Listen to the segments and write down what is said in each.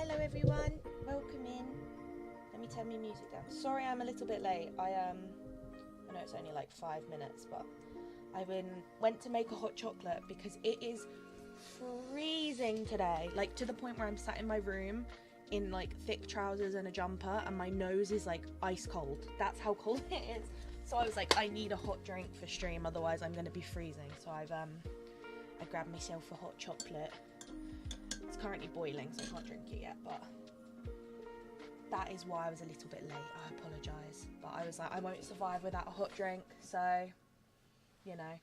Hello everyone, welcome in. Let me turn my music down. Sorry I'm a little bit late. I know it's only like 5 minutes, but I went to make a hot chocolate because it is freezing today. Like to the point where I'm sat in my room in like thick trousers and a jumper and my nose is like ice cold. That's how cold it is. So I was like, I need a hot drink for stream, otherwise I'm gonna be freezing. So I grabbed myself a hot chocolate. It's currently boiling, so I can't drink it yet, but that is why I was a little bit late. I apologise. But I was like, I won't survive without a hot drink, so, you know, I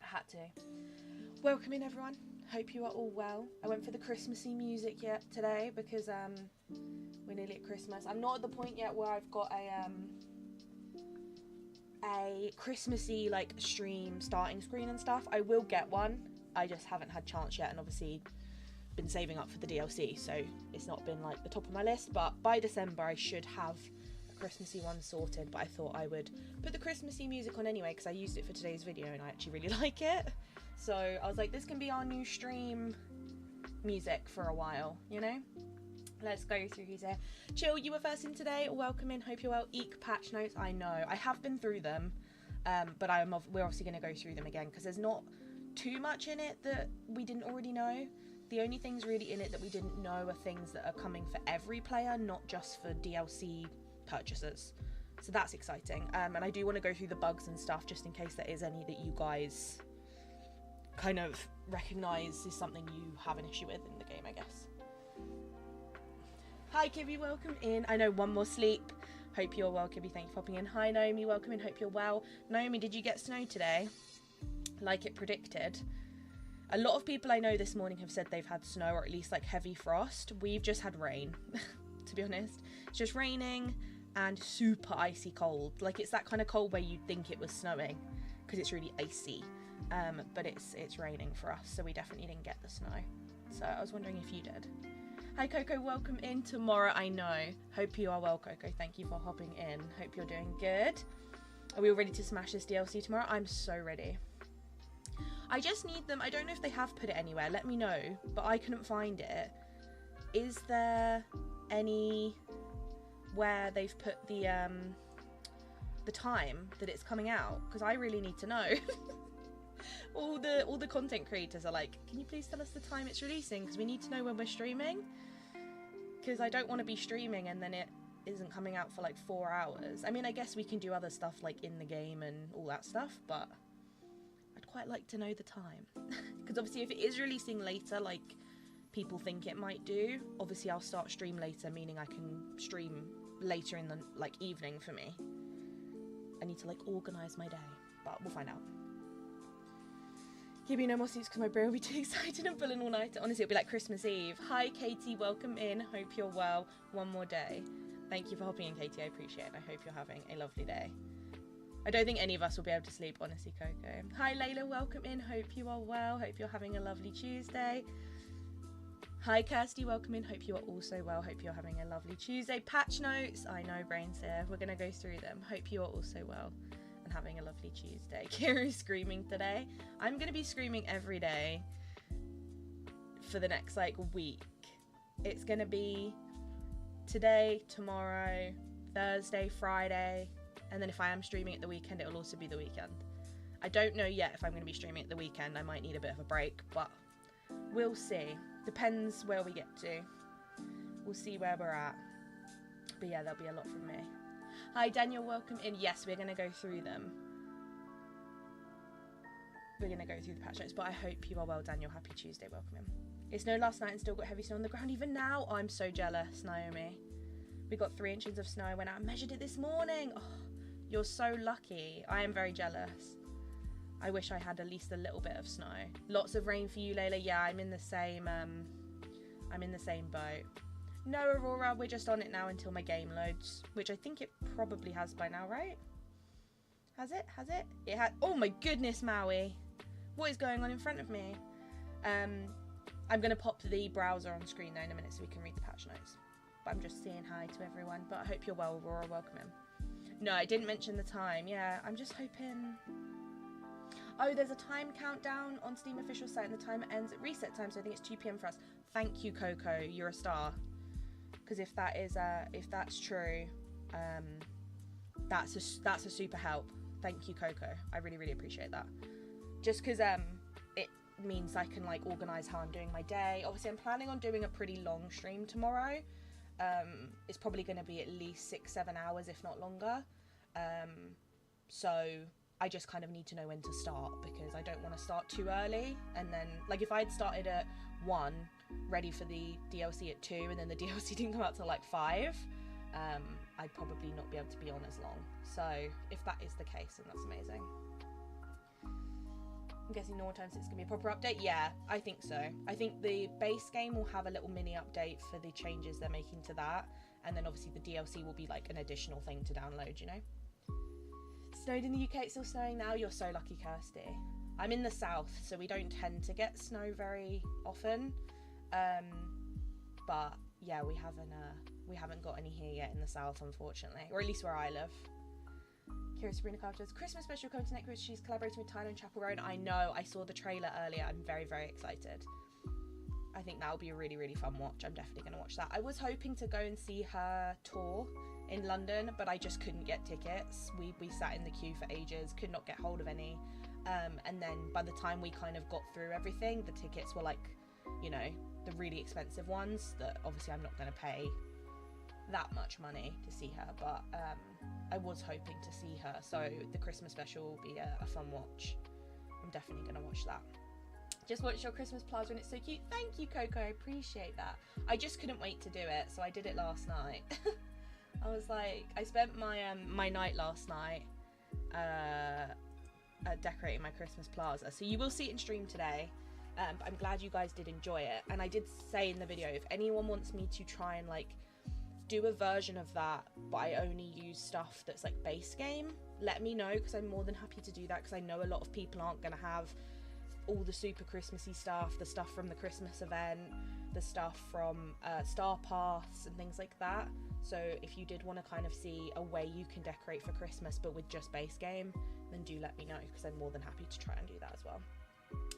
had to. Welcome in, everyone. Hope you are all well. I went for the Christmassy music yet today because we're nearly at Christmas. I'm not at the point yet where I've got a Christmassy like stream starting screen and stuff. I will get one. I just haven't had chance yet, and obviously been saving up for the DLC, so it's not been like the top of my list, but by December I should have a Christmassy one sorted. But I thought I would put the Christmassy music on anyway because I used it for today's video and I actually really like it, so I was like, this can be our new stream music for a while, you know. Let's go through who's here. Chill, you were first in today. Welcome in, hope you're well. Eek patch notes, I know I have been through them, but we're obviously going to go through them again because there's not too much in it that we didn't already know. The only things really in it that we didn't know are things that are coming for every player, not just for DLC purchasers. So that's exciting. And I do want to go through the bugs and stuff just in case there is any that you guys kind of recognise is something you have an issue with in the game, I guess. Hi Kibby, welcome in. I know one more sleep. Hope you're well, Kibby. Thank you for popping in. Hi Naomi, welcome in. Hope you're well. Naomi, did you get snow today? Like it predicted? A lot of people I know this morning have said they've had snow or at least like heavy frost. We've just had rain, to be honest. It's just raining and super icy cold. Like it's that kind of cold where you'd think it was snowing because it's really icy. But it's raining for us, so we definitely didn't get the snow. So I was wondering if you did. Hi Coco, welcome in tomorrow. I know. Hope you are well, Coco. Thank you for hopping in. Hope you're doing good. Are we all ready to smash this DLC tomorrow? I'm so ready. I just need them. I don't know if they have put it anywhere. Let me know. But I couldn't find it. Is there any where they've put the time that it's coming out? Because I really need to know. all the content creators are like, can you please tell us the time it's releasing? Because we need to know when we're streaming. Because I don't want to be streaming and then it isn't coming out for like 4 hours. I mean, I guess we can do other stuff like in the game and all that stuff, but quite like to know the time because obviously if it is releasing later like people think it might do, obviously I'll start stream later, meaning I can stream later in the like evening for me. I need to like organise my day, but we'll find out. Give me no more sleeps because my brain will be too excited and pulling all night. Honestly, it'll be like Christmas Eve. Hi Katie, welcome in. Hope you're well. One more day. Thank you for hopping in, Katie. I appreciate it. I hope you're having a lovely day. I don't think any of us will be able to sleep, honestly, Coco. Hi, Layla, welcome in. Hope you are well. Hope you're having a lovely Tuesday. Hi, Kirsty, welcome in. Hope you are also well. Hope you're having a lovely Tuesday. Patch notes. I know, brain's here. We're going to go through them. Hope you are also well and having a lovely Tuesday. Kira's screaming today. I'm going to be screaming every day for the next, like, week. It's going to be today, tomorrow, Thursday, Friday. And then if I am streaming at the weekend, it will also be the weekend. I don't know yet if I'm going to be streaming at the weekend. I might need a bit of a break, but we'll see. Depends where we get to. We'll see where we're at. But yeah, there'll be a lot from me. Hi, Daniel, welcome in. Yes, we're going to go through them. We're going to go through the patch notes, but I hope you are well, Daniel. Happy Tuesday, welcome in. It snowed last night and still got heavy snow on the ground even now. Oh, I'm so jealous, Naomi. We got 3 inches of snow. I went out and measured it this morning. Oh, you're so lucky. I am very jealous. I wish I had at least a little bit of snow. Lots of rain for you, Layla. Yeah, I'm in the same boat. No, Aurora, we're just on it now until my game loads, which I think it probably has by now, right? Has it? Has it? It had. Oh my goodness, Maui. What is going on in front of me? I'm going to pop the browser on screen now in a minute so we can read the patch notes. But I'm just saying hi to everyone. But I hope you're well, Aurora. Welcome in. No, I didn't mention the time. Yeah, I'm just hoping... Oh, there's a time countdown on Steam official site and the timer ends at reset time, so I think it's 2 PM for us. Thank you, Coco. You're a star. because if that's true, that's a super help. Thank you, Coco. I really, really appreciate that. Just because it means I can like organise how I'm doing my day. Obviously, I'm planning on doing a pretty long stream tomorrow. It's probably going to be at least 6-7 hours, if not longer. So I just kind of need to know when to start, because I don't want to start too early. And then, like, if I had started at 1, ready for the DLC at 2, and then the DLC didn't come out till like 5, I'd probably not be able to be on as long. So if that is the case, then that's amazing. I'm guessing normal time 6 is going to be a proper update. Yeah, I think so. I think the base game will have a little mini update for the changes they're making to that. And then obviously the DLC will be like an additional thing to download, you know? Snowed in the UK, it's still snowing now. You're so lucky, Kirsty. I'm in the south, so we don't tend to get snow very often. But yeah, we haven't got any here yet in the south, unfortunately. Or at least where I live. Kira Sabrina Carter's Christmas special coming to next week. She's collaborating with Tyler and Chapel Roan. I know, I saw the trailer earlier. I'm very, very excited. I think that'll be a really, really fun watch. I'm definitely going to watch that. I was hoping to go and see her tour in London, but I just couldn't get tickets. We sat in the queue for ages, could not get hold of any. And then by the time we kind of got through everything, the tickets were like, you know, the really expensive ones that obviously I'm not going to pay that much money to see her, but I was hoping to see her, so the Christmas special will be a fun watch. I'm definitely going to watch that. Just watched your Christmas plaza and it's so cute. Thank you, Coco, I appreciate that. I just couldn't wait to do it, so I did it last night. I was like, I spent my night last night decorating my Christmas plaza, so you will see it in stream today. But I'm glad you guys did enjoy it, and I did say in the video, if anyone wants me to try and like do a version of that, but I only use stuff that's like base game, let me know, because I'm more than happy to do that, because I know a lot of people aren't going to have all the super Christmassy stuff, the stuff from the Christmas event, the stuff from Star Paths and things like that. So if you did want to kind of see a way you can decorate for Christmas but with just base game, then do let me know, because I'm more than happy to try and do that as well.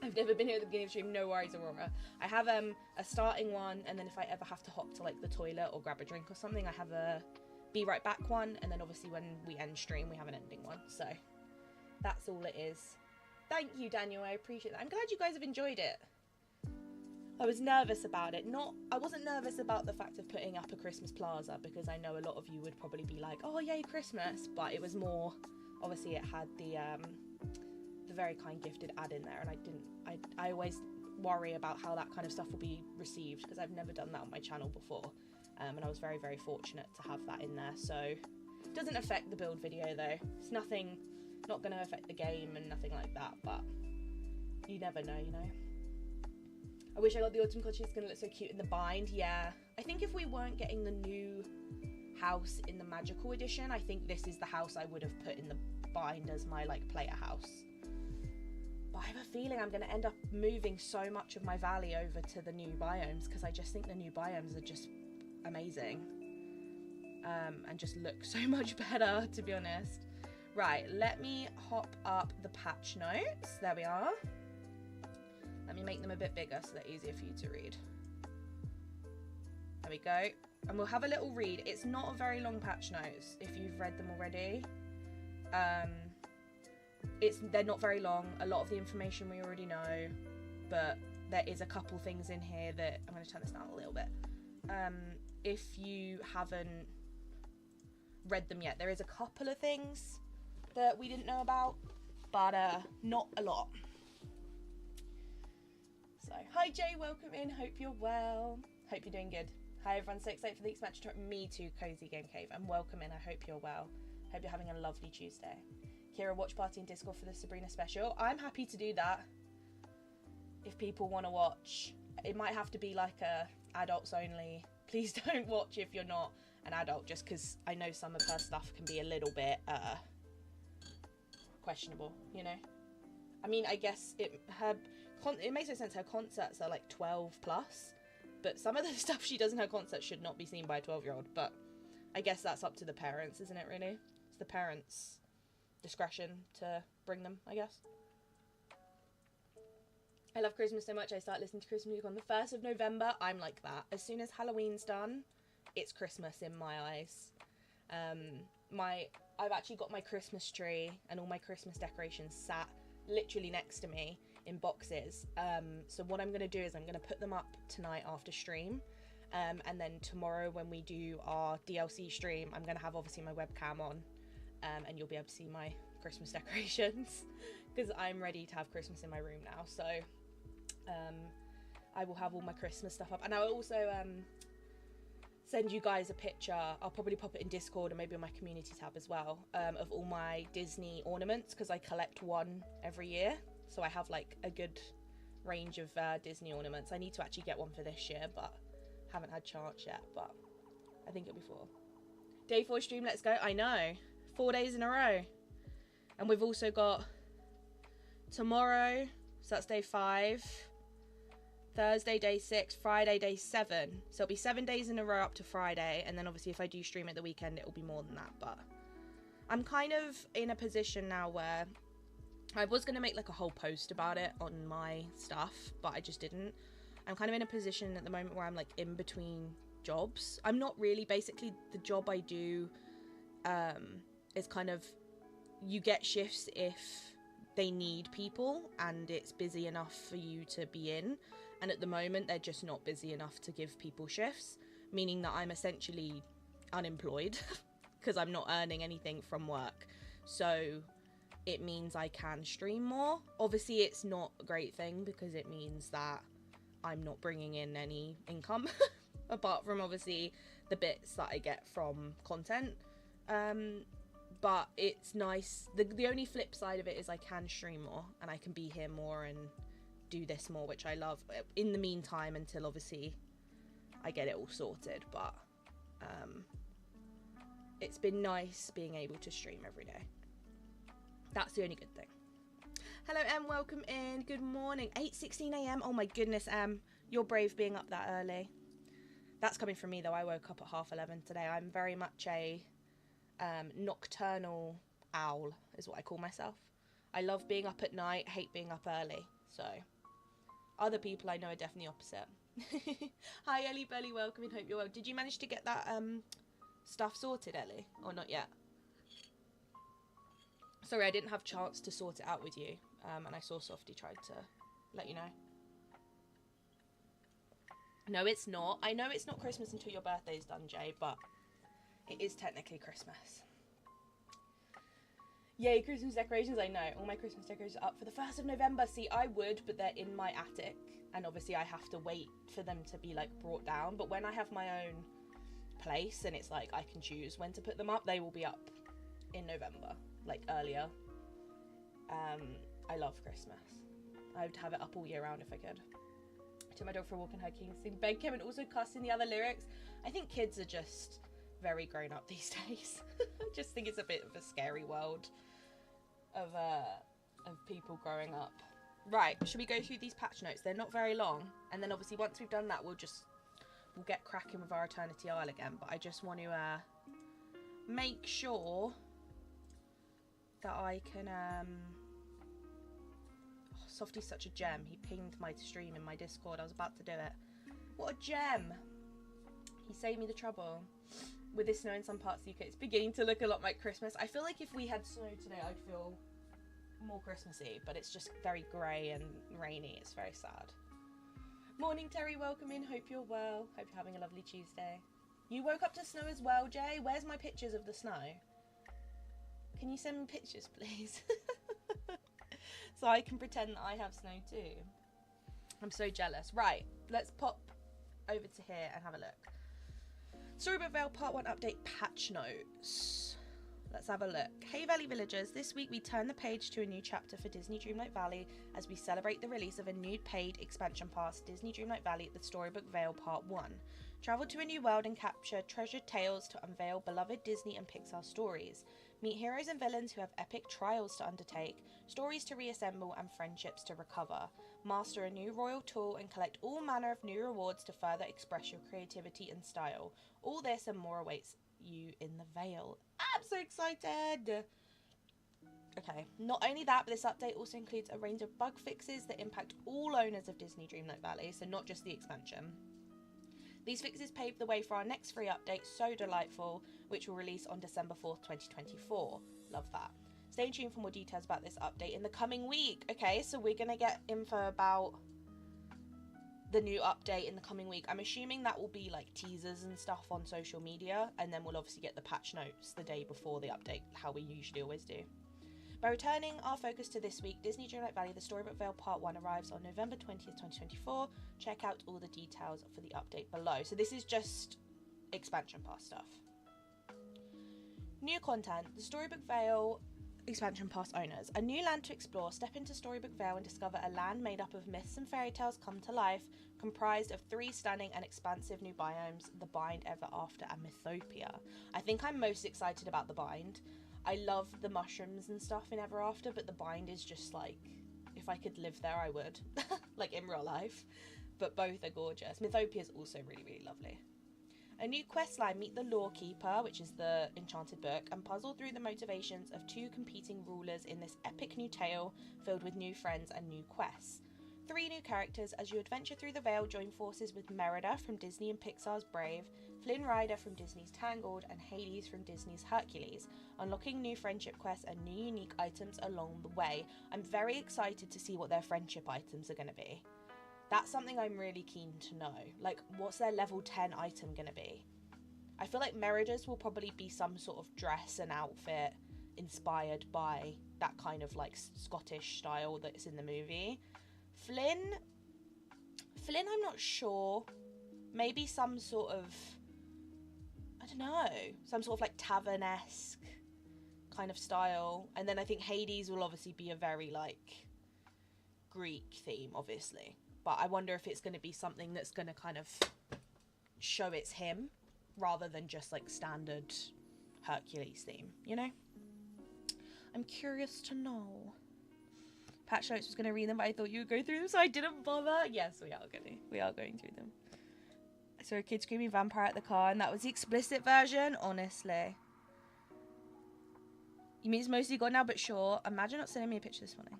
I've never been here at the beginning of the stream, no worries, Aurora. I have a starting one, and then if I ever have to hop to like the toilet or grab a drink or something, I have a be right back one, and then obviously when we end stream we have an ending one. So that's all it is. Thank you, Daniel, I appreciate that. I'm glad you guys have enjoyed it. I was nervous about it. I wasn't nervous about the fact of putting up a Christmas plaza, because I know a lot of you would probably be like, oh yay, Christmas, but it was more, obviously it had the very kind gifted ad in there, and I always worry about how that kind of stuff will be received, because I've never done that on my channel before, and I was very, very fortunate to have that in there. So it doesn't affect the build video though. It's not going to affect the game and nothing like that, but you never know, you know. I wish I got the autumn cottage. It's going to look so cute in the bind. Yeah, I think if we weren't getting the new house in the magical edition, I think this is the house I would have put in the bind as my like player house. But I have a feeling I'm going to end up moving so much of my valley over to the new biomes, because I just think the new biomes are just amazing, and just look so much better, to be honest. Right, let me hop up the patch notes. There we are. Let me make them a bit bigger so they're easier for you to read. There we go. And we'll have a little read. It's not a very long patch notes if you've read them already. They're not very long. A lot of the information we already know, but there is a couple things in here that I'm going to turn this down a little bit. If you haven't read them yet, there is a couple of things that we didn't know about, but not a lot. So, hi Jay, welcome in. Hope you're well. Hope you're doing good. Hi everyone, so excited for the expansion tour. Me too, Cozy Game Cave, and welcome in. I hope you're well. Hope you're having a lovely Tuesday. Kira, watch party in Discord for the Sabrina special. I'm happy to do that if people want to watch. It might have to be like a adults only. Please don't watch if you're not an adult, just because I know some of her stuff can be a little bit questionable, you know. I mean, I guess it makes no sense. Her concerts are like 12 plus, but some of the stuff she does in her concerts should not be seen by a 12-year-old. But I guess that's up to the parents, isn't it, really? It's the parents' discretion to bring them, I guess. I love Christmas so much, I start listening to Christmas music on the 1st of November. I'm like that. As soon as Halloween's done, it's Christmas in my eyes. I've actually got my Christmas tree and all my Christmas decorations sat literally next to me in boxes. So what I'm going to do is I'm going to put them up tonight after stream. And then tomorrow when we do our DLC stream, I'm going to have obviously my webcam on, and you'll be able to see my Christmas decorations because I'm ready to have Christmas in my room now. So I will have all my Christmas stuff up, and I'll also send you guys a picture. I'll probably pop it in Discord and maybe on my community tab as well, of all my Disney ornaments, because I collect one every year. So I have like a good range of Disney ornaments. I need to actually get one for this year, but haven't had chance yet, but I think it'll be 4. Day 4 stream, let's go. I know, 4 days in a row. And we've also got tomorrow, so that's day 5, Thursday day 6, Friday day 7. So it'll be 7 days in a row up to Friday, and then obviously if I do stream at the weekend it'll be more than that. But I'm kind of in a position now where I was going to make like a whole post about it on my stuff, but I just didn't. I'm kind of in a position at the moment where I'm like in between jobs. I'm not really, basically the job I do is kind of, you get shifts if they need people and it's busy enough for you to be in, and at the moment they're just not busy enough to give people shifts, meaning that I'm essentially unemployed because I'm not earning anything from work. So it means I can stream more. Obviously it's not a great thing because it means that I'm not bringing in any income apart from obviously the bits that I get from content, but it's nice. The only flip side of it is I can stream more and I can be here more and do this more, which I love in the meantime until obviously I get it all sorted. But it's been nice being able to stream every day. That's the only good thing. Hello, Em. Welcome in. Good morning. 8:16 a.m. Oh, my goodness, Em. You're brave being up that early. That's coming from me, though. I woke up at 11:30 today. I'm very much a nocturnal owl, is what I call myself. I love being up at night, hate being up early. So, other people I know are definitely opposite. Hi, Ellie Belly. Welcome in. Hope you're well. Did you manage to get that stuff sorted, Ellie? Or not yet? Sorry, I didn't have a chance to sort it out with you, and I saw Softy tried to let you know. No, it's not. I know it's not Christmas until your birthday's done, Jay, but it is technically Christmas. Yay, Christmas decorations, I know. All my Christmas decorations are up for the 1st of November. See, I would, but they're in my attic, and obviously I have to wait for them to be, like, brought down. But when I have my own place, and it's like I can choose when to put them up, they will be up in November. Like earlier. I love Christmas. I would have it up all year round if I could. I took my dog for a walk and her king sing bed came and also cussing the other lyrics. I think kids are just very grown up these days. I just think it's a bit of a scary world of people growing up. Right, should we go through these patch notes? They're not very long, and then obviously once we've done that we'll get cracking with our Eternity Isle again. But I just want to make sure that I can, oh, Softy's such a gem. He pinged my stream in my Discord. I was about to do it. What a gem. He saved me the trouble. With this snow in some parts of the UK, it's beginning to look a lot like Christmas. I feel like if we had snow today, I'd feel more Christmassy, but it's just very grey and rainy. It's very sad. Morning, Terry. Welcome in. Hope you're well. Hope you're having a lovely Tuesday. You woke up to snow as well, Jay? Where's my pictures of the snow? Can you send me pictures, please? So I can pretend that I have snow too. I'm so jealous. Right, let's pop over to here and have a look. Storybook Vale Part 1 Update Patch Notes. Let's have a look. Hey Valley Villagers, this week we turn the page to a new chapter for Disney Dreamlight Valley as we celebrate the release of a new paid expansion pass, Disney Dreamlight Valley, the Storybook Vale Part 1. Travel to a new world and capture treasured tales to unveil beloved Disney and Pixar stories. Meet heroes and villains who have epic trials to undertake, stories to reassemble and friendships to recover. Master a new royal tool and collect all manner of new rewards to further express your creativity and style. All this and more awaits you in the Vale. I'm so excited! Okay, not only that, but this update also includes a range of bug fixes that impact all owners of Disney Dreamlight Valley, so not just the expansion. These fixes paved the way for our next free update, So Delightful, which will release on December 4th, 2024. Love that. Stay tuned for more details about this update in the coming week. Okay, so we're going to get info about the new update in the coming week. I'm assuming that will be like teasers and stuff on social media, and then we'll obviously get the patch notes the day before the update, how we usually always do. By returning our focus to this week, Disney Dreamlight Valley, the Storybook Vale Part 1 arrives on November 20th, 2024. Check out all the details for the update below. So this is just expansion pass stuff. New content. The Storybook Vale expansion pass owners. A new land to explore. Step into Storybook Vale and discover a land made up of myths and fairy tales come to life, comprised of 3 stunning and expansive new biomes, the Bind, Ever After, and Mythopia. I think I'm most excited about the Bind. I love the mushrooms and stuff in Ever After, but the Bind is just like, if I could live there, I would. Like in real life. But both are gorgeous. Mythopia is also really, really lovely. A new questline, meet the Lawkeeper, which is the enchanted book, and puzzle through the motivations of 2 competing rulers in this epic new tale filled with new friends and new quests. 3 new characters as you adventure through the Vale, join forces with Merida from Disney and Pixar's Brave, Flynn Rider from Disney's Tangled, and Hades from Disney's Hercules, unlocking new friendship quests and new unique items along the way. I'm very excited to see what their friendship items are going to be. That's something I'm really keen to know. Like, what's their level 10 item going to be? I feel like Merida's will probably be some sort of dress and outfit inspired by that kind of like Scottish style that's in the movie. Flynn, I'm not sure. Maybe some sort of, I don't know, some sort of like tavern-esque kind of style. And then I think Hades will obviously be a very like Greek theme, obviously. But I wonder if it's going to be something that's going to kind of show it's him rather than just like standard Hercules theme, you know? I'm curious to know. Patch notes was going to read them, but I thought you would go through them, so I didn't bother. Yes, we are going through them. I saw a kid screaming vampire at the car, and that was the explicit version, honestly. You mean it's mostly gone now, but sure. Imagine not sending me a picture this morning.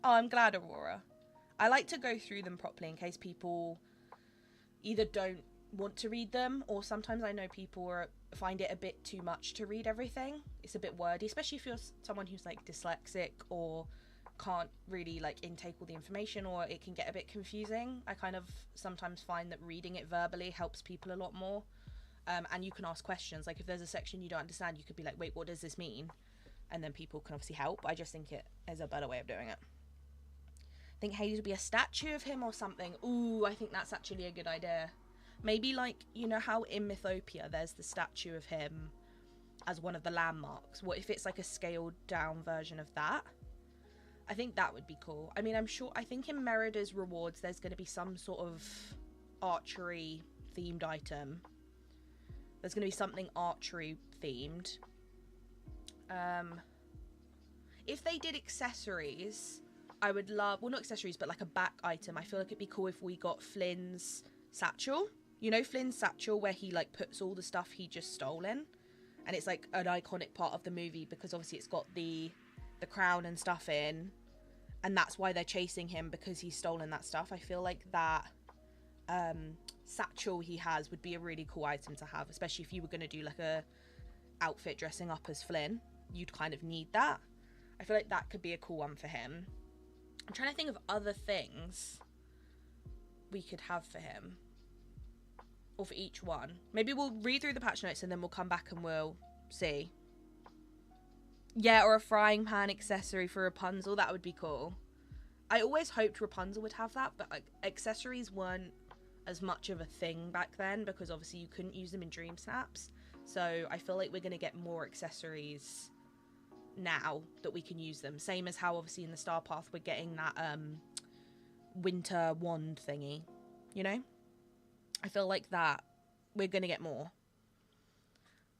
Oh, I'm glad, Aurora. I like to go through them properly in case people either don't want to read them, or sometimes I know people find it a bit too much to read everything. It's a bit wordy, especially if you're someone who's like dyslexic or can't really like intake all the information, or it can get a bit confusing. I kind of sometimes find that reading it verbally helps people a lot more. And you can ask questions. Like if there's a section you don't understand, you could be like, wait, what does this mean? And then people can obviously help. I just think it is a better way of doing it. I think Hades would be a statue of him or something. Ooh, I think that's actually a good idea. Maybe like, you know how in Mythopia there's the statue of him as one of the landmarks? What if it's like a scaled down version of that? I think that would be cool. I mean, I think in Merida's rewards there's going to be some sort of archery themed item. There's going to be something archery themed. If they did accessories, I would love, well, not accessories, but like a back item. I feel like it'd be cool if we got Flynn's satchel. You know Flynn's satchel where he like puts all the stuff he just stolen? And it's like an iconic part of the movie because obviously it's got the crown and stuff in, and that's why they're chasing him, because he's stolen that stuff. I feel like that satchel he has would be a really cool item to have, especially if you were going to do like a outfit dressing up as Flynn. You'd kind of need that. I feel like that could be a cool one for him. I'm trying to think of other things we could have for him, or for each one. Maybe we'll read through the patch notes and then we'll come back and we'll see. Yeah, or a frying pan accessory for Rapunzel. That would be cool. I always hoped Rapunzel would have that, but like accessories weren't as much of a thing back then because obviously you couldn't use them in Dream Snaps. So I feel like we're going to get more accessories now that we can use them. Same as how obviously in the Star Path we're getting that winter wand thingy, you know? I feel like that we're going to get more.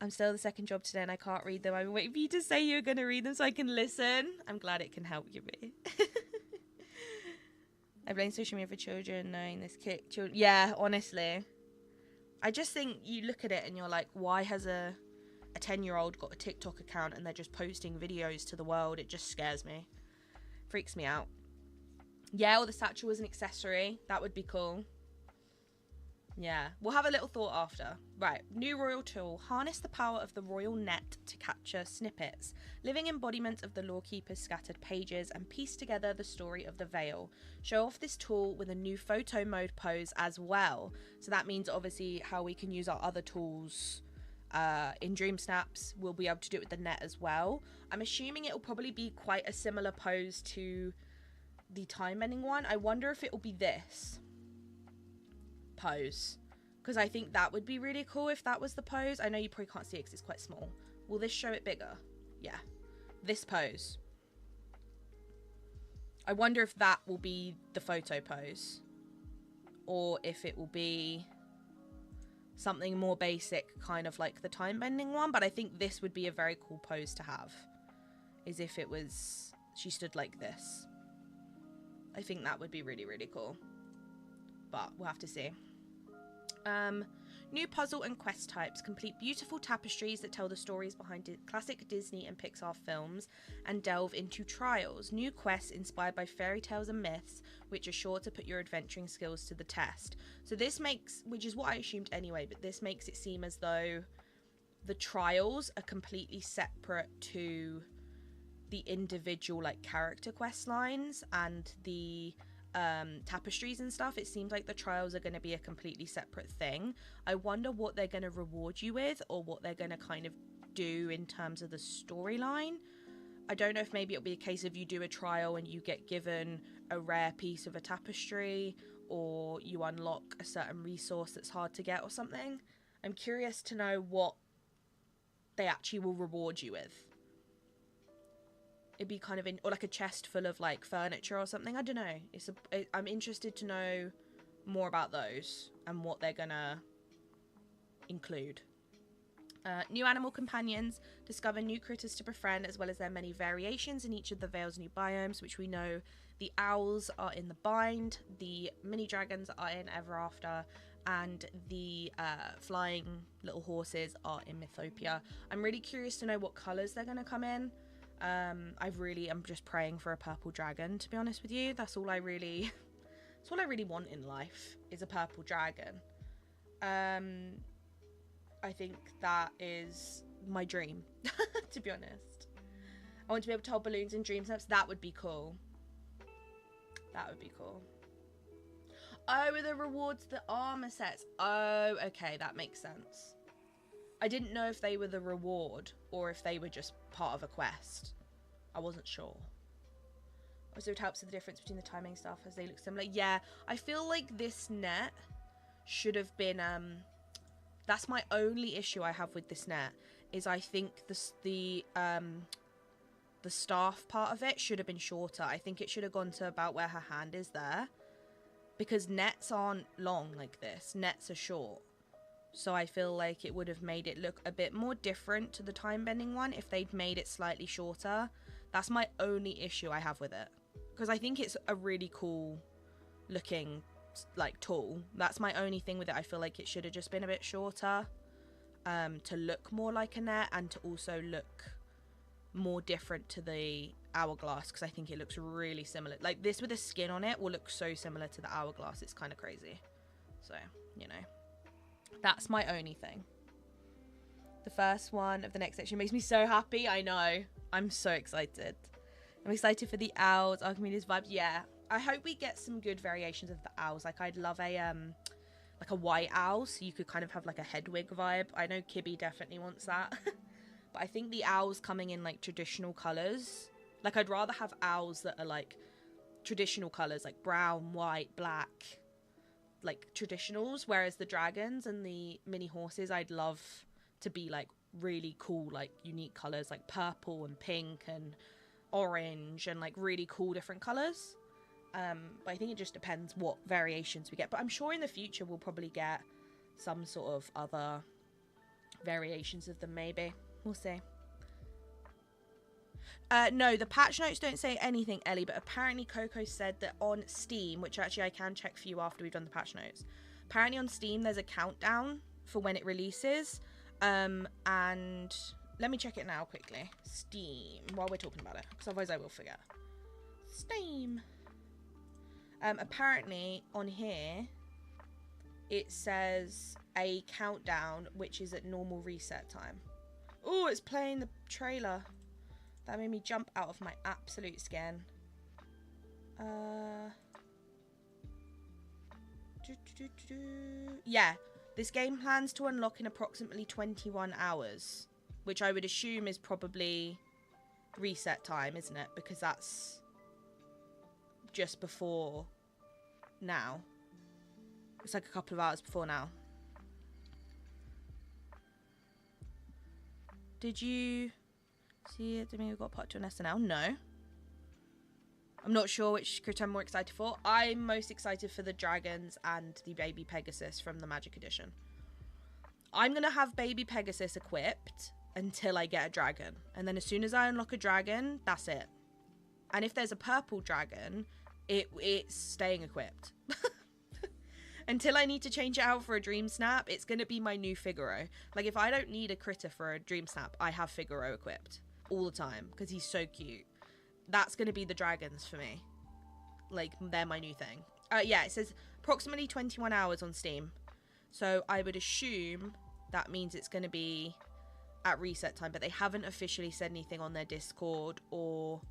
I'm still at the second job today and I can't read them. I've been waiting for you to say you're going to read them so I can listen. I'm glad it can help you, me. I blame social media for children knowing this kick. Yeah, honestly. I just think you look at it and you're like, why has a 10-year-old got a TikTok account and they're just posting videos to the world? It just scares me. Freaks me out. Yeah, or the satchel was an accessory. That would be cool. Yeah, we'll have a little thought after. Right, new royal tool. Harness the power of the royal net to capture snippets, living embodiments of the lawkeeper's scattered pages, and piece together the story of the Vale. Show off this tool with a new photo mode pose as well. So that means obviously how we can use our other tools in Dream Snaps. We'll be able to do it with the net as well. I'm assuming it will probably be quite a similar pose to the time bending one. I wonder if it will be this pose, because I think that would be really cool if that was the pose. I know you probably can't see it because it's quite small. Will this show it bigger? Yeah, this pose. I wonder if that will be the photo pose, or if it will be something more basic, kind of like the time bending one. But I think this would be a very cool pose to have, is if it was, she stood like this. I think that would be really, really cool, but we'll have to see. New puzzle and quest types. Complete beautiful tapestries that tell the stories behind classic Disney and Pixar films and delve into trials. New quests inspired by fairy tales and myths, which are sure to put your adventuring skills to the test. So this makes, which is what I assumed anyway, but this makes it seem as though the trials are completely separate to the individual like character quest lines, and the tapestries and stuff. It seems like the trials are going to be a completely separate thing. I wonder what they're going to reward you with, or what they're going to kind of do in terms of the storyline. I don't know if maybe it'll be a case of you do a trial and you get given a rare piece of a tapestry, or you unlock a certain resource that's hard to get or something. I'm curious to know what they actually will reward you with. It'd be kind of or like a chest full of like furniture or something. I don't know. I'm interested to know more about those and what they're gonna include. New animal companions. Discover new critters to befriend, as well as their many variations in each of the Vale's new biomes, which we know the owls are in the Bind, the mini dragons are in Ever After, and the flying little horses are in Mythopia. I'm really curious to know what colours they're gonna come in. I'm just praying for a purple dragon, to be honest with you. That's all I really want in life, is a purple dragon. I think that is my dream, to be honest. I want to be able to hold balloons in Dream Snaps. That would be cool. That would be cool. Oh, are the rewards the armor sets? Oh, okay, that makes sense. I didn't know if they were the reward or if they were just part of a quest. I wasn't sure. Also, it helps with the difference between the timing stuff as they look similar. Yeah, I feel like this net should have been... that's my only issue I have with this net, is I think the staff part of it should have been shorter. I think it should have gone to about where her hand is there. Because nets aren't long like this. Nets are short. So I feel like it would have made it look a bit more different to the time bending one if they'd made it slightly shorter. That's my only issue I have with it. Because I think it's a really cool looking like tool. That's my only thing with it. I feel like it should have just been a bit shorter to look more like a net, and to also look more different to the hourglass, because I think it looks really similar. Like this with the skin on it will look so similar to the hourglass. It's kind of crazy. So, you know. That's my only thing. The first one of the next section makes me so happy. I know. I'm so excited. I'm excited for the owls, Archimedes vibes. Yeah. I hope we get some good variations of the owls. Like, I'd love a white owl, so you could kind of have like a Hedwig vibe. I know Kibby definitely wants that. But I think the owls coming in like traditional colours. Like, I'd rather have owls that are like traditional colours, like brown, white, black, like traditionals, whereas the dragons and the mini horses I'd love to be like really cool, like unique colors, like purple and pink and orange, and like really cool different colors. But I think it just depends what variations we get, but I'm sure in the future we'll probably get some sort of other variations of them. Maybe we'll see. No, the patch notes don't say anything, Ellie, but apparently Coco said that on Steam, which actually I can check for you after we've done the patch notes, apparently on Steam there's a countdown for when it releases, and let me check it now quickly. Steam, while we're talking about it, because otherwise I will forget. Steam. Apparently on here it says a countdown, which is at normal reset time. Oh, it's playing the trailer. That made me jump out of my absolute skin. Yeah, this game plans to unlock in approximately 21 hours, which I would assume is probably reset time, isn't it? Because that's just before now. It's like a couple of hours before now. Did you see it? Domingo got put to an SNL? No. I'm not sure which critter I'm more excited for. I'm most excited for the dragons and the baby Pegasus from the Magic Edition. I'm going to have baby Pegasus equipped until I get a dragon. And then as soon as I unlock a dragon, that's it. And if there's a purple dragon, it's staying equipped. Until I need to change it out for a Dream Snap, it's going to be my new Figaro. Like, if I don't need a critter for a Dream Snap, I have Figaro equipped all the time because he's so cute. That's going to be the dragons for me. Like, they're my new thing. Yeah, it says approximately 21 hours on Steam. So I would assume that means it's going to be at reset time, but they haven't officially said anything on their Discord or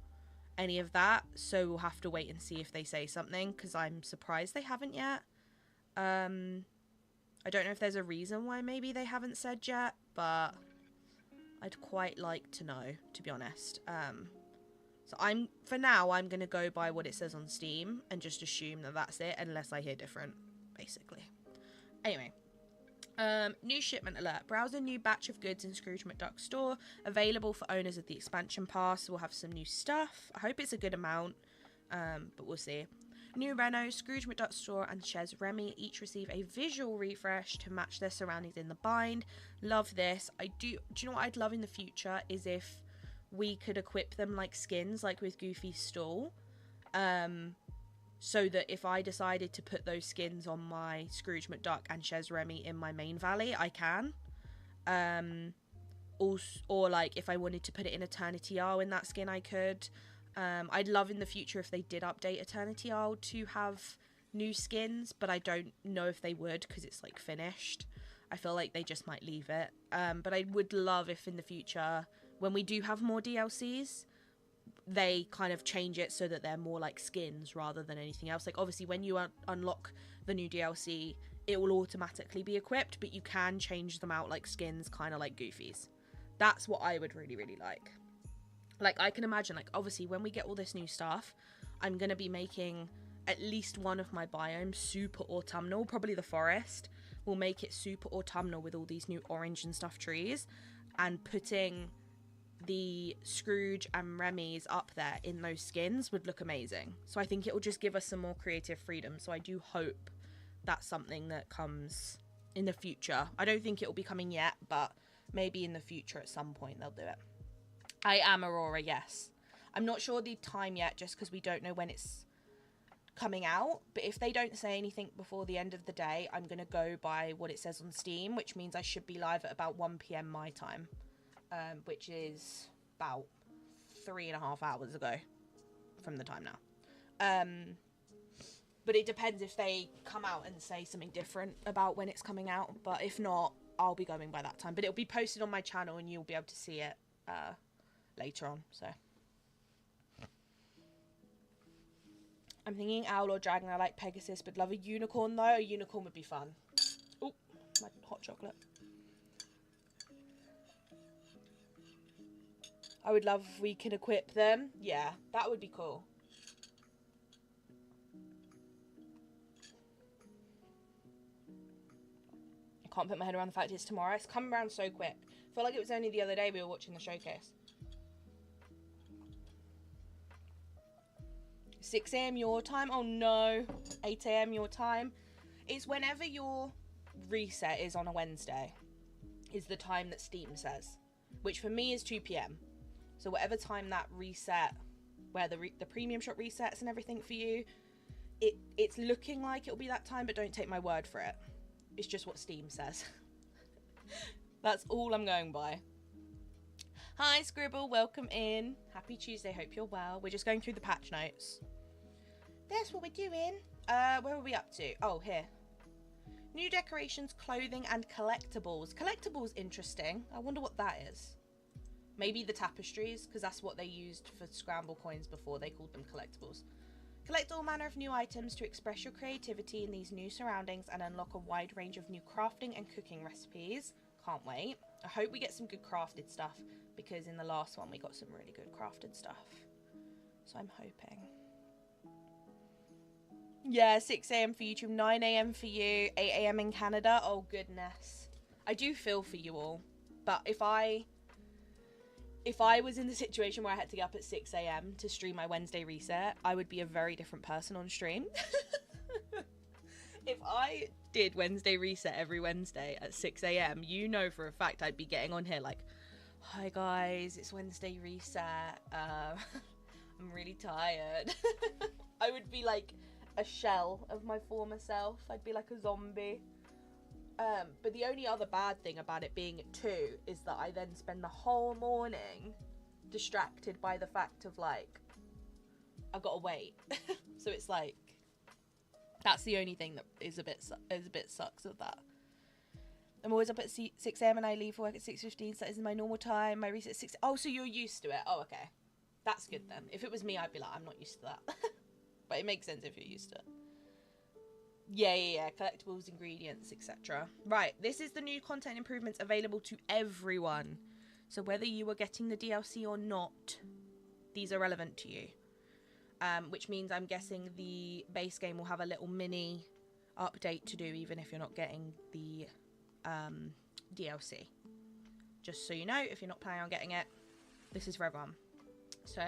any of that. So we'll have to wait and see if they say something, because I'm surprised they haven't yet. I don't know if there's a reason why maybe they haven't said yet, but I'd quite like to know, to be honest. So for now, I'm going to go by what it says on Steam and just assume that that's it, unless I hear different, basically. Anyway, new shipment alert. Browse a new batch of goods in Scrooge McDuck's store, available for owners of the expansion pass. We'll have some new stuff. I hope it's a good amount, but we'll see. New Reno, Scrooge McDuck's store and Chez Remy each receive a visual refresh to match their surroundings in the bind. Love this. Do you know what I'd love in the future is if we could equip them like skins, like with Goofy's stall, so that if I decided to put those skins on my Scrooge McDuck and Chez Remy in my main valley, I can. Or like if I wanted to put it in Eternity Isle in that skin, I could. I'd love in the future if they did update Eternity Isle to have new skins, but I don't know if they would because it's like finished. I feel like they just might leave it. But I would love if in the future, when we do have more DLCs, they kind of change it so that they're more like skins rather than anything else. Like obviously when you unlock the new DLC, it will automatically be equipped, but you can change them out like skins, kind of like Goofy's. That's what I would really, really like. Like, I can imagine, like, obviously, when we get all this new stuff, I'm going to be making at least one of my biomes super autumnal. Probably the forest will make it super autumnal with all these new orange and stuff trees. And putting the Scrooge and Remy's up there in those skins would look amazing. So I think it will just give us some more creative freedom. So I do hope that's something that comes in the future. I don't think it will be coming yet, but maybe in the future at some point they'll do it. I am Aurora, yes. I'm not sure the time yet, just because we don't know when it's coming out. But if they don't say anything before the end of the day, I'm going to go by what it says on Steam, which means I should be live at about 1 PM my time, which is about 3.5 hours ago from the time now. But it depends if they come out and say something different about when it's coming out. But if not, I'll be going by that time. But it'll be posted on my channel and you'll be able to see it later on, so. I'm thinking owl or dragon. I like Pegasus, but love a unicorn though. A unicorn would be fun. Oh, my hot chocolate. I would love if we could equip them. Yeah, that would be cool. I can't put my head around the fact it's tomorrow. It's come around so quick. I feel like it was only the other day we were watching the showcase. 6 AM your time? Oh no. 8 AM your time? It's whenever your reset is on a Wednesday is the time that Steam says, which for me is 2 PM. So whatever time that reset, where the premium shop resets and everything for you, it's looking like it'll be that time, but don't take my word for it. It's just what Steam says. That's all I'm going by. Hi Scribble, welcome in. Happy Tuesday, hope you're well. We're just going through the patch notes. That's what we're doing. Where are we up to? Oh, here. New decorations, clothing, and collectibles. Collectibles, interesting. I wonder what that is. Maybe the tapestries, because that's what they used for scramble coins before. They called them collectibles. Collect all manner of new items to express your creativity in these new surroundings and unlock a wide range of new crafting and cooking recipes. Can't wait. I hope we get some good crafted stuff, because in the last one we got some really good crafted stuff. So I'm hoping. Yeah, 6 a.m. for YouTube, 9 a.m. for you, 8 a.m. in Canada. Oh, goodness. I do feel for you all. But if I was in the situation where I had to get up at 6 a.m. to stream my Wednesday reset, I would be a very different person on stream. If I did Wednesday reset every Wednesday at 6 a.m, you know for a fact I'd be getting on here like, hi guys, it's Wednesday reset. I'm really tired. I would be like a shell of my former self. I'd be like a zombie. But the only other bad thing about it being at 2 is that I then spend the whole morning distracted by the fact of like, I've got to wait. So it's like, that's the only thing that is a bit sucks of that. I'm always up at 6 a.m. and I leave for work at 6:15, so that is my normal time. My reset at 6. Oh, so you're used to it. Oh, okay. That's good then. If it was me, I'd be like, I'm not used to that. But it makes sense if you're used to it. Yeah. Collectibles, ingredients, etc. Right, this is the new content improvements available to everyone. So whether you are getting the DLC or not, these are relevant to you. Which means I'm guessing the base game will have a little mini update to do even if you're not getting the DLC. Just so you know, if you're not planning on getting it, this is for everyone. So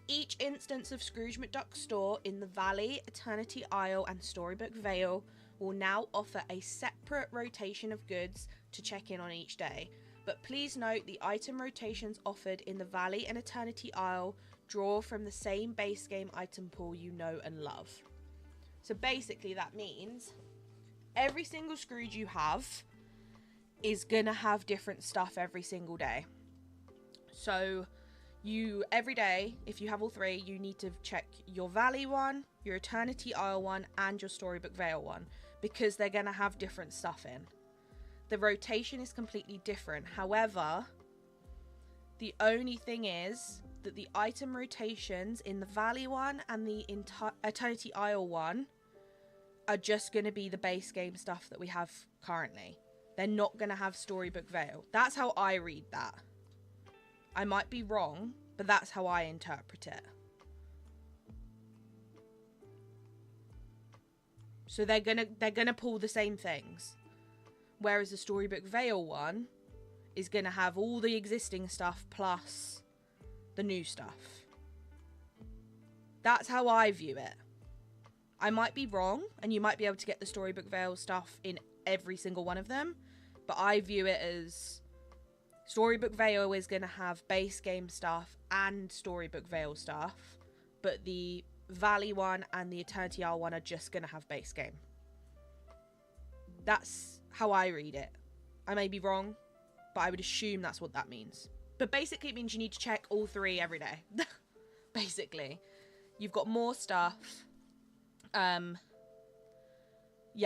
each instance of Scrooge McDuck's store in the Valley, Eternity Isle and Storybook Vale will now offer a separate rotation of goods to check in on each day. But please note the item rotations offered in the Valley and Eternity Isle draw from the same base game item pool you know and love. So basically that means every single Scrooge you have is gonna have different stuff every single day. So you, every day, if you have all three, you need to check your Valley one, your Eternity Isle one, and your Storybook Vale one, because they're gonna have different stuff in. The rotation is completely different. However, the only thing is that the item rotations in the Valley one and the Eternity Isle one are just going to be the base game stuff that we have currently. They're not going to have Storybook Vale. That's how I read that. I might be wrong, but that's how I interpret it. So they're gonna pull the same things. Whereas the Storybook Vale one is going to have all the existing stuff plus the new stuff. That's how I view it. I might be wrong, and you might be able to get the Storybook Vale stuff in every single one of them, but I view it as Storybook Vale is going to have base game stuff and Storybook Vale stuff, but the Valley one and the Eternity Isle one are just going to have base game. That's how I read it. I may be wrong, but I would assume that's what that means. But basically it means you need to check all three every day. Basically. You've got more stuff. Yeah,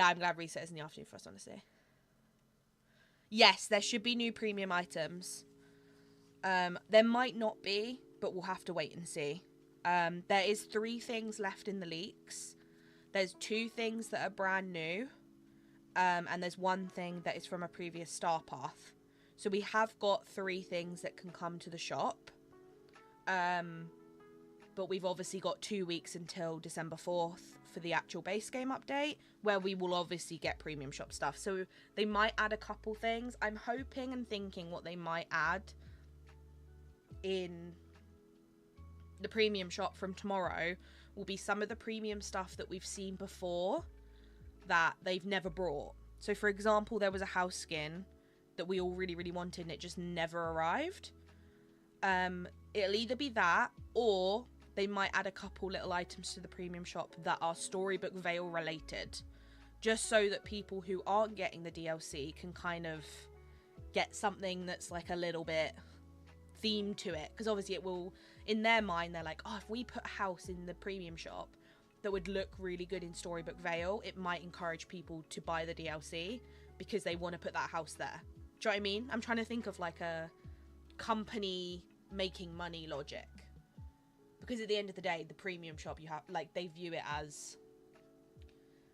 I'm glad reset is in the afternoon for us, honestly. Yes, there should be new premium items. There might not be, but we'll have to wait and see. There is 3 things left in the leaks. There's 2 things that are brand new. And there's 1 thing that is from a previous star path. So we have got 3 things that can come to the shop. But we've obviously got 2 weeks until December 4th for the actual base game update, where we will obviously get premium shop stuff. So they might add a couple things. I'm hoping and thinking what they might add in the premium shop from tomorrow will be some of the premium stuff that we've seen before that they've never brought. So for example, there was a house skin that we all really, really wanted and it just never arrived. It'll either be that, or they might add a couple little items to the premium shop that are Storybook Vale related, just so that people who aren't getting the DLC can kind of get something that's like a little bit themed to it, because obviously it will, in their mind, they're like, oh, if we put a house in the premium shop, that would look really good in Storybook Vale, it might encourage people to buy the DLC because they want to put that house there. Do you know what I mean? I'm trying to think of like a company making money logic. Because at the end of the day, the premium shop, you have, like, they view it as,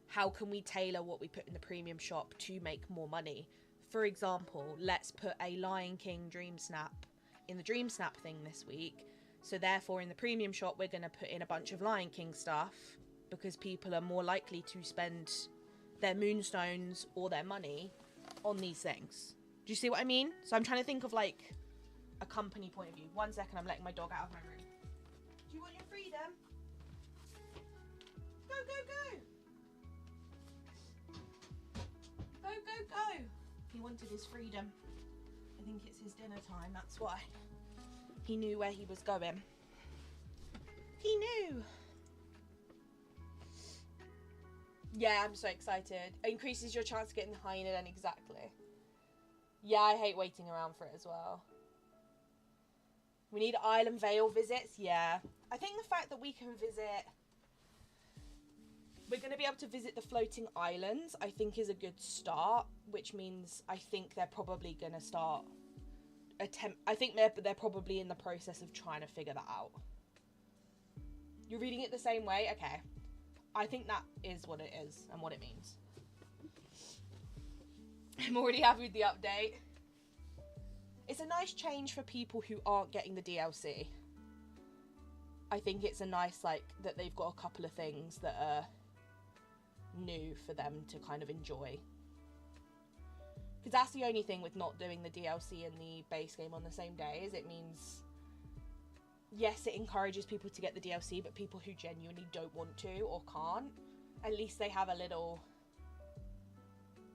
how can we tailor what we put in the premium shop to make more money? For example, let's put a Lion King Dream Snap in the Dream Snap thing this week. So therefore, in the premium shop, we're going to put in a bunch of Lion King stuff because people are more likely to spend their moonstones or their money on these things. Do you see what I mean? So I'm trying to think of, like, a company point of view. 1 second, I'm letting my dog out of my room. Do you want your freedom? Go, go, go! Go, go, go! He wanted his freedom. I think it's his dinner time, that's why. He knew where he was going. He knew! Yeah, I'm so excited. It increases your chance of getting the hyena then, exactly. Yeah, I hate waiting around for it as well. We need Island Vale visits, yeah. I think the fact that we can visit... We're going to be able to visit the floating islands, I think is a good start, which means I think they're probably going to start... I think they're probably in the process of trying to figure that out. You're reading it the same way? Okay. I think that is what it is and what it means. I'm already happy with the update. It's a nice change for people who aren't getting the DLC. I think it's a nice, like, that they've got a couple of things that are new for them to kind of enjoy. Because that's the only thing with not doing the DLC and the base game on the same day, is it means, yes, it encourages people to get the DLC, but people who genuinely don't want to or can't, at least they have a little...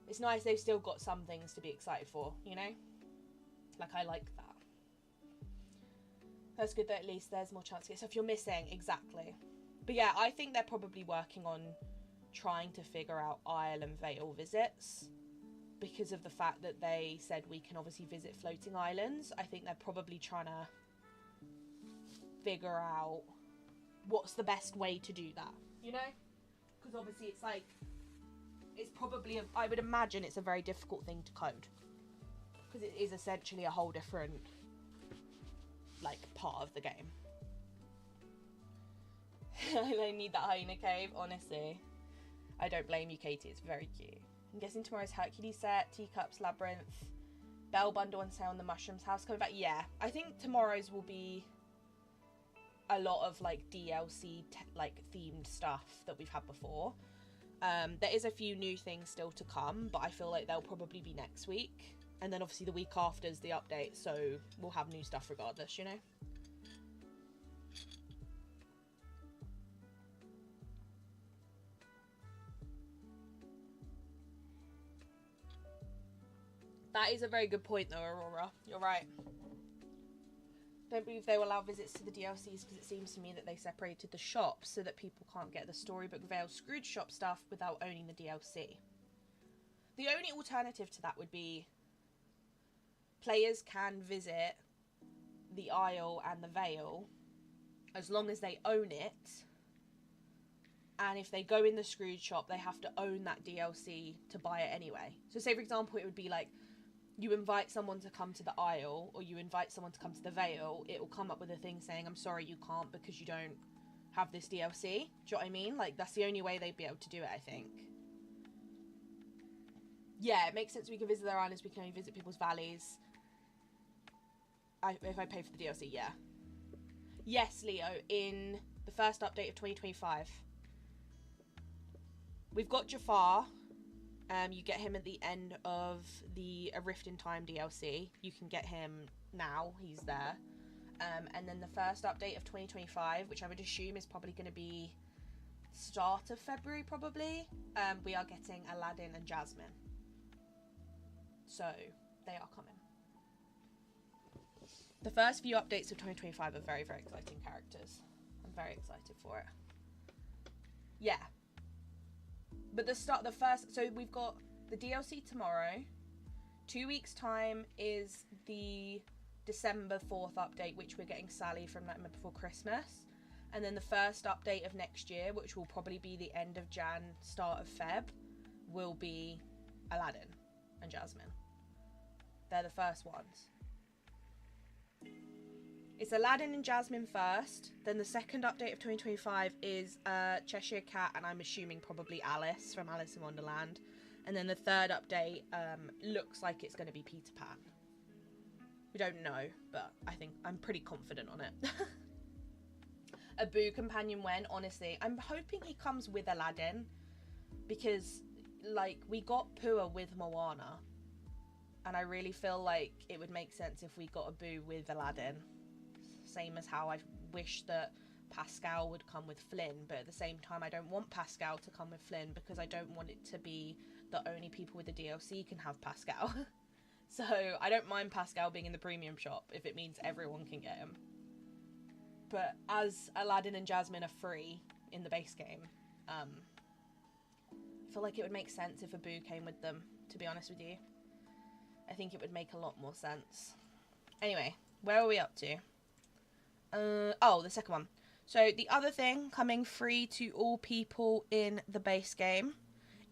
It's nice they've still got some things to be excited for, you know? Like, I like that. That's good that at least there's more chance to get stuff you're missing, exactly. But yeah, I think they're probably working on trying to figure out Island Vale visits. Because of the fact that they said we can obviously visit floating islands, I think they're probably trying to figure out what's the best way to do that, you know? Because obviously it's like, it's probably, I would imagine it's a very difficult thing to code. Because it is essentially a whole different, like, part of the game. I need that hyena cave, honestly. I don't blame you, Katie, it's very cute. I'm guessing tomorrow's Hercules set, Teacups, Labyrinth, Bell Bundle on sale on the Mushrooms House coming back. Yeah, I think tomorrow's will be a lot of, like, DLC, like, themed stuff that we've had before. There is a few new things still to come, but I feel like they'll probably be next week. And then obviously the week after is the update, so we'll have new stuff regardless, you know? That is a very good point though, Aurora. You're right. Don't believe they will allow visits to the DLCs because it seems to me that they separated the shops so that people can't get the Storybook Vale Scrooge shop stuff without owning the DLC. The only alternative to that would be players can visit the Isle and the Vale as long as they own it, and if they go in the Scrooge shop they have to own that DLC to buy it anyway. So say for example it would be like you invite someone to come to the Isle or you invite someone to come to the Vale, it will come up with a thing saying I'm sorry you can't because you don't have this DLC. Do you know what I mean? Like that's the only way they'd be able to do it, I think. Yeah, it makes sense. We can visit their islands, we can only visit people's valleys. If I pay for the DLC, yeah. Yes, Leo, in the first update of 2025. We've got Jafar. You get him at the end of the A Rift in Time DLC. You can get him now, he's there. And then the first update of 2025, which I would assume is probably going to be start of February, probably. We are getting Aladdin and Jasmine. So, they are coming. The first few updates of 2025 are very, very exciting characters. I'm very excited for it. Yeah. But so we've got the DLC tomorrow. 2 weeks' time is the December 4th update, which we're getting Sally from Nightmare Before Christmas. And then the first update of next year, which will probably be the end of Jan, start of Feb, will be Aladdin and Jasmine. They're the first ones. It's Aladdin and Jasmine first. Then the second update of 2025 is Cheshire Cat, and I'm assuming probably Alice from Alice in Wonderland. And then the third update looks like it's going to be Peter Pan. We don't know, but I think I'm pretty confident on it. A Boo companion when, honestly, I'm hoping he comes with Aladdin, because like we got Pua with Moana, and I really feel like it would make sense if we got a Boo with Aladdin, same as how I wish that Pascal would come with Flynn, but at the same time I don't want Pascal to come with Flynn because I don't want it to be that only people with the DLC can have Pascal. So I don't mind Pascal being in the premium shop if it means everyone can get him. But as Aladdin and Jasmine are free in the base game, I feel like it would make sense if a Boo came with them, to be honest with you. I think it would make a lot more sense. Anyway, where are we up to? Oh, the second one. So the other thing coming free to all people in the base game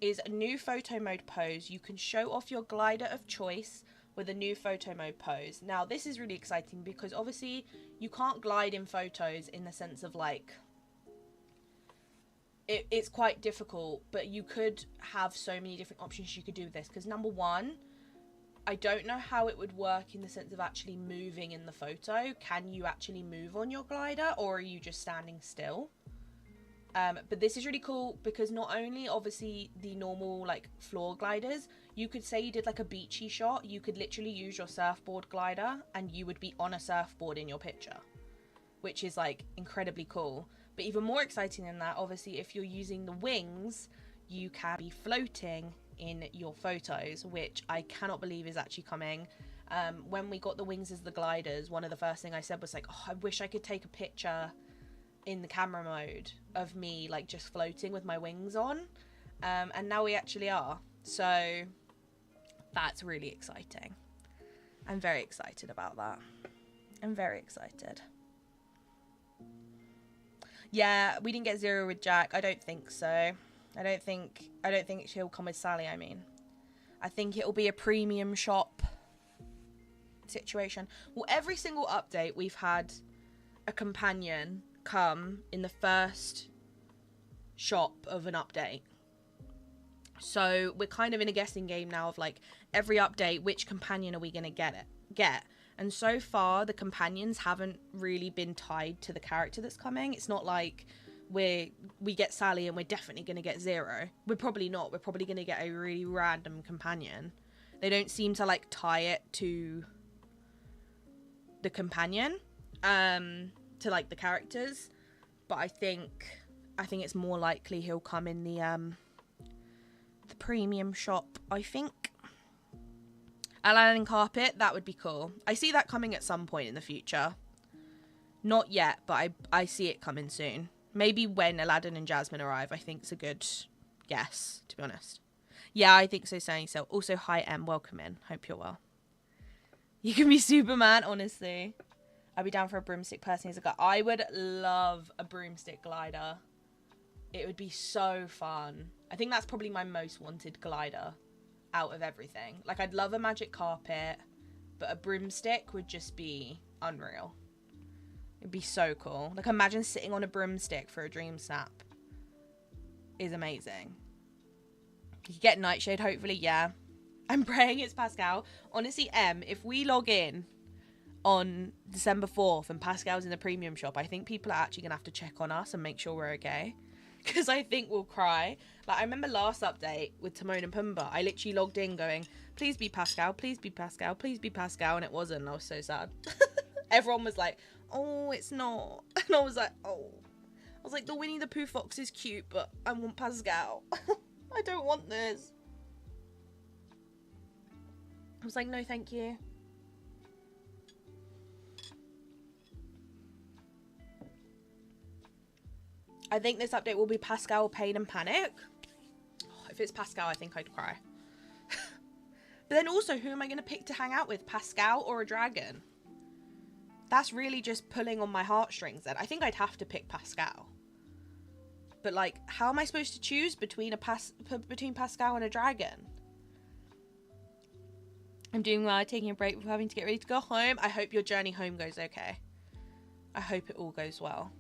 is a new photo mode pose. You can show off your glider of choice with a new photo mode pose. Now, this is really exciting because obviously you can't glide in photos in the sense of like, it's quite difficult, but you could have so many different options you could do with this. Because number one, I don't know how it would work in the sense of actually moving in the photo. Can you actually move on your glider, or are you just standing still? But this is really cool because not only obviously the normal like floor gliders, you could say you did like a beachy shot, you could literally use your surfboard glider and you would be on a surfboard in your picture, which is like incredibly cool. But even more exciting than that, obviously if you're using the wings, you can be floating in your photos, which I cannot believe is actually coming. When we got the wings as the gliders, one of the first thing I said was like, oh, I wish I could take a picture in the camera mode of me like just floating with my wings on, and now we actually are, so that's really exciting. I'm very excited about that. I'm very excited. Yeah, we didn't get Zero with Jack. I don't think so. I don't think she'll come with Sally. I think it'll be a premium shop situation. Well, every single update we've had a companion come in the first shop of an update, so we're kind of in a guessing game now of like every update which companion are we going to get, and so far the companions haven't really been tied to the character that's coming. It's not like we get Sally and we're definitely going to get Zero. We're probably not. We're probably going to get a really random companion. They don't seem to like tie it to the companion to like the characters, but I think it's more likely he'll come in the premium shop. I think Aladdin carpet, that would be cool. I see that coming at some point in the future. Not yet, but I see it coming soon. Maybe when Aladdin and Jasmine arrive, I think it's a good guess, to be honest. Yeah, I think so, Sunny. So also, hi Em, welcome in. Hope you're well. You can be Superman, honestly. I'd be down for a broomstick personally as a guy. I would love a broomstick glider. It would be so fun. I think that's probably my most wanted glider out of everything. Like, I'd love a magic carpet, but a broomstick would just be unreal. It'd be so cool. Like, imagine sitting on a broomstick for a dream snap. Is amazing. You could get Nightshade, hopefully, yeah. I'm praying it's Pascal. Honestly, if we log in on December 4th and Pascal's in the premium shop, I think people are actually going to have to check on us and make sure we're okay. Because I think we'll cry. Like, I remember last update with Timon and Pumbaa, I literally logged in going, please be Pascal, please be Pascal, please be Pascal, and it wasn't. I was so sad. Everyone was like, oh, it's not. And I was like, oh. I was like, the Winnie the Pooh fox is cute, but I want Pascal. I don't want this. I was like, no, thank you. I think this update will be Pascal, Pain and Panic. Oh, if it's Pascal, I think I'd cry. But then also, who am I going to pick to hang out with? Pascal or a dragon? That's really just pulling on my heartstrings then. I think I'd have to pick Pascal. But, like, how am I supposed to choose between between Pascal and a dragon? I'm doing well, taking a break before having to get ready to go home. I hope your journey home goes okay. I hope it all goes well.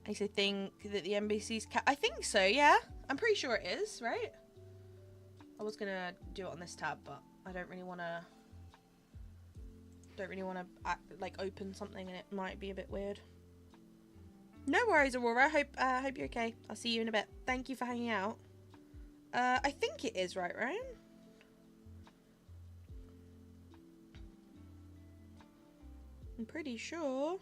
I used to think that the NBC's I think so, yeah. I'm pretty sure it is, right? I was gonna do it on this tab, but I don't really want to like open something and it might be a bit weird. No worries, Aurora. Hope you're okay. I'll see you in a bit. Thank you for hanging out. I think it is right, Ryan? I'm pretty sure.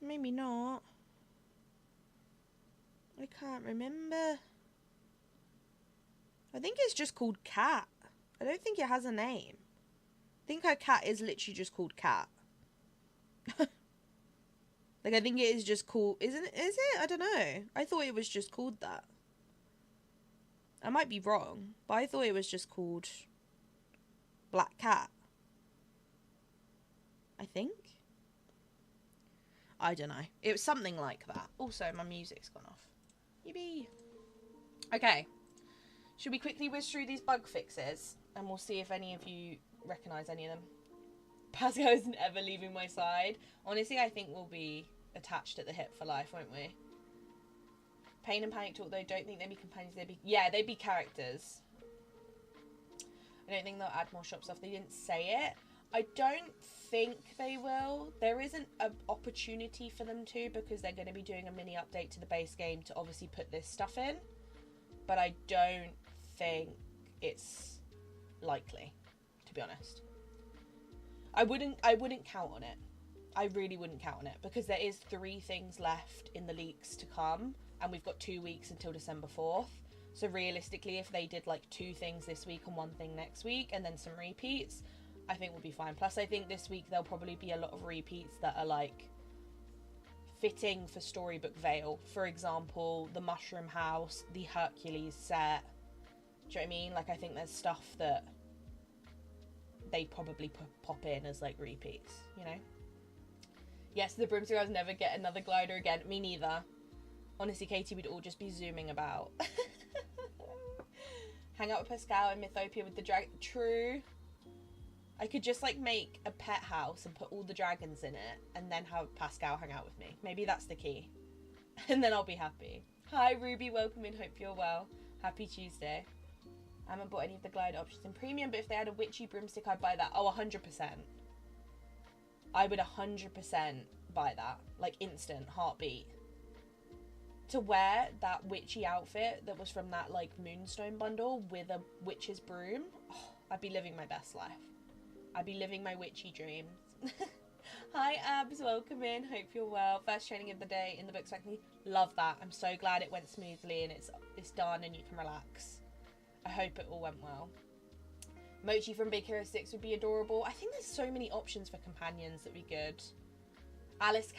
Maybe not. I can't remember. I think it's just called Cat. I don't think it has a name. I think her cat is literally just called Cat. Like, I think it is just called... Is it? I don't know. I thought it was just called that. I might be wrong, but I thought it was just called Black Cat. I think. I don't know. It was something like that. Also, my music's gone off. Yippee. Okay. Should we quickly whiz through these bug fixes? And we'll see if any of you recognise any of them. Pascal isn't ever leaving my side. Honestly, I think we'll be attached at the hip for life, won't we? Pain and Panic Talk, though, don't think they'd be companions. They'd be characters. I don't think they'll add more shop stuff. They didn't say it. I don't think they will. There isn't an opportunity for them to, because they're going to be doing a mini update to the base game to obviously put this stuff in. But I don't think it's likely, to be honest. I wouldn't count on it. I really wouldn't count on it, because there is 3 things left in the leaks to come, and we've got 2 weeks until December 4th. So realistically, if they did like 2 things this week and 1 thing next week, and then some repeats, I think we'll be fine. Plus, I think this week there'll probably be a lot of repeats that are like fitting for Storybook Vale. For example, the Mushroom House, the Hercules set. Do you know what I mean? Like, I think there's stuff that they'd probably pop in as like repeats, you know? Yes, the Broomstick Girls never get another glider again. Me neither. Honestly, Katie, we'd all just be zooming about. Hang out with Pascal and Mythopia with the dragon. True. I could just like make a pet house and put all the dragons in it, and then have Pascal hang out with me. Maybe that's the key. And then I'll be happy. Hi Ruby, welcome in, hope you're well. Happy Tuesday. I haven't bought any of the glide options in premium, but if they had a witchy broomstick, I'd buy that. Oh, 100%. I would 100% buy that. Like, instant, heartbeat. To wear that witchy outfit that was from that, like, Moonstone bundle with a witch's broom, oh, I'd be living my best life. I'd be living my witchy dreams. Hi, Abs, welcome in. Hope you're well. First training of the day in the books factory. Love that. I'm so glad it went smoothly and it's done and you can relax. I hope it all went well. Mochi from Big Hero 6 would be adorable. I think there's so many options for companions that would be good. Alice's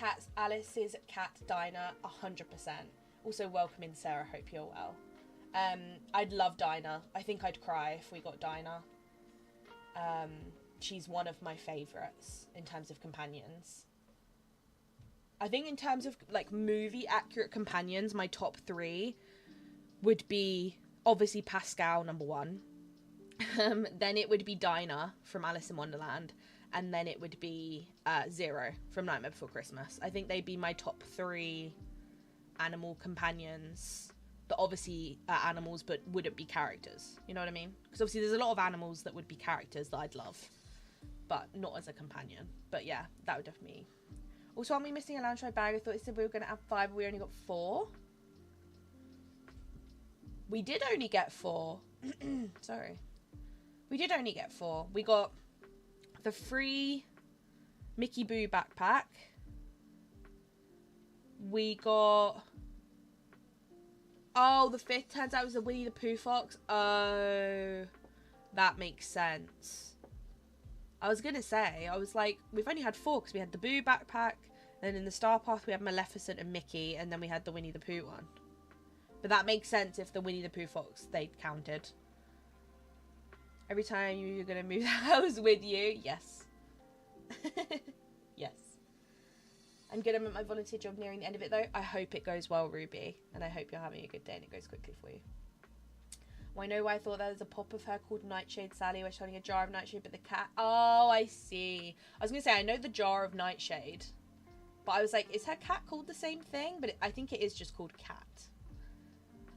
cat Dinah, 100%. Also, welcome in, Sarah. Hope you're well. I'd love Dinah. I think I'd cry if we got Dinah. She's one of my favourites in terms of companions. I think in terms of like movie accurate companions, my top 3 would be obviously Pascal, number 1. Then it would be Dinah from Alice in Wonderland, and then it would be Zero from Nightmare Before Christmas. I think they'd be my top 3 animal companions that obviously are animals but wouldn't be characters. You know what I mean? Because obviously there's a lot of animals that would be characters that I'd love, but not as a companion. But yeah, that would definitely. Also, aren't we missing a lounge ride bag? I thought it said we were going to have 5, but we only got 4. We did only get 4. Sorry. We did only get 4. We got the free Mickey Boo backpack. We got... Oh, the 5th turns out was the Winnie the Pooh fox. Oh, that makes sense. I was going to say, I was like, we've only had 4 because we had the Boo backpack, Then in the Star Path we had Maleficent and Mickey, and then we had the Winnie the Pooh one. But that makes sense if the Winnie the Pooh fox they counted. Every time you're gonna move the house with you, yes. Yes. I'm gonna make my volunteer job nearing the end of it though. I hope it goes well, Ruby, and I hope you're having a good day and it goes quickly for you. Well, I know why I thought there was a pop of her called Nightshade Sally where she's holding a jar of nightshade, but the cat... Oh, I see. I was going to say, I know the jar of nightshade. But I was like, is her cat called the same thing? But I think it is just called cat.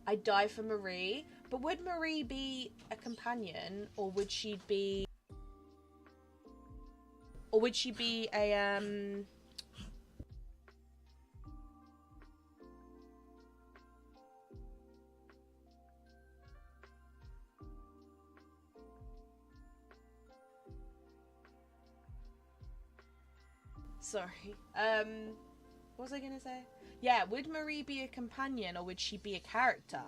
I'd die for Marie. But would Marie be a companion? Or would she be... Or would she be a, Sorry. What was I gonna say? Yeah, would Marie be a companion or would she be a character?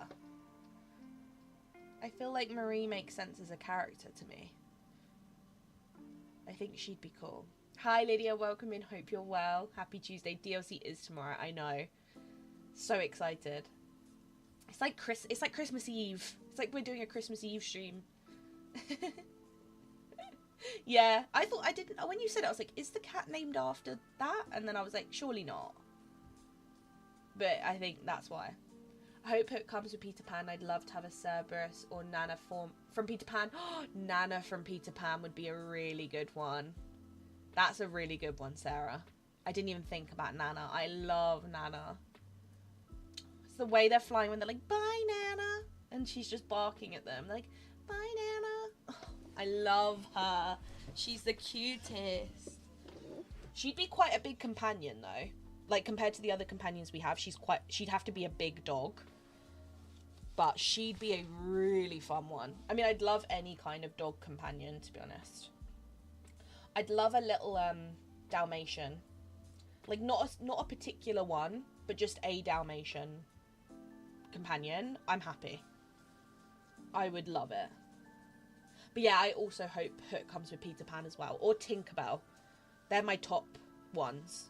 I feel like Marie makes sense as a character to me. I think she'd be cool. Hi Lydia, welcome in. Hope you're well. Happy Tuesday. DLC is tomorrow. I know. So excited. It's like Christmas Eve. It's like we're doing a Christmas Eve stream. Yeah, I thought I didn't. When you said it, I was like, is the cat named after that? And then I was like, surely not. But I think that's why. I hope it comes with Peter Pan. I'd love to have a Cerberus or Nana from Peter Pan. Nana from Peter Pan would be a really good one. That's a really good one, Sarah. I didn't even think about Nana. I love Nana. It's the way they're flying when they're like, bye, Nana. And she's just barking at them. They're like, bye, Nana. I love her. She's the cutest. She'd be quite a big companion though. Like compared to the other companions we have, she'd have to be a big dog. But she'd be a really fun one. I mean, I'd love any kind of dog companion, to be honest. I'd love a little Dalmatian. Like not a particular one, but just a Dalmatian companion. I'm happy. I would love it. But yeah, I also hope Hook comes with Peter Pan as well. Or Tinkerbell. They're my top ones.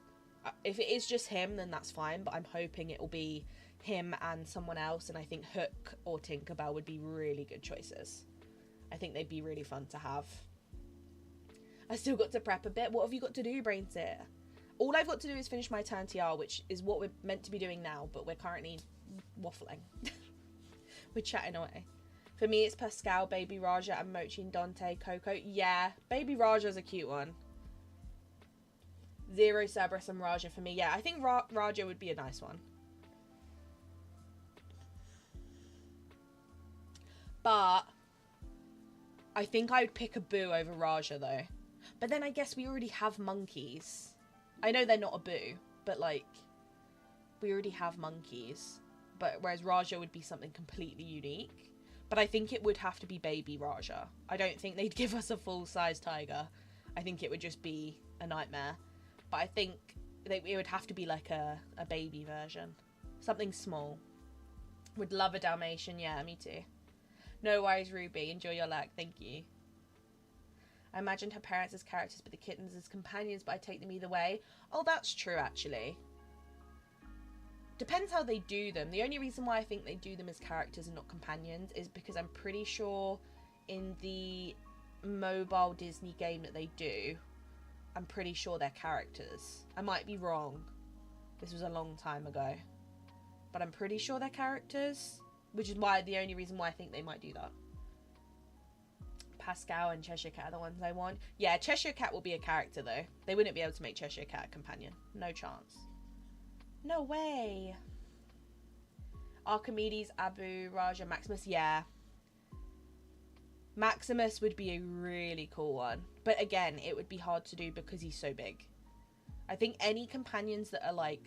If it is just him, then that's fine. But I'm hoping it will be him and someone else. And I think Hook or Tinkerbell would be really good choices. I think they'd be really fun to have. I still got to prep a bit. What have you got to do, Brainsit? All I've got to do is finish my turn TR, which is what we're meant to be doing now. But we're currently waffling. We're chatting away. For me, it's Pascal, Baby Raja, and Mochi and Dante, Coco. Yeah, Baby Raja's a cute one. Zero, Cerberus, and Raja for me. Yeah, I think Raja would be a nice one. But I think I would pick a Boo over Raja, though. But then I guess we already have monkeys. I know they're not a Boo, but, like, we already have monkeys. But whereas Raja would be something completely unique. But I think it would have to be Baby Raja. I don't think they'd give us a full-size tiger. I think it would just be a nightmare. But I think it would have to be like a baby version. Something small. Would love a Dalmatian. Yeah, me too. No worries, Ruby. Enjoy your lag. Thank you. I imagined her parents as characters, but the kittens as companions, but I take them either way. Oh, that's true, actually. Depends how they do them. The only reason why I think they do them as characters and not companions is because I'm pretty sure in the mobile Disney game that they do, I'm pretty sure they're characters. I might be wrong. This was a long time ago. But I'm pretty sure they're characters, which is why the only reason why I think they might do that. Pascal and Cheshire Cat are the ones I want. Yeah, Cheshire Cat will be a character though. They wouldn't be able to make Cheshire Cat a companion. No chance. No way. Archimedes, Abu, Raja, Maximus. Yeah. Maximus would be a really cool one. But again, it would be hard to do because he's so big. I think any companions that are like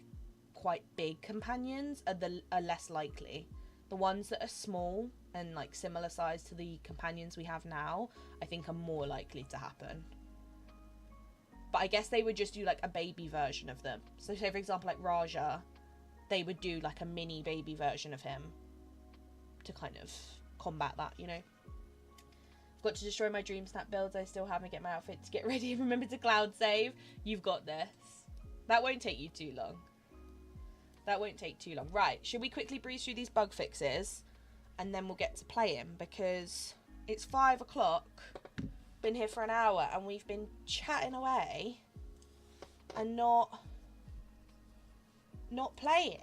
quite big companions are less likely. The ones that are small and like similar size to the companions we have now, I think are more likely to happen. But I guess they would just do like a baby version of them. So say for example like Raja, they would do like a mini baby version of him to kind of combat that, you know. I've got to destroy my dream snap builds. I still haven't get my outfit to get ready. Remember to cloud save. You've got this. That won't take you too long. That won't take too long. Right, should we quickly breeze through these bug fixes? And then we'll get to playing, because it's 5 o'clock. Been here for an hour, and we've been chatting away and not playing.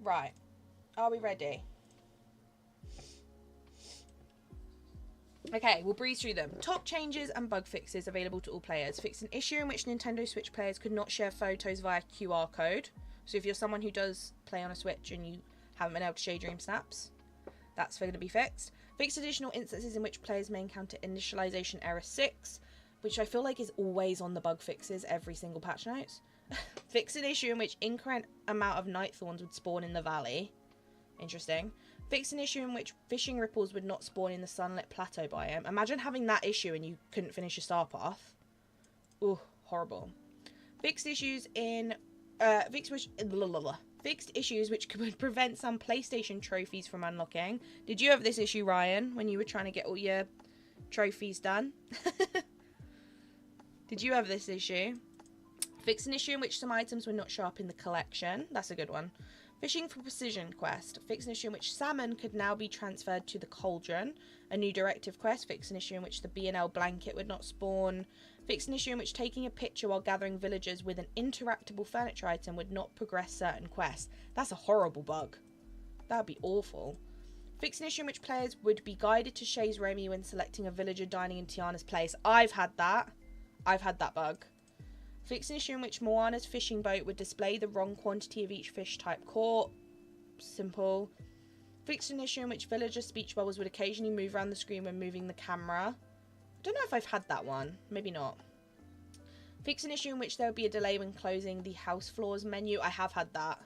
Right, are we ready? Okay, we'll breeze through them. Top changes and bug fixes available to all players. Fix an issue in which Nintendo Switch players could not share photos via QR code. So if you're someone who does play on a Switch and you haven't been able to share dream snaps, that's going to be fixed. Fix additional instances in which players may encounter initialization error 6, which I feel like is always on the bug fixes every single patch notes. Fix an issue in which incorrect amount of night thorns would spawn in the valley. Interesting. Fix an issue in which fishing ripples would not spawn in the sunlit plateau biome. Imagine having that issue and you couldn't finish your star path. Ooh, horrible. Fixed issues in... Fixed issues which could prevent some PlayStation trophies from unlocking. Did you have this issue, Ryan, when you were trying to get all your trophies done? Did you have this issue? Fix an issue in which some items would not show up in the collection. That's a good one. Fishing for Precision quest. Fix an issue in which salmon could now be transferred to the cauldron. A new directive quest. Fix an issue in which the B&L blanket would not spawn. Fix an issue in which taking a picture while gathering villagers with an interactable furniture item would not progress certain quests. That's a horrible bug. That would be awful. Fix an issue in which players would be guided to Shay's Remy when selecting a villager dining in Tiana's place. I've had that. I've had that bug. Fix an issue in which Moana's fishing boat would display the wrong quantity of each fish type caught. Simple. Fix an issue in which villager speech bubbles would occasionally move around the screen when moving the camera. I don't know if I've had that one. Maybe not. Fix an issue in which there would be a delay when closing the house floors menu. I have had that.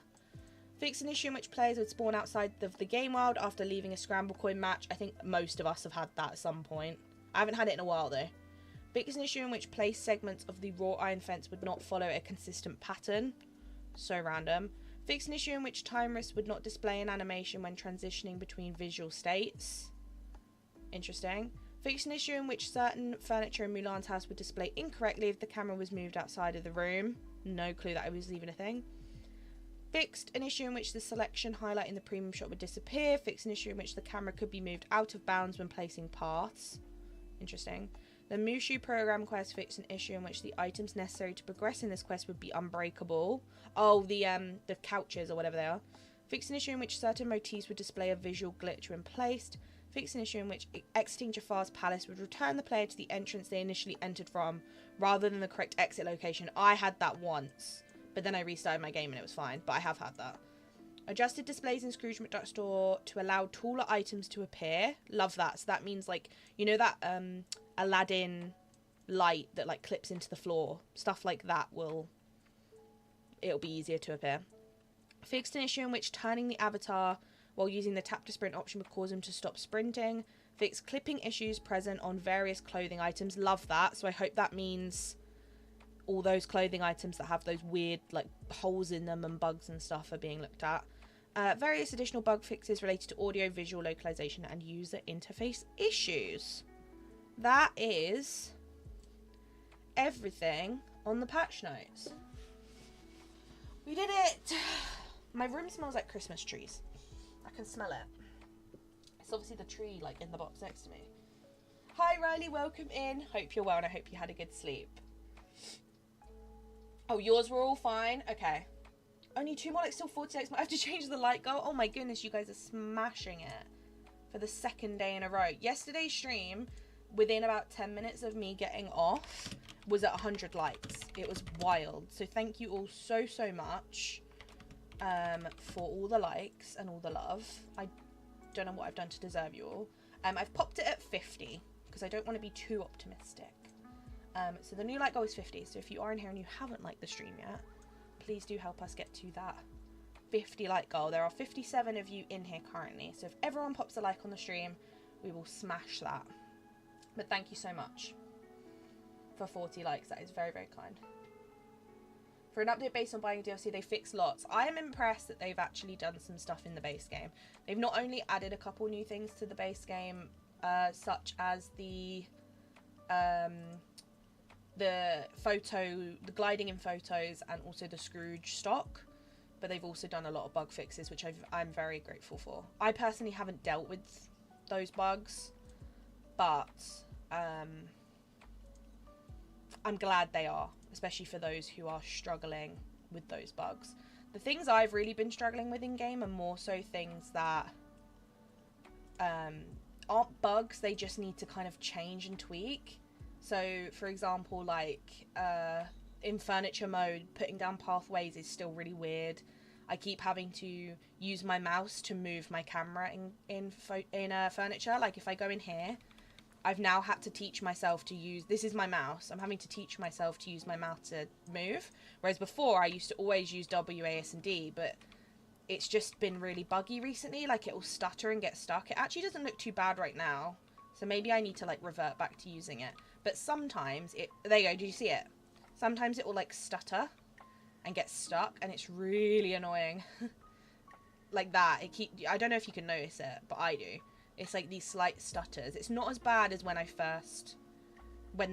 Fix an issue in which players would spawn outside of the game world after leaving a scramble coin match. I think most of us have had that at some point. I haven't had it in a while though. Fix an issue in which place segments of the wrought iron fence would not follow a consistent pattern. So random. Fix an issue in which time wrist would not display an animation when transitioning between visual states. Interesting. Fix an issue in which certain furniture in Mulan's house would display incorrectly if the camera was moved outside of the room. No clue that I was even a thing. Fixed an issue in which the selection highlight in the premium shot would disappear. Fix an issue in which the camera could be moved out of bounds when placing paths. Interesting. The Mushu program quest fixed an issue in which the items necessary to progress in this quest would be unbreakable. Oh, the couches or whatever they are. Fixed an issue in which certain motifs would display a visual glitch when placed. Fixed an issue in which exiting Jafar's palace would return the player to the entrance they initially entered from, rather than the correct exit location. I had that once, but then I restarted my game and it was fine, but I have had that. Adjusted displays in Scrooge McDuck store to allow taller items to appear. Love that. So that means, like, you know that Aladdin light that like clips into the floor? Stuff like that it'll be easier to appear. Fixed an issue in which turning the avatar while using the tap to sprint option would cause him to stop sprinting. Fixed clipping issues present on various clothing items. Love that. So I hope that means all those clothing items that have those weird like holes in them and bugs and stuff are being looked at. Various additional bug fixes related to audio, visual localization and user interface issues. That is everything on the patch notes. We did it! My room smells like Christmas trees. I can smell it. It's obviously the tree like in the box next to me. Hi Riley, welcome in. Hope you're well and I hope you had a good sleep. Oh, yours were all fine? Okay. Only 2 more, like still 46 more. I have to change the light goal. Oh my goodness, you guys are smashing it for the 2nd day in a row. Yesterday's stream, within about 10 minutes of me getting off, was at 100 likes. It was wild. So thank you all so much for all the likes and all the love. I don't know what I've done to deserve you all. I've popped it at 50 because I don't want to be too optimistic. So the new like goal is 50. So if you are in here and you haven't liked the stream yet, please do help us get to that 50 like goal. There are 57 of you in here currently. So if everyone pops a like on the stream, we will smash that. But thank you so much for 40 likes. That is very kind. For an update based on buying DLC, they fixed lots. I am impressed that they've actually done some stuff in the base game. They've not only added a couple new things to the base game, such as the gliding in photos, and also the Scrooge stock. But they've also done a lot of bug fixes, which I'm very grateful for. I personally haven't dealt with those bugs, but I'm glad they are, especially for those who are struggling with those bugs. The things I've really been struggling with in game are more so things that aren't bugs, they just need to kind of change and tweak. So, for example, like in furniture mode, putting down pathways is still really weird. I keep having to use my mouse to move my camera in furniture. Like if I go in here, I've now had to teach myself to use, this is my mouse, I'm having to teach myself to use my mouse to move. Whereas before I used to always use W, A, S, and D, but it's just been really buggy recently. Like it will stutter and get stuck. It actually doesn't look too bad right now. So maybe I need to like revert back to using it. But sometimes it, there you go, did you see it? Sometimes it will like stutter and get stuck, and it's really annoying. Like that, I don't know if you can notice it, but I do. It's like these slight stutters. It's not as bad as when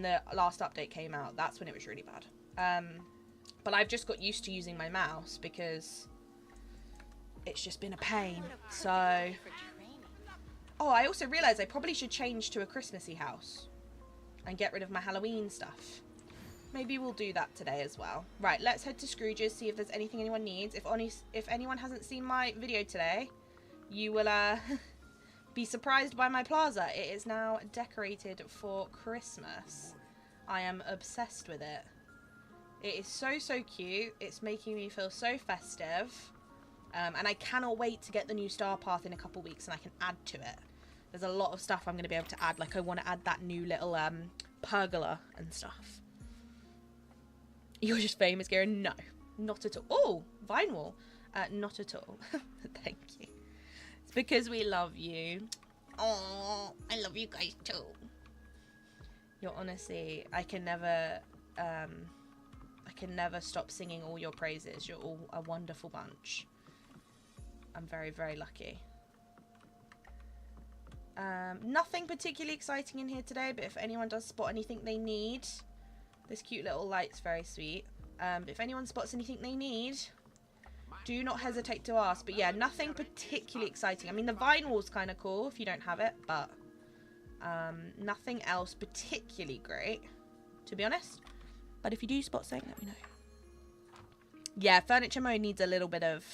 the last update came out. That's when it was really bad. But I've just got used to using my mouse because it's just been a pain. So, oh, I also realised I probably should change to a Christmassy house and get rid of my Halloween stuff. Maybe we'll do that today as well. Right, let's head to Scrooge's, see if there's anything anyone needs. If anyone hasn't seen my video today, you will be surprised by my plaza. It is now decorated for Christmas. I am obsessed with it. It is so, so cute. It's making me feel so festive. And I cannot wait to get the new star path in a couple weeks and I can add to it. There's a lot of stuff I'm going to be able to add. Like I want to add that new little pergola and stuff. You're just famous, Garen? No, not at all. Oh, Vine Wall. Not at all. Thank you. It's because we love you. Oh, I love you guys too. You're honestly, I can never stop singing all your praises. You're all a wonderful bunch. I'm very, very lucky. Nothing particularly exciting in here today, but if anyone does spot anything they need, this cute little light's very sweet. If anyone spots anything they need, do not hesitate to ask. But yeah, nothing particularly exciting. I mean, the Vine Wall's kind of cool if you don't have it, but nothing else particularly great, to be honest. But if you do spot something, let me know. Yeah, furniture mode needs a little bit of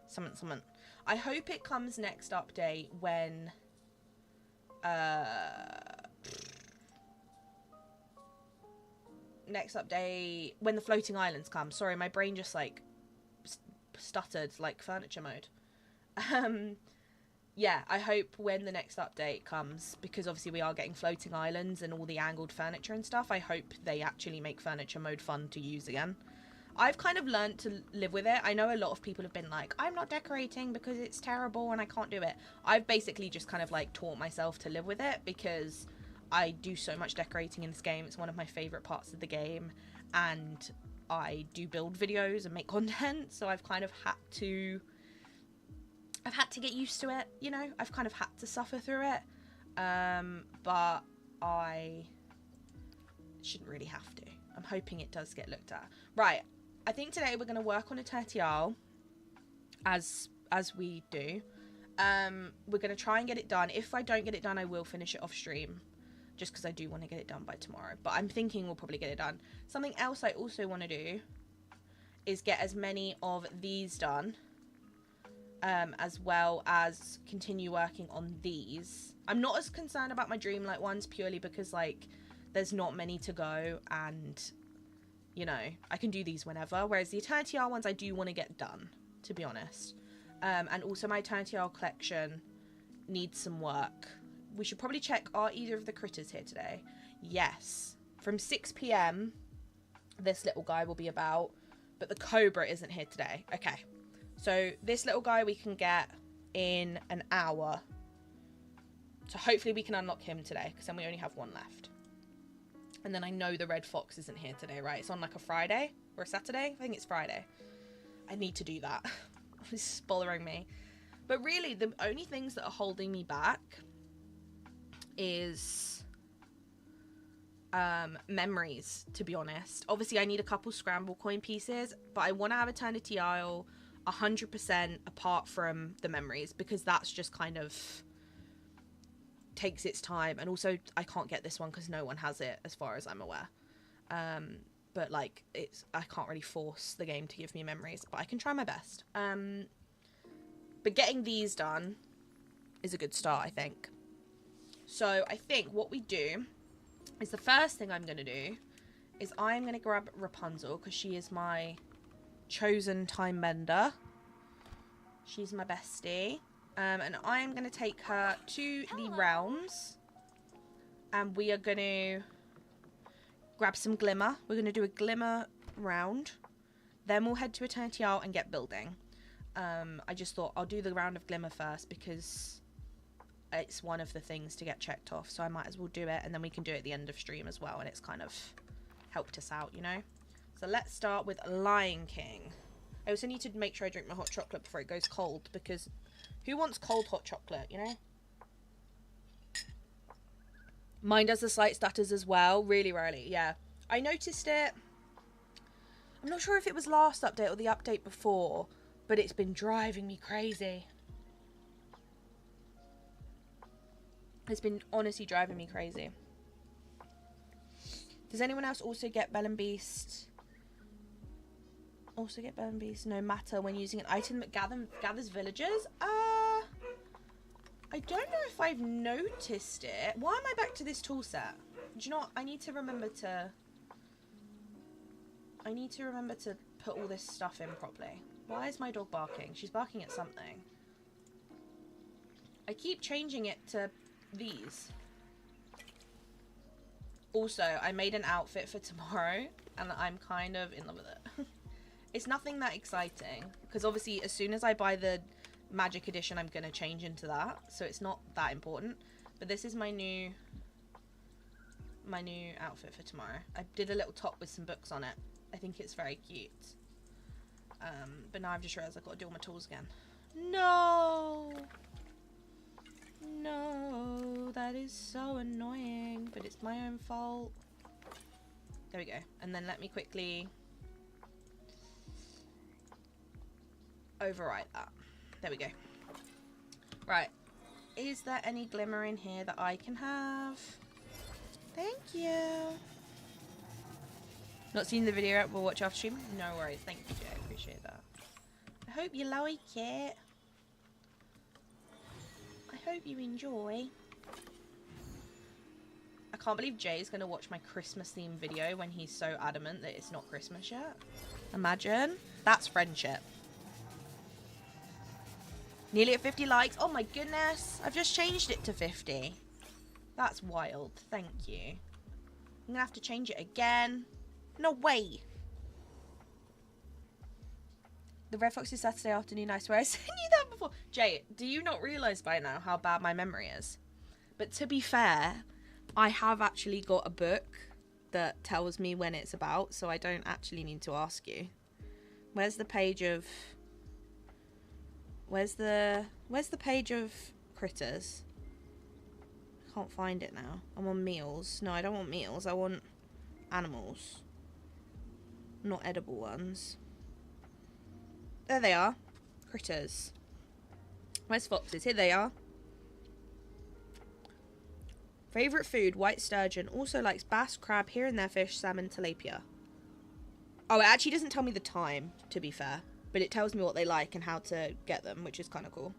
something. I hope it comes next update when when the floating islands come. Sorry, my brain just like stuttered like furniture mode. Yeah, I hope when the next update comes, because obviously we are getting floating islands and all the angled furniture and stuff, I hope they actually make furniture mode fun to use again. I've kind of learned to live with it. I know a lot of people have been like, I'm not decorating because it's terrible and I can't do it. I've basically just kind of like taught myself to live with it because I do so much decorating in this game. It's one of my favourite parts of the game, and I do build videos and make content, so I've kind of had to get used to it, you know? I've kind of had to suffer through it, but I shouldn't really have to. I'm hoping it does get looked at. Right, I think today we're going to work on a tertial, as we do. We're going to try and get it done. If I don't get it done, I will finish it off stream, just because I do want to get it done by tomorrow. But I'm thinking we'll probably get it done. Something else I also want to do is get as many of these done, as well as continue working on these. I'm not as concerned about my Dreamlight ones, purely because, like, there's not many to go, and, you know, I can do these whenever. Whereas the Eternity Hour ones I do want to get done, to be honest. And also my Eternity Hour collection needs some work. We should probably check, are either of the critters here today? Yes. From 6 PM, this little guy will be about, but the cobra isn't here today. Okay. So this little guy we can get in an hour. So hopefully we can unlock him today, because then we only have one left. And then I know the red fox isn't here today, right? It's on like a Friday or a Saturday. I think it's Friday. I need to do that. This is bothering me. But really, the only things that are holding me back is memories, to be honest. Obviously, I need a couple scramble coin pieces, but I want to have Eternity Isle 100% apart from the memories, because that's just kind of takes its time. And also, I can't get this one because no one has it, as far as I'm aware. But like, I can't really force the game to give me memories, but I can try my best. But getting these done is a good start, I think. So I think what we do is, the first thing I'm going to do is I'm going to grab Rapunzel, because she is my chosen time bender. She's my bestie. And I'm going to take her to the realms. And we are going to grab some glimmer. We're going to do a glimmer round. Then we'll head to Eternity Isle and get building. I just thought I'll do the round of glimmer first, because it's one of the things to get checked off, so I might as well do it, and then we can do it at the end of stream as well, and it's kind of helped us out, you know. So let's start with Lion King. I also need to make sure I drink my hot chocolate before it goes cold, because who wants cold hot chocolate, you know? Mine does the slight stutters as well, really rarely. Yeah, I noticed it. I'm not sure if it was last update or the update before, but it's been driving me crazy. It's been honestly driving me crazy. Does anyone else also get Belle and Beast? Also get Belle and Beast? No matter when using an item that gathers villagers? I don't know if I've noticed it. Why am I back to this tool set? Do you know what? I need to remember to put all this stuff in properly. Why is my dog barking? She's barking at something. I keep changing it to these. Also, I made an outfit for tomorrow, and I'm kind of in love with it. It's nothing that exciting, because obviously as soon as I buy the Magic Edition, I'm going to change into that, so it's not that important. But this is my new outfit for tomorrow. I did a little top with some books on it. I think it's very cute. But now I've just realised I've got to do all my tools again. No! No, that is so annoying, but it's my own fault. There we go. And then let me quickly overwrite that. There we go. Right. Is there any glimmer in here that I can have? Thank you. Not seen the video yet, we'll watch after stream. No worries. Thank you, Jay. I appreciate that. I hope you like it. I hope you enjoy. I can't believe Jay's going to watch my Christmas themed video when he's so adamant that it's not Christmas yet. Imagine. That's friendship. Nearly at 50 likes. Oh my goodness. I've just changed it to 50. That's wild. Thank you. I'm going to have to change it again. No way. The Red Fox is Saturday afternoon, I swear I sent you that before. Jay, do you not realise by now how bad my memory is? But to be fair, I have actually got a book that tells me when it's about, so I don't actually need to ask you. Where's the page of... Where's the page of critters? I can't find it now. I'm on meals. No, I don't want meals. I want animals. Not edible ones. There they are. Critters. Where's foxes? Here they are. Favourite food, white sturgeon. Also likes bass, crab, here and there fish, salmon, tilapia. Oh, it actually doesn't tell me the time, to be fair. But it tells me what they like and how to get them, which is kind of cool.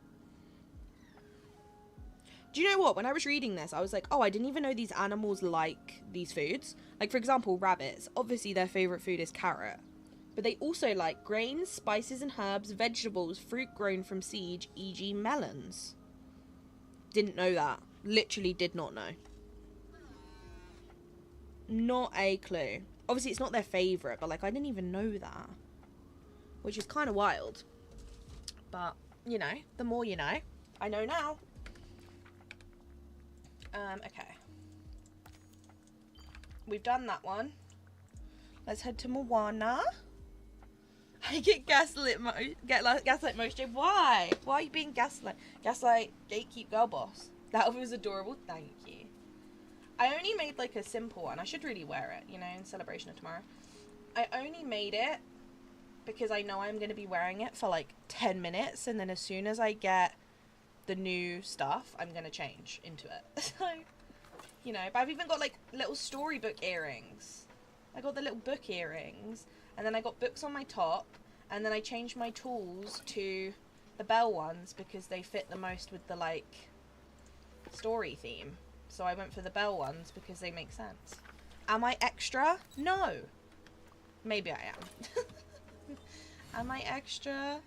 Do you know what? When I was reading this, I was like, oh, I didn't even know these animals like these foods. Like, for example, rabbits. Obviously, their favourite food is carrot. But they also like grains, spices and herbs, vegetables, fruit grown from seed, e.g. melons. Didn't know that. Literally did not know. Not a clue. Obviously, it's not their favourite, but like, I didn't even know that. Which is kind of wild. But, you know, the more you know. I know now. Okay. We've done that one. Let's head to Moana. I get gaslit motion. Why? Why are you being gaslight? Gaslight, gatekeep girl boss. That was adorable. Thank you. I only made like a simple one. I should really wear it, you know, in celebration of tomorrow. I only made it because I know I'm going to be wearing it for like 10 minutes, and then as soon as I get the new stuff, I'm going to change into it. So, you know, but I've even got like little storybook earrings. I got the little book earrings, and then I got books on my top, and then I changed my tools to the bell ones because they fit the most with the like story theme. So I went for the bell ones because they make sense. Am I extra? No. Maybe I am. Am I extra?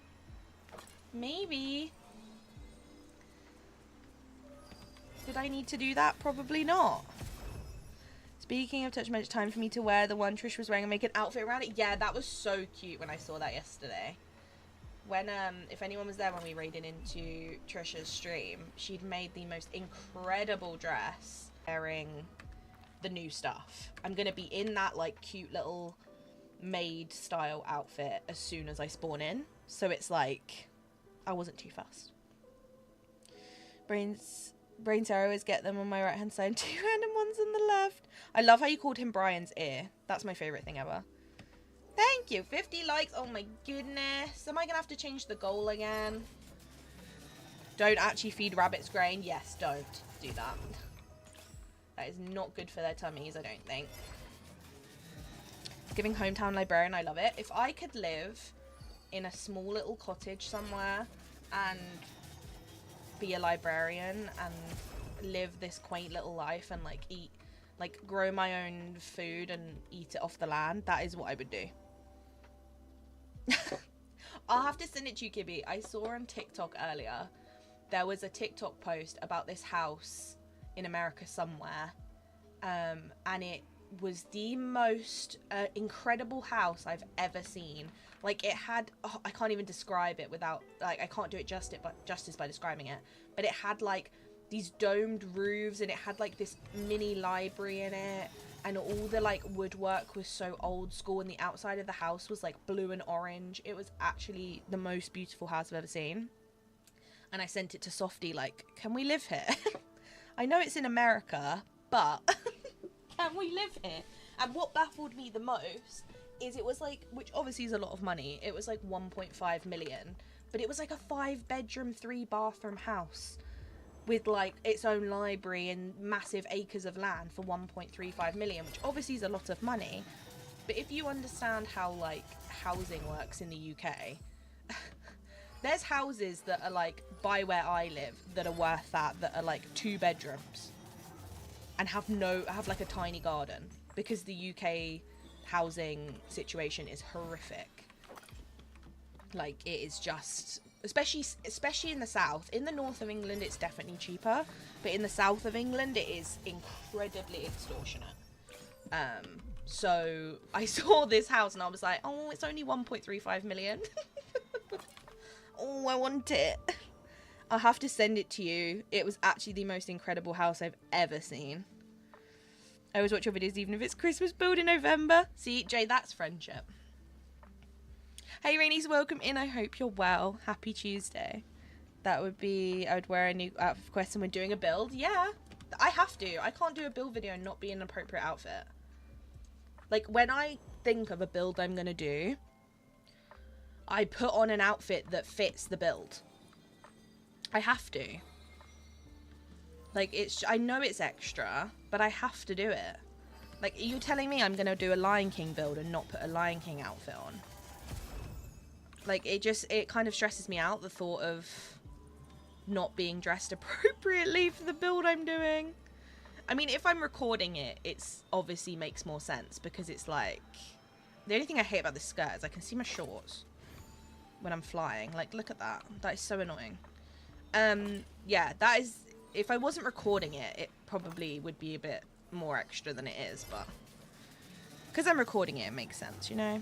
Maybe. Did I need to do that? Probably not. Speaking of touch, much time for me to wear the one Trish was wearing and make an outfit around it. Yeah, that was so cute when I saw that yesterday. When, if anyone was there when we raided into Trisha's stream, she'd made the most incredible dress wearing the new stuff. I'm gonna be in that, like, cute little maid style outfit as soon as I spawn in. So it's like, I wasn't too fussed. Brain Sarah always get them on my right hand side, 2 random ones on the left. I love how you called him Brian's ear. That's my favourite thing ever. Thank you. 50 likes. Oh my goodness. Am I going to have to change the goal again? Don't actually feed rabbits grain. Yes, don't do that. That is not good for their tummies, I don't think. Giving hometown librarian. I love it. If I could live in a small little cottage somewhere and be a librarian and live this quaint little life and like eat, like grow my own food and eat it off the land, that is what I would do. I'll have to send it to you, Kibby. I saw on TikTok earlier, there was a TikTok post about this house in America somewhere, and it was the most incredible house I've ever seen. Like, it had, oh, I can't even describe it without, like, I can't do it justice by describing it, but it had, like, these domed roofs, and it had, like, this mini library in it, and all the, like, woodwork was so old school, and the outside of the house was, like, blue and orange. It was actually the most beautiful house I've ever seen, and I sent it to Softy, like, can we live here? I know it's in America, but can we live here? And what baffled me the most is it was like, which obviously is a lot of money, it was like 1.5 million, but it was like a 5-bedroom 3-bathroom house with like its own library and massive acres of land for 1.35 million, which obviously is a lot of money. But if you understand how like housing works in the UK, there's houses that are like by where I live that are worth that are like 2 bedrooms and have like a tiny garden, because the UK housing situation is horrific. Like, it is just, especially in the south. In the north of England it's definitely cheaper, but in the south of England it is incredibly extortionate. So I saw this house and I was like, oh, it's only 1.35 million. Oh, I want it. I'll have to send it to you. It was actually the most incredible house I've ever seen. I always watch your videos even if it's Christmas build in November. See, Jay, that's friendship. Hey, Rainies, welcome in. I hope you're well. Happy Tuesday. That would be, I would wear a new outfit for quest and we're doing a build. Yeah, I have to. I can't do a build video and not be in an appropriate outfit. Like, when I think of a build I'm going to do, I put on an outfit that fits the build. I have to. Like, it's, I know it's extra, but I have to do it. Like, are you telling me I'm going to do a Lion King build and not put a Lion King outfit on? Like, it kind of stresses me out, the thought of not being dressed appropriately for the build I'm doing. I mean, if I'm recording it, it's obviously makes more sense, because it's like, the only thing I hate about this skirt is I can see my shorts when I'm flying. Like, look at that. That is so annoying. Yeah, that is, if I wasn't recording it, it probably would be a bit more extra than it is, but because I'm recording it, it makes sense, you know?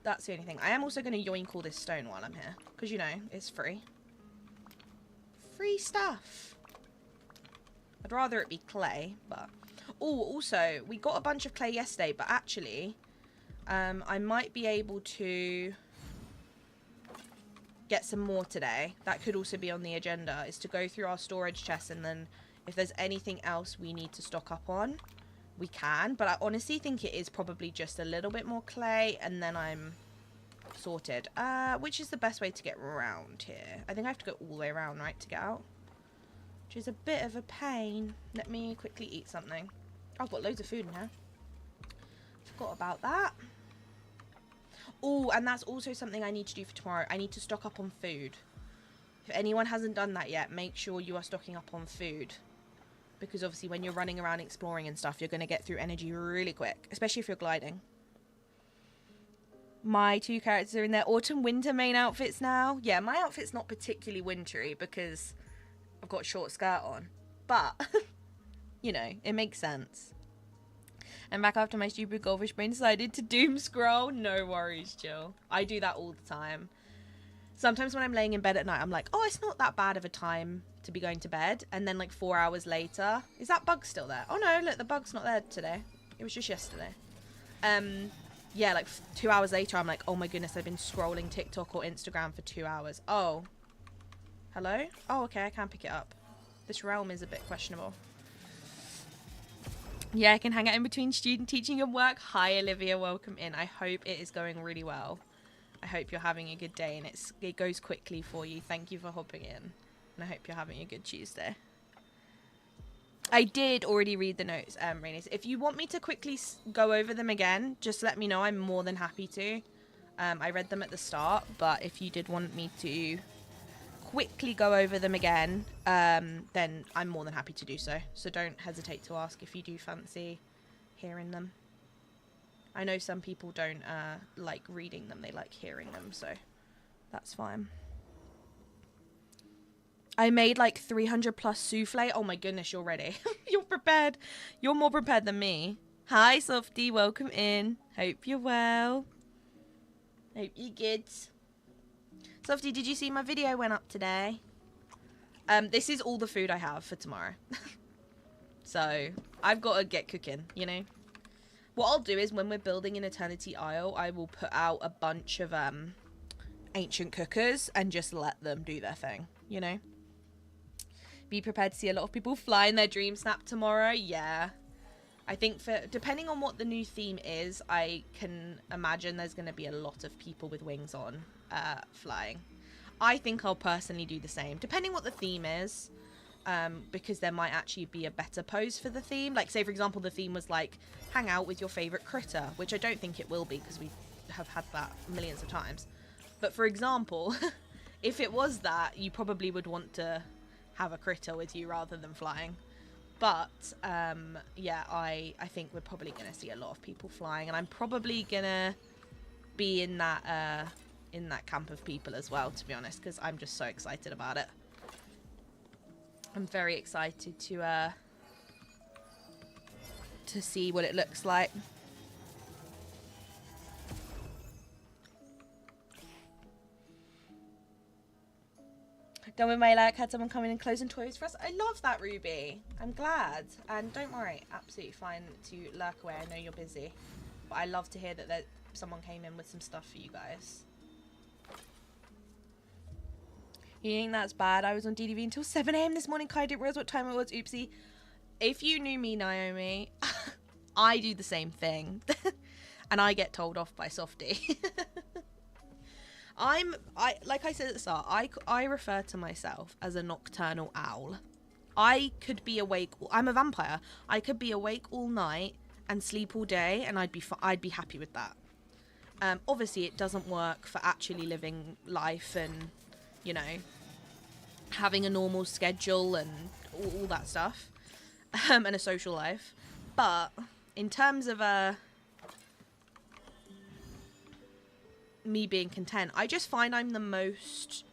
That's the only thing. I am also going to yoink all this stone while I'm here, because, you know, it's free. Free stuff. I'd rather it be clay, but... Oh, also, we got a bunch of clay yesterday, but actually, I might be able to get some more today. That could also be on the agenda, is to go through our storage chests, and then if there's anything else we need to stock up on, we can. But I honestly think it is probably just a little bit more clay, and then I'm sorted. Which is the best way to get around here? I think I have to go all the way around, right, to get out? Which is a bit of a pain. Let me quickly eat something. Oh, I've got loads of food in here. Forgot about that. Oh, and that's also something I need to do for tomorrow. I need to stock up on food. If anyone hasn't done that yet, make sure you are stocking up on food. Because obviously when you're running around exploring and stuff, you're going to get through energy really quick. Especially if you're gliding. My two characters are in their autumn-winter main outfits now. Yeah, my outfit's not particularly wintry because I've got a short skirt on. But, you know, it makes sense. And back after my stupid goldfish brain decided to doom scroll. No worries, Jill. I do that all the time. Sometimes when I'm laying in bed at night, I'm like, oh, it's not that bad of a time to be going to bed. And then like 4 hours later, is that bug still there? Oh no, look, the bug's not there today. It was just yesterday. Yeah, like 2 hours later, I'm like, oh my goodness, I've been scrolling TikTok or Instagram for 2 hours. Oh. Hello? Oh, okay, I can pick it up. This realm is a bit questionable. Yeah, I can hang out in between student teaching and work. Hi, Olivia. Welcome in. I hope it is going really well. I hope you're having a good day and it goes quickly for you. Thank you for hopping in. And I hope you're having a good Tuesday. I did already read the notes, Rainis. If you want me to quickly go over them again, just let me know. I'm more than happy to. I read them at the start, but if you did want me to quickly go over them again, then I'm more than happy to do so. So don't hesitate to ask if you do fancy hearing them. I know some people don't like reading them, they like hearing them, so that's fine. I made like 300 plus souffle. Oh my goodness, you're ready. You're prepared. You're more prepared than me. Hi, Softie. Welcome in. Hope you're well. Hope you're good. Softie, did you see my video went up today? This is all the food I have for tomorrow. So, I've got to get cooking, you know? What I'll do is when we're building an Eternity Isle, I will put out a bunch of ancient cookers and just let them do their thing, you know? Be prepared to see a lot of people fly in their dream snap tomorrow. Yeah. I think depending on what the new theme is, I can imagine there's going to be a lot of people with wings on flying. I think I'll personally do the same, depending what the theme is, because there might actually be a better pose for the theme. Like, say, for example, the theme was like, hang out with your favourite critter, which I don't think it will be because we have had that millions of times. But for example, if it was that, you probably would want to have a critter with you rather than flying. But yeah, I think we're probably gonna see a lot of people flying, and I'm probably gonna be in that camp of people as well, to be honest, because I'm just so excited about it. I'm very excited to see what it looks like. Done with my luck, had someone come in and close and toys for us. I love that, Ruby. I'm glad. And don't worry, absolutely fine to lurk away. I know you're busy. But I love to hear that someone came in with some stuff for you guys. You think that's bad? I was on DDV until 7 AM this morning. Kai didn't realize what time it was. Oopsie. If you knew me, Naomi, I do the same thing. And I get told off by Softie. Like I said at the start, I refer to myself as a nocturnal owl. I could be awake. I'm a vampire. I could be awake all night and sleep all day, and I'd be happy with that. Obviously, it doesn't work for actually living life and, you know, having a normal schedule and all that stuff, and a social life. But in terms of me being content, I just find I'm the most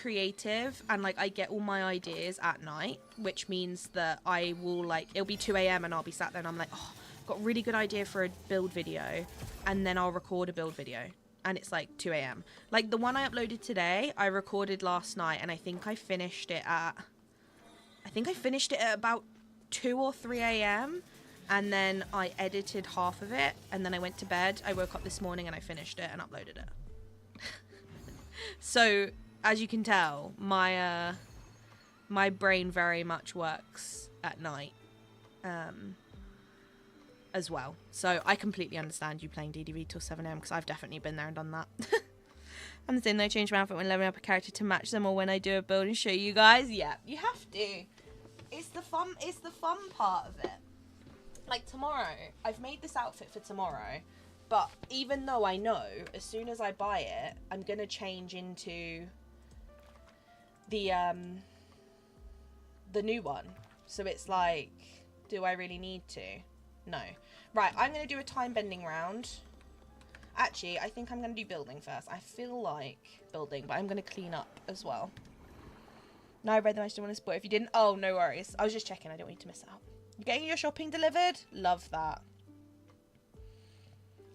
creative, and like I get all my ideas at night, which means that I will, like, it'll be 2 AM and I'll be sat there and I'm like, oh, I've got a really good idea for a build video, and then I'll record a build video and it's like 2 AM. Like the one I uploaded today, I recorded last night, and I think I finished it at about 2 or 3 AM. And then I edited half of it, and then I went to bed. I woke up this morning and I finished it and uploaded it. So, as you can tell, my my brain very much works at night as well. So I completely understand you playing DDV till 7 a.m. because I've definitely been there and done that. I'm the same, I change my outfit when leveling up a character to match them, or when I do a build and show you guys. Yeah, you have to. It's the fun part of it. Like tomorrow, I've made this outfit for tomorrow, but even though I know as soon as I buy it, I'm gonna change into the new one. So it's like, do I really need to? No. Right, I'm gonna do a time bending round. Actually, I think I'm going to do building first. I feel like building, but I'm going to clean up as well. No, I read them. I still want to spoil if you didn't. Oh, no worries. I was just checking. I don't want you to miss out. You're getting your shopping delivered? Love that.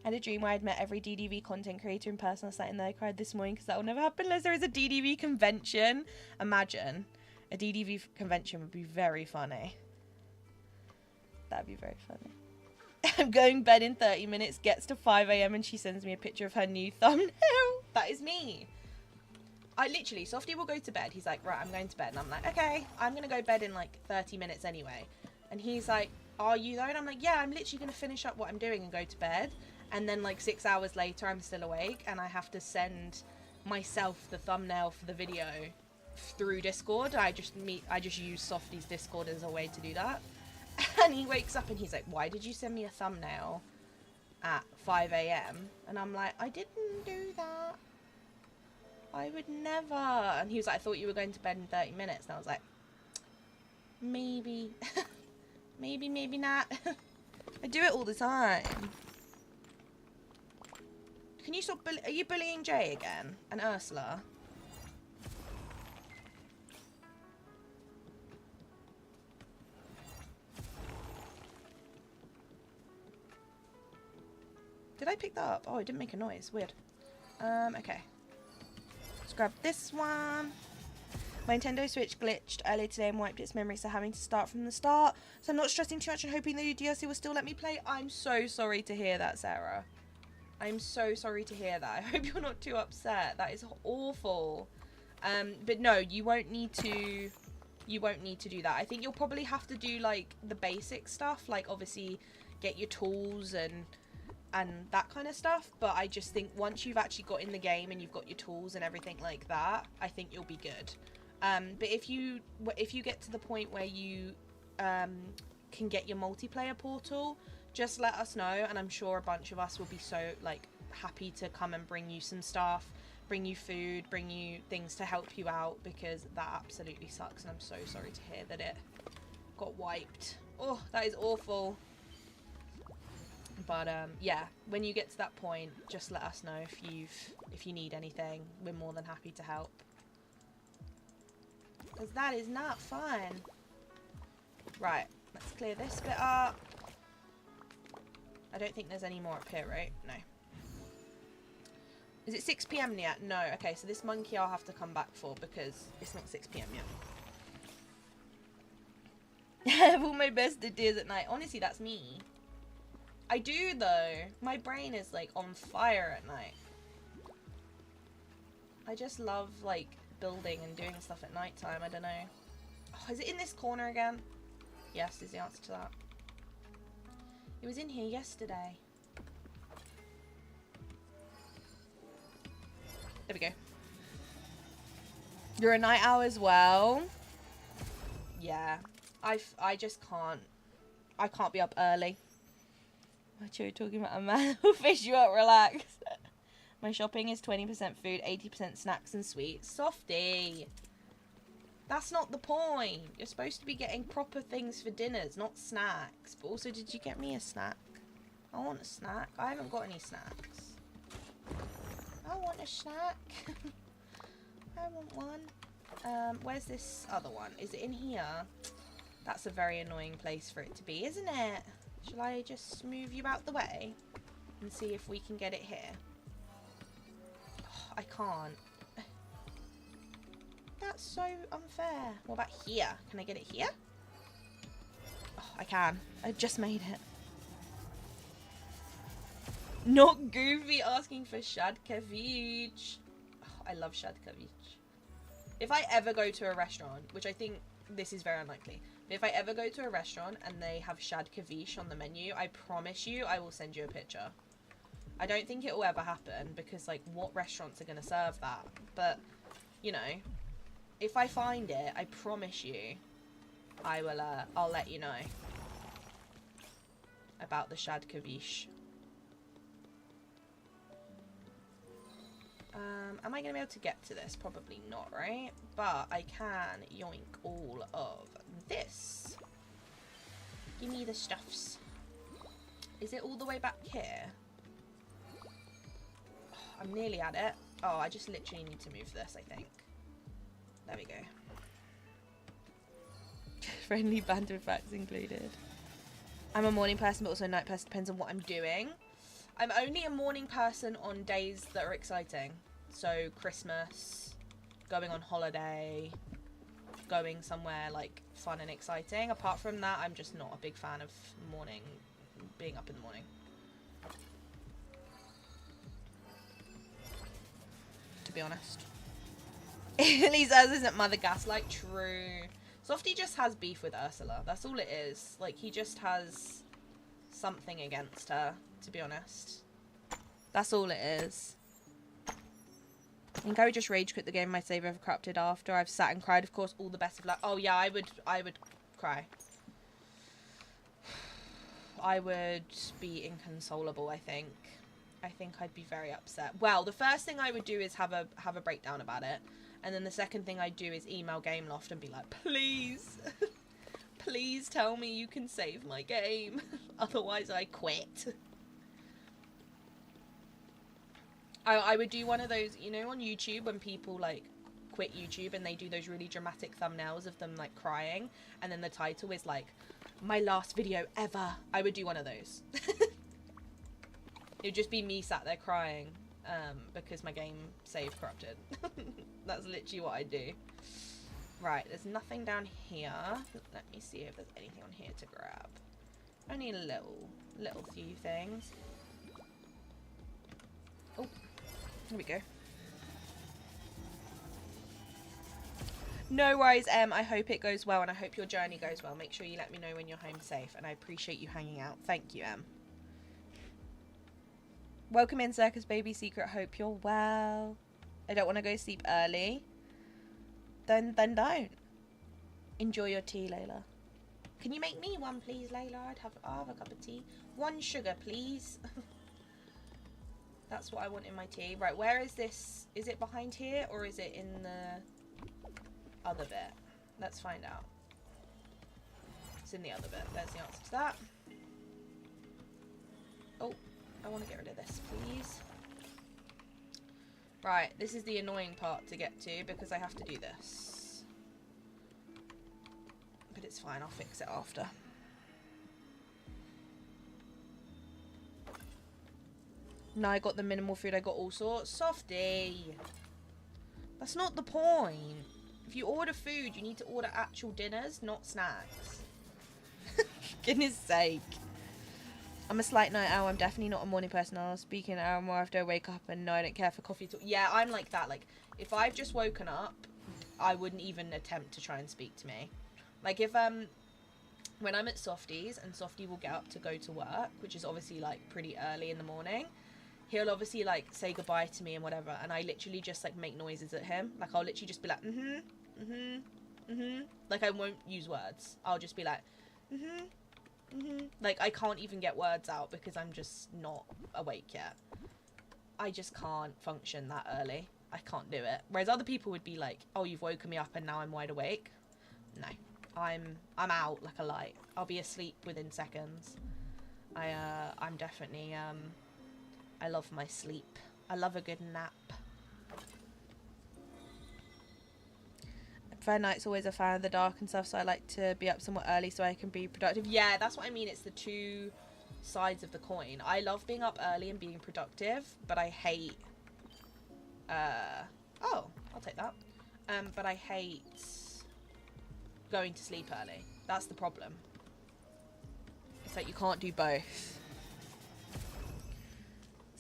I had a dream where I'd met every DDV content creator in person last night, and then I cried this morning because that will never happen unless there is a DDV convention. Imagine. A DDV convention would be very funny. That'd be very funny. I'm going bed in 30 minutes, gets to 5 a.m. and she sends me a picture of her new thumbnail. That is me. I literally, Softy will go to bed. He's like, right, I'm going to bed. And I'm like, okay, I'm going to go bed in like 30 minutes anyway. And he's like, are you though? And I'm like, yeah, I'm literally going to finish up what I'm doing and go to bed. And then like 6 hours later, I'm still awake and I have to send myself the thumbnail for the video through Discord. I just use Softy's Discord as a way to do that. And he wakes up and he's like, why did you send me a thumbnail at 5 a.m? And I'm like, I didn't do that. I would never. And he was like, I thought you were going to bed in 30 minutes. And I was like, maybe. maybe not. I do it all the time. Can you stop are you bullying Jay again? And Ursula? Did I pick that up? Oh, it didn't make a noise. Weird. Okay. Let's grab this one. My Nintendo Switch glitched earlier today and wiped its memory, so having to start from the start. So I'm not stressing too much and hoping the new DLC will still let me play. I'm so sorry to hear that, Sarah. I'm so sorry to hear that. I hope you're not too upset. That is awful. But no, you won't need to... You won't need to do that. I think you'll probably have to do, like, the basic stuff. Like, obviously, get your tools and that kind of stuff, but I just think once you've actually got in the game and you've got your tools and everything like that, I think you'll be good. But if you get to the point where you can get your multiplayer portal, just let us know, and I'm sure a bunch of us will be so like happy to come and bring you some stuff, bring you food, bring you things to help you out, because that absolutely sucks, and I'm so sorry to hear that it got wiped. Oh, that is awful. But yeah, when you get to that point, just let us know if you need anything. We're more than happy to help. Because that is not fun. Right, let's clear this bit up. I don't think there's any more up here, right? No. Is it 6 PM yet? No. Okay, so this monkey I'll have to come back for because it's not 6 PM yet. I have all my best ideas at night. Honestly, that's me. I do though. My brain is like on fire at night. I just love like building and doing stuff at night time. I don't know. Oh, is it in this corner again? Yes, is the answer to that. It was in here yesterday. There we go. You're a night owl as well? Yeah. I just can't. I can't be up early. What are you talking about? A man who'll fish you up, relax. My shopping is 20% food, 80% snacks and sweets. Softy. That's not the point. You're supposed to be getting proper things for dinners, not snacks. But also, did you get me a snack? I want a snack. I haven't got any snacks. I want a snack. I want one. Where's this other one? Is it in here? That's a very annoying place for it to be, isn't it? Shall I just move you out the way and see if we can get it here? Oh, I can't. That's so unfair. What about here? Can I get it here? Oh, I can. I just made it. Not Goofy asking for Shadkevich. Oh, I love shad kibby. If I ever go to a restaurant, which I think this is very unlikely, but if I ever go to a restaurant and they have shad kibby on the menu, I promise you I will send you a picture. I don't think it will ever happen because, like, what restaurants are going to serve that? But, you know, if I find it, I promise you I will, I'll let you know about the shad kibby. Am I going to be able to get to this? Probably not, right? But I can yoink all of this. Give me the stuffs. Is it all the way back here? Oh, I'm nearly at it. Oh, I just literally need to move this, I think. There we go. Friendly banter facts included. I'm a morning person, but also a night person. Depends on what I'm doing. I'm only a morning person on days that are exciting. So Christmas, going on holiday, going somewhere like fun and exciting. Apart from that, I'm just not a big fan of being up in the morning. To be honest. He says, isn't Mother Gaslight? True. Softy just has beef with Ursula. That's all it is. Like, he just has something against her, to be honest. That's all it is. I think I would just rage quit the game my save ever corrupted after I've sat and cried. Of course, all the best of luck. Oh yeah, I would cry. I would be inconsolable, I think. I think I'd be very upset. Well, the first thing I would do is have a breakdown about it. And then the second thing I'd do is email Gameloft and be like, please, please tell me you can save my game. Otherwise I quit. I would do one of those, you know, on YouTube when people, like, quit YouTube and they do those really dramatic thumbnails of them, like, crying. And then the title is, like, my last video ever. I would do one of those. It would just be me sat there crying because my game save corrupted. That's literally what I do. Right, there's nothing down here. Let me see if there's anything on here to grab. Only a little few things. Oh. Here we go. No worries, I hope it goes well and I hope your journey goes well. Make sure you let me know when you're home safe and I appreciate you hanging out. Thank you, Em. Welcome in, Circus Baby Secret. Hope you're well. I don't want to go sleep early. Then don't. Enjoy your tea, Layla. Can you make me one, please, Layla? I'll have a cup of tea. 1 sugar, please. That's what I want in my tea. Right, where is this? Is it behind here or is it in the other bit? Let's find out. It's in the other bit. There's the answer to that. Oh, I want to get rid of this, please. Right, this is the annoying part to get to because I have to do this. But it's fine, I'll fix it after. No, I got the minimal food. I got all sorts. Softy. That's not the point. If you order food, you need to order actual dinners, not snacks. Goodness sake. I'm a slight night owl. I'm definitely not a morning person. I'll speak an hour more after I wake up and no, I don't care for coffee at all. Yeah, I'm like that. Like, if I've just woken up, I wouldn't even attempt to try and speak to me. Like, if, when I'm at Softy's and Softy will get up to go to work, which is obviously, like, pretty early in the morning, he'll obviously, like, say goodbye to me and whatever, and I literally just, like, make noises at him. Like, I'll literally just be like, like, I won't use words. I'll just be like, like, I can't even get words out because I'm just not awake yet. I just can't function that early. I can't do it. Whereas other people would be like, oh, you've woken me up and now I'm wide awake. No. I'm out like a light. I'll be asleep within seconds. I'm definitely, I love my sleep. I love a good nap. Fair Night's always a fan of the dark and stuff, so I like to be up somewhat early so I can be productive. Yeah, that's what I mean. It's the two sides of the coin. I love being up early and being productive, but I hate... oh, I'll take that. But I hate going to sleep early. That's the problem. It's like you can't do both.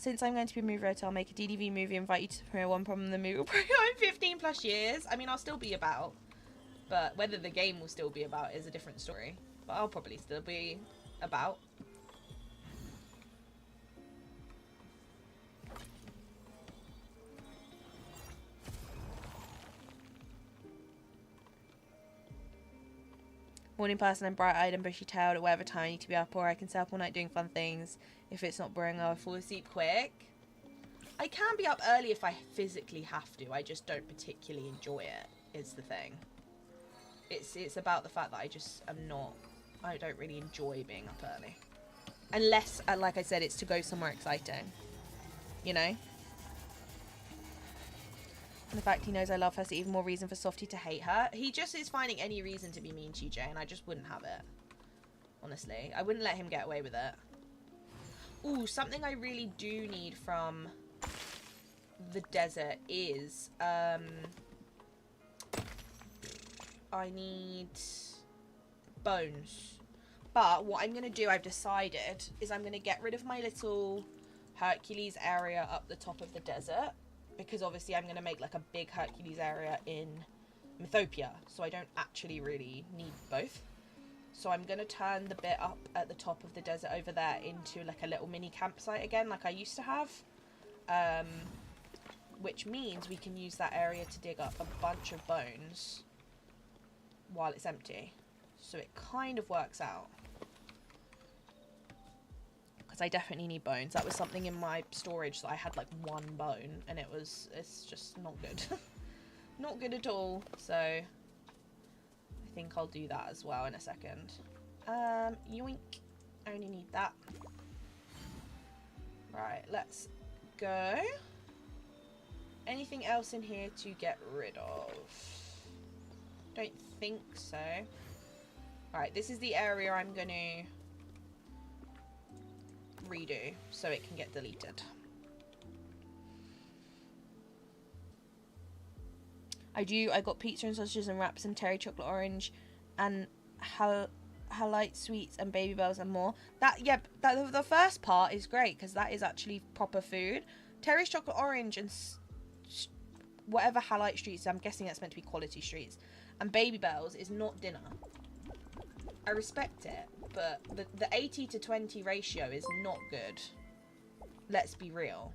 Since I'm going to be a movie writer, I'll make a DDV movie, invite you to the premiere. One problem, the movie will probably go in 15 plus years. I mean, I'll still be about, but whether the game will still be about is a different story. But I'll probably still be about. Morning person, I'm bright-eyed and bushy-tailed at whatever time I need to be up, or I can stay up all night doing fun things. If it's not boring, I'll fall asleep quick. I can be up early if I physically have to. I just don't particularly enjoy it, is the thing. It's about the fact that I don't really enjoy being up early. Unless, like I said, it's to go somewhere exciting. You know? And the fact he knows I love her is even more reason for Softy to hate her. He just is finding any reason to be mean to you, Jay, and I just wouldn't have it. Honestly. I wouldn't let him get away with it. Ooh, something I really do need from the desert is, I need bones. But what I'm going to do, I've decided, is I'm going to get rid of my little Hercules area up the top of the desert. Because obviously I'm going to make like a big Hercules area in Mythopia. So I don't actually really need both. So I'm going to turn the bit up at the top of the desert over there into like a little mini campsite again, like I used to have. Which means we can use that area to dig up a bunch of bones while it's empty. So it kind of works out. Because I definitely need bones. That was something in my storage that I had like one bone and it's just not good. Not good at all. So I think I'll do that as well in a second. Yoink. I only need that. Right, let's go. Anything else in here to get rid of? Don't think so. Alright, this is the area I'm going to redo so it can get deleted. I got pizza and sausages and wraps and terry chocolate orange and halite sweets and baby bells and more. The first part is great because that is actually proper food. Terry's chocolate orange and whatever halite streets, I'm guessing that's meant to be quality streets, and baby bells is not dinner. I respect it, but the 80 to 20 ratio is not good. Let's be real.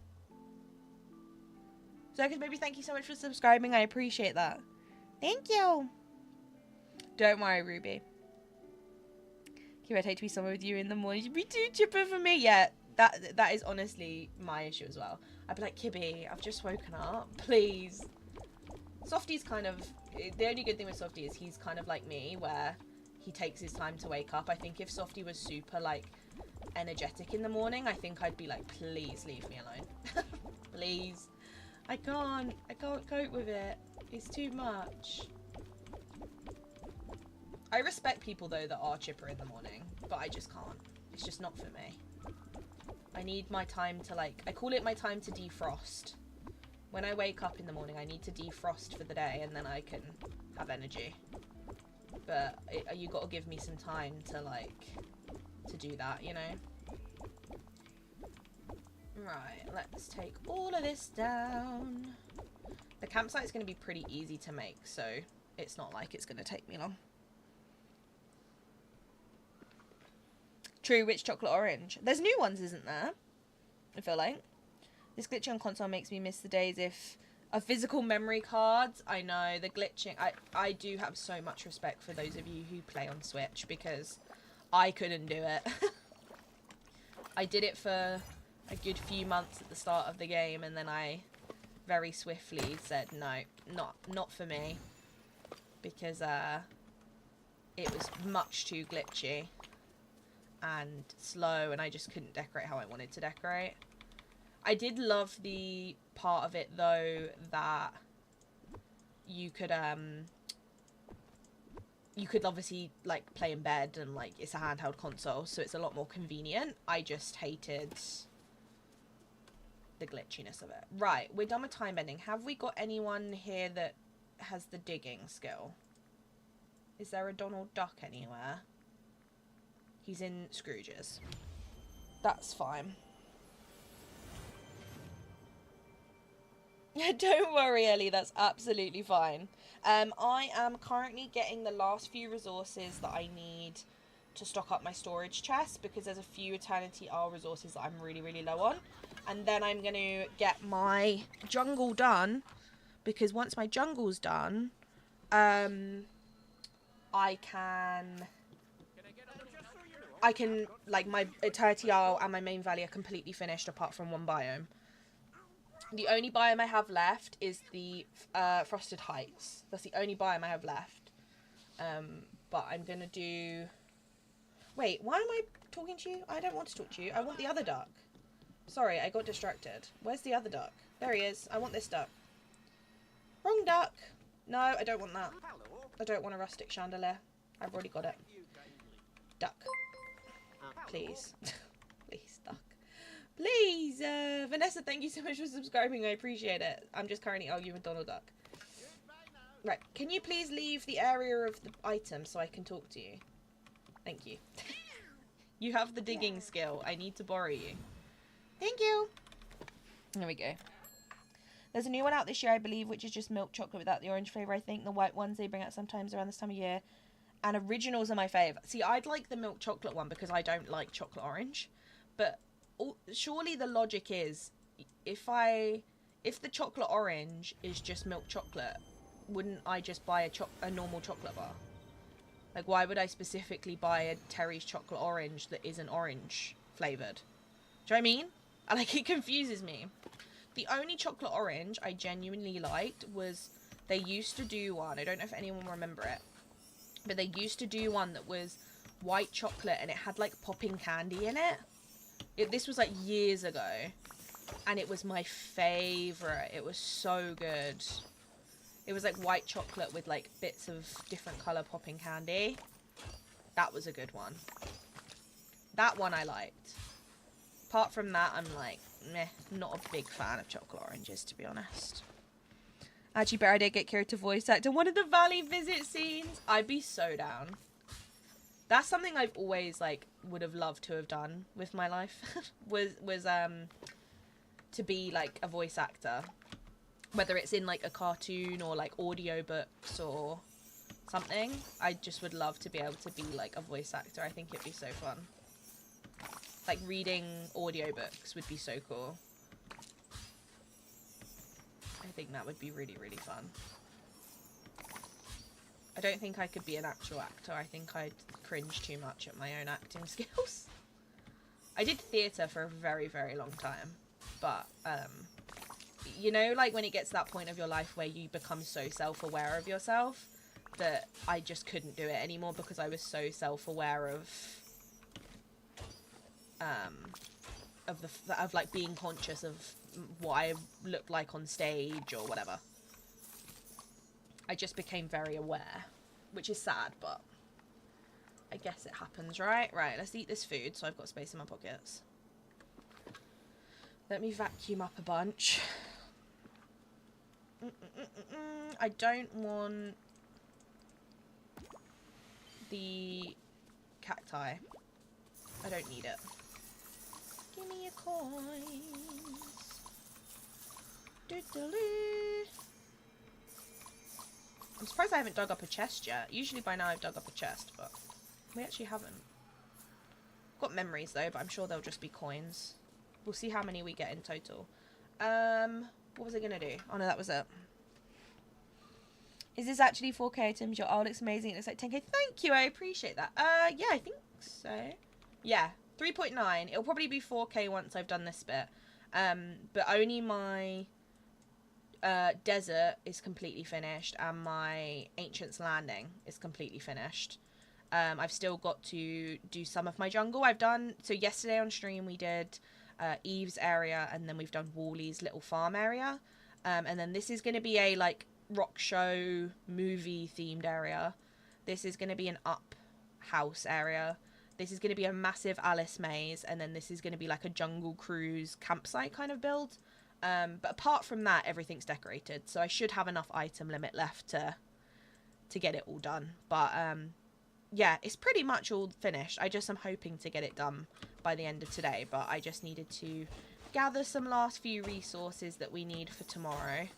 Circus Baby, thank you so much for subscribing. I appreciate that. Thank you. Don't worry, Ruby. Kibby, I'd hate to be somewhere with you in the morning. You'd be too chipper for me. Yeah, that is honestly my issue as well. I'd be like, Kibby, I've just woken up. Please. Softy's kind of... The only good thing with Softy is he's kind of like me, where he takes his time to wake up. I think if Softy was super, like, energetic in the morning, I think I'd be like, please leave me alone. Please. I can't cope with it. It's too much. I respect people, though, that are chipper in the morning, but I just can't. It's just not for me. I need my time to, like, I call it my time to defrost. When I wake up in the morning, I need to defrost for the day, and then I can have energy. But you got to give me some time to, like, to do that, you know? Right, let's take all of this down. The campsite's going to be pretty easy to make, so it's not like it's going to take me long. True, which chocolate orange? There's new ones, isn't there? I feel like. This glitching on console makes me miss the days of physical memory cards. I know, the glitching. I do have so much respect for those of you who play on Switch, because I couldn't do it. I did it for a good few months at the start of the game, and then I very swiftly said, no, not for me. Because it was much too glitchy and slow, and I just couldn't decorate how I wanted to decorate. I did love the part of it, though, that you could obviously, like, play in bed, and, like, it's a handheld console, so it's a lot more convenient. I just hated the glitchiness of it. Right, we're done with time bending. Have we got anyone here that has the digging skill? Is there a Donald Duck anywhere? He's in Scrooge's. That's fine. Don't worry, Ellie, that's absolutely fine. I am currently getting the last few resources that I need to stock up my storage chest, because there's a few Eternity Isle resources that I'm really, really low on. And then I'm going to get my jungle done, because once my jungle's done, I can, like, my Eternity Isle and my main valley are completely finished apart from one biome. The only biome I have left is the Frosted Heights. That's the only biome I have left. But I'm going to do... Wait, why am I talking to you? I don't want to talk to you. I want the other duck. Sorry, I got distracted. Where's the other duck? There he is. I want this duck. Wrong duck. No, I don't want that. I don't want a rustic chandelier. I've already got it. Duck. Please. Please, duck. Please, Vanessa, thank you so much for subscribing. I appreciate it. I'm just currently arguing with Donald Duck. Right, can you please leave the area of the item so I can talk to you? Thank you. You have the digging skill. I need to borrow you. Thank you. There we go. There's a new one out this year, I believe, which is just milk chocolate without the orange flavour, I think. The white ones they bring out sometimes around this time of year. And originals are my fave. See, I'd like the milk chocolate one because I don't like chocolate orange. But surely the logic is, if the chocolate orange is just milk chocolate, wouldn't I just buy a normal chocolate bar? Like, why would I specifically buy a Terry's chocolate orange that isn't orange flavoured? Do you know what I mean? Like, it confuses me. The only chocolate orange I genuinely liked was, they used to do one, I don't know if anyone will remember it, but they used to do one that was white chocolate and it had, like, popping candy in it. This was, like, years ago. And it was my favourite. It was so good. It was, like, white chocolate with, like, bits of different colour popping candy. That was a good one. That one I liked. Apart from that, I'm, like, meh, not a big fan of chocolate oranges, to be honest. Actually, but I did get Kira to voice act in one of the Valley visit scenes. I'd be so down. That's something I've always, like, would have loved to have done with my life. was to be, like, a voice actor. Whether it's in, like, a cartoon or, like, audiobooks or something. I just would love to be able to be, like, a voice actor. I think it'd be so fun. Like, reading audiobooks would be so cool. I think that would be really, really fun. I don't think I could be an actual actor. I think I'd cringe too much at my own acting skills. I did theatre for a very, very long time. But, you know, like, when it gets to that point of your life where you become so self-aware of yourself that I just couldn't do it anymore because I was so self-aware of like, being conscious of what I looked like on stage or whatever. I just became very aware, which is sad, but I guess it happens, right? Right, let's eat this food so I've got space in my pockets. Let me vacuum up a bunch. I don't want the cacti. I don't need it. Give me your coins. Doodaloo. I'm surprised I haven't dug up a chest yet. Usually by now I've dug up a chest, but we actually haven't. Got memories though, but I'm sure they'll just be coins. We'll see how many we get in total. What was I gonna do? Oh no, that was it. Is this actually 4K items? Your art looks amazing. It looks like 10K. Thank you, I appreciate that. Yeah, I think so. Yeah, 3.9. It'll probably be 4K once I've done this bit. But only my desert is completely finished and my Ancient's Landing is completely finished. I've still got to do some of my jungle. I've done, so yesterday on stream we did Eve's area, and then we've done Wally's little farm area. And then this is going to be a, like, rock show movie themed area. This is going to be an up house area. This is going to be a massive Alice maze, and then this is going to be like a jungle cruise campsite kind of build. But apart from that, everything's decorated, so I should have enough item limit left to get it all done. But yeah, it's pretty much all finished. I just am hoping to get it done by the end of today, but I just needed to gather some last few resources that we need for tomorrow.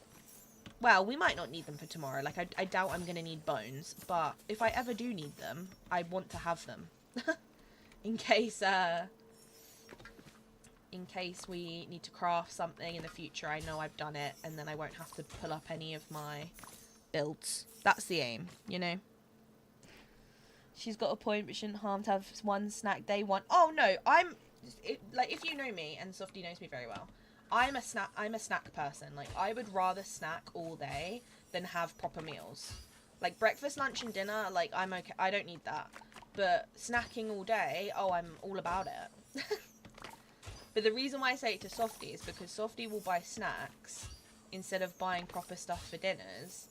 Well, we might not need them for tomorrow. Like, I doubt I'm going to need bones. But if I ever do need them, I want to have them. in case we need to craft something in the future, I know I've done it. And then I won't have to pull up any of my builds. That's the aim, you know? She's got a point, but shouldn't harm to have one snack day one. Oh, no, like, if you know me, and Softy knows me very well, I'm a snack person. Like, I would rather snack all day than have proper meals. Like, breakfast, lunch, and dinner, like, I'm okay. I don't need that. But snacking all day, oh, I'm all about it. But the reason why I say it to Softy is because Softy will buy snacks instead of buying proper stuff for dinners.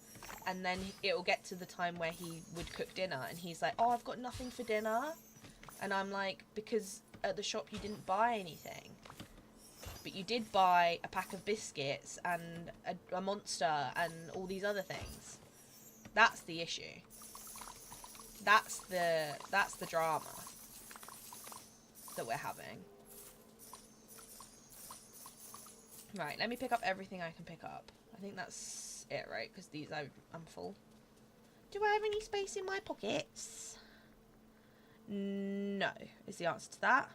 And then it'll get to the time where he would cook dinner, and he's like, oh, I've got nothing for dinner. And I'm like, because at the shop you didn't buy anything. But you did buy a pack of biscuits and a Monster and all these other things. That's the issue. That's the drama that we're having. Right, let me pick up everything I can pick up. I think that's it, right? Because these I'm full. Do I have any space in my pockets? No, is the answer to that.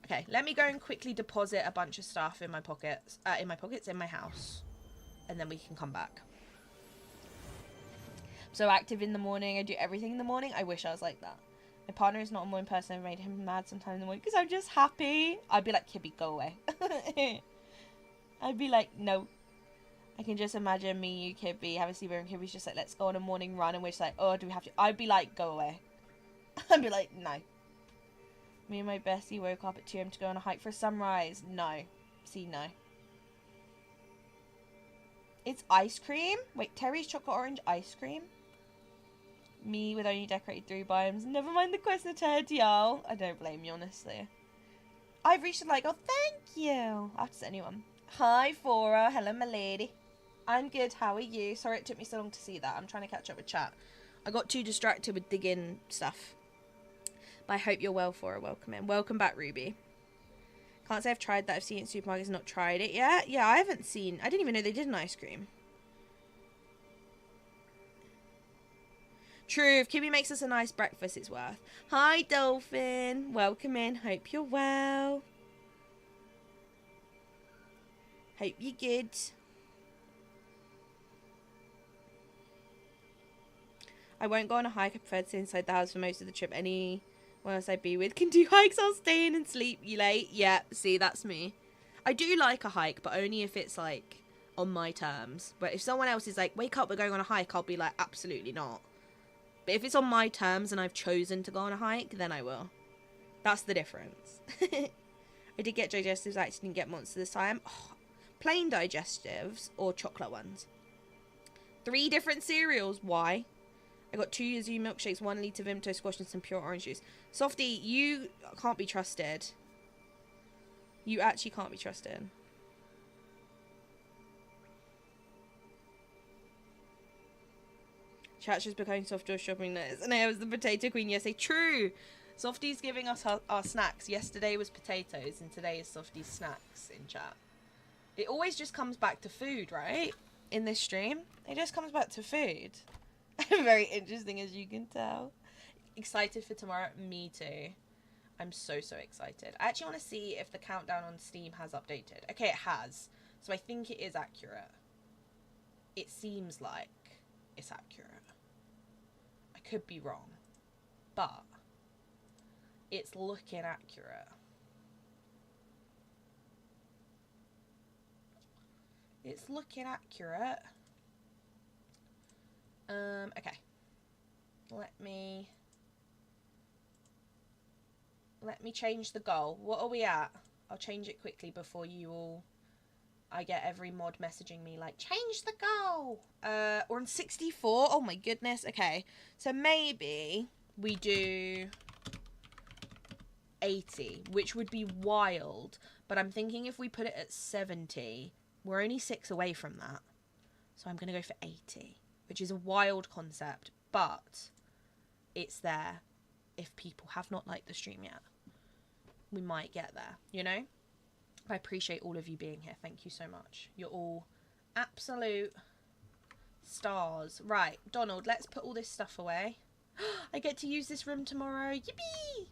Okay, let me go and quickly deposit a bunch of stuff in my pockets, in my house. And then we can come back. So active in the morning, I do everything in the morning. I wish I was like that. My partner is not a morning person. I made him mad sometime in the morning because I'm just happy. I'd be like, Kibby, go away. I'd be like, no. I can just imagine me, you, Kibby, have a sleepover, and Kibby's just like, let's go on a morning run, and we're just like, oh, do we have to? I'd be like, go away. I'd be like, no. Me and my bestie woke up at 2 AM to go on a hike for sunrise. No. See, no. It's ice cream? Wait, Terry's chocolate orange ice cream? Me with only decorated 3 biomes. Never mind the quest ahead, y'all. I don't blame you, honestly. I've reached a like, oh, thank you. After anyone. Hi, Fora. Hello, my lady. I'm good. How are you? Sorry it took me so long to see that. I'm trying to catch up with chat. I got too distracted with digging stuff. But I hope you're well, Fora. Welcome in. Welcome back, Ruby. Can't say I've tried that. I've seen it in supermarkets, not tried it yet. Yeah, I haven't seen. I didn't even know they did an ice cream. True, if Kibby makes us a nice breakfast, it's worth. Hi, Dolphin. Welcome in. Hope you're well. Hope you're good. I won't go on a hike. I prefer to stay inside the house for most of the trip. Anyone else I'd be with can do hikes. I'll stay in and sleep. You late? Yeah, see, that's me. I do like a hike, but only if it's, like, on my terms. But if someone else is like, wake up, we're going on a hike, I'll be like, absolutely not. But if it's on my terms and I've chosen to go on a hike, then I will. That's the difference. I did get digestives. I actually didn't get Monster this time. Oh, plain digestives or chocolate ones. 3 different cereals. Why? I got 2 Yuzu milkshakes, 1 litre Vimto squash, and some pure orange juice. Softy, you can't be trusted. You actually can't be trusted. Chat's just becoming softjaw shopping list. And I was the potato queen yesterday. True! Softy's giving us our snacks. Yesterday was potatoes, and today is Softy's snacks in chat. It always just comes back to food, right? In this stream. It just comes back to food. Very interesting, as you can tell. Excited for tomorrow? Me too. I'm so excited. I actually want to see if the countdown on Steam has updated. Okay, it has. So I think it is accurate. It seems like it's accurate. I could be wrong. But it's looking accurate. It's looking accurate. Okay. Let me change the goal. What are we at? I'll change it quickly before you all... I get every mod messaging me like, change the goal! We're on 64? Oh my goodness. Okay. So maybe we do 80, which would be wild. But I'm thinking if we put it at 70, we're only 6 away from that. So I'm going to go for 80, which is a wild concept, but it's there. If people have not liked the stream yet, we might get there, you know? I appreciate all of you being here. Thank you so much. You're all absolute stars. Right, Donald, let's put all this stuff away. I get to use this room tomorrow. Yippee!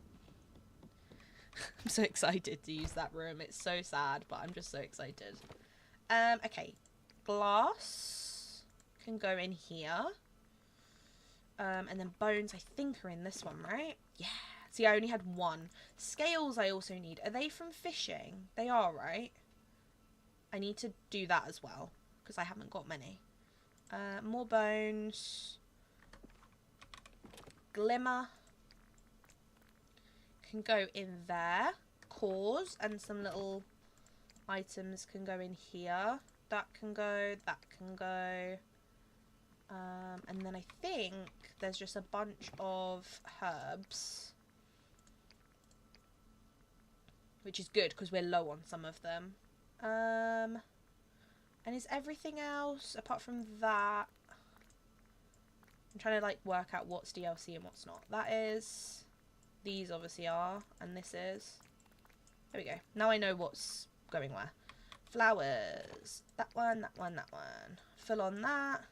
I'm so excited to use that room. It's so sad, but I'm just so excited. Okay. Glass can go in here. And then bones, I think, are in this one, right? Yeah. See, I only had one. Scales I also need. Are they from fishing? They are, right? I need to do that as well, because I haven't got many. More bones. Glimmer can go in there. Cores and some little items can go in here. That can go, that can go. And then I think there's just a bunch of herbs, which is good because we're low on some of them. And is everything else apart from that? I'm trying to like work out what's DLC and what's not. That is, these obviously are, and this is. There we go. Now I know what's going where. Flowers. That one, that one, that one. Full on that.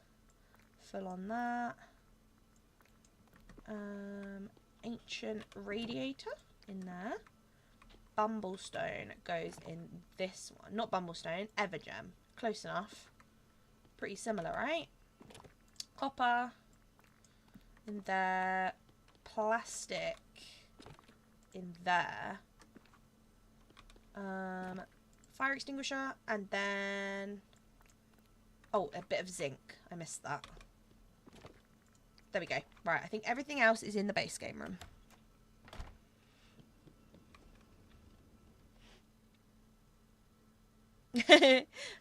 Full on that. Ancient radiator in there. Bumblestone goes in this one. Not Bumblestone, Evergem. Close enough. Pretty similar, right? Copper in there. Plastic in there. Fire extinguisher, and then oh, a bit of zinc. I missed that. There we go. Right, I think everything else is in the base game room.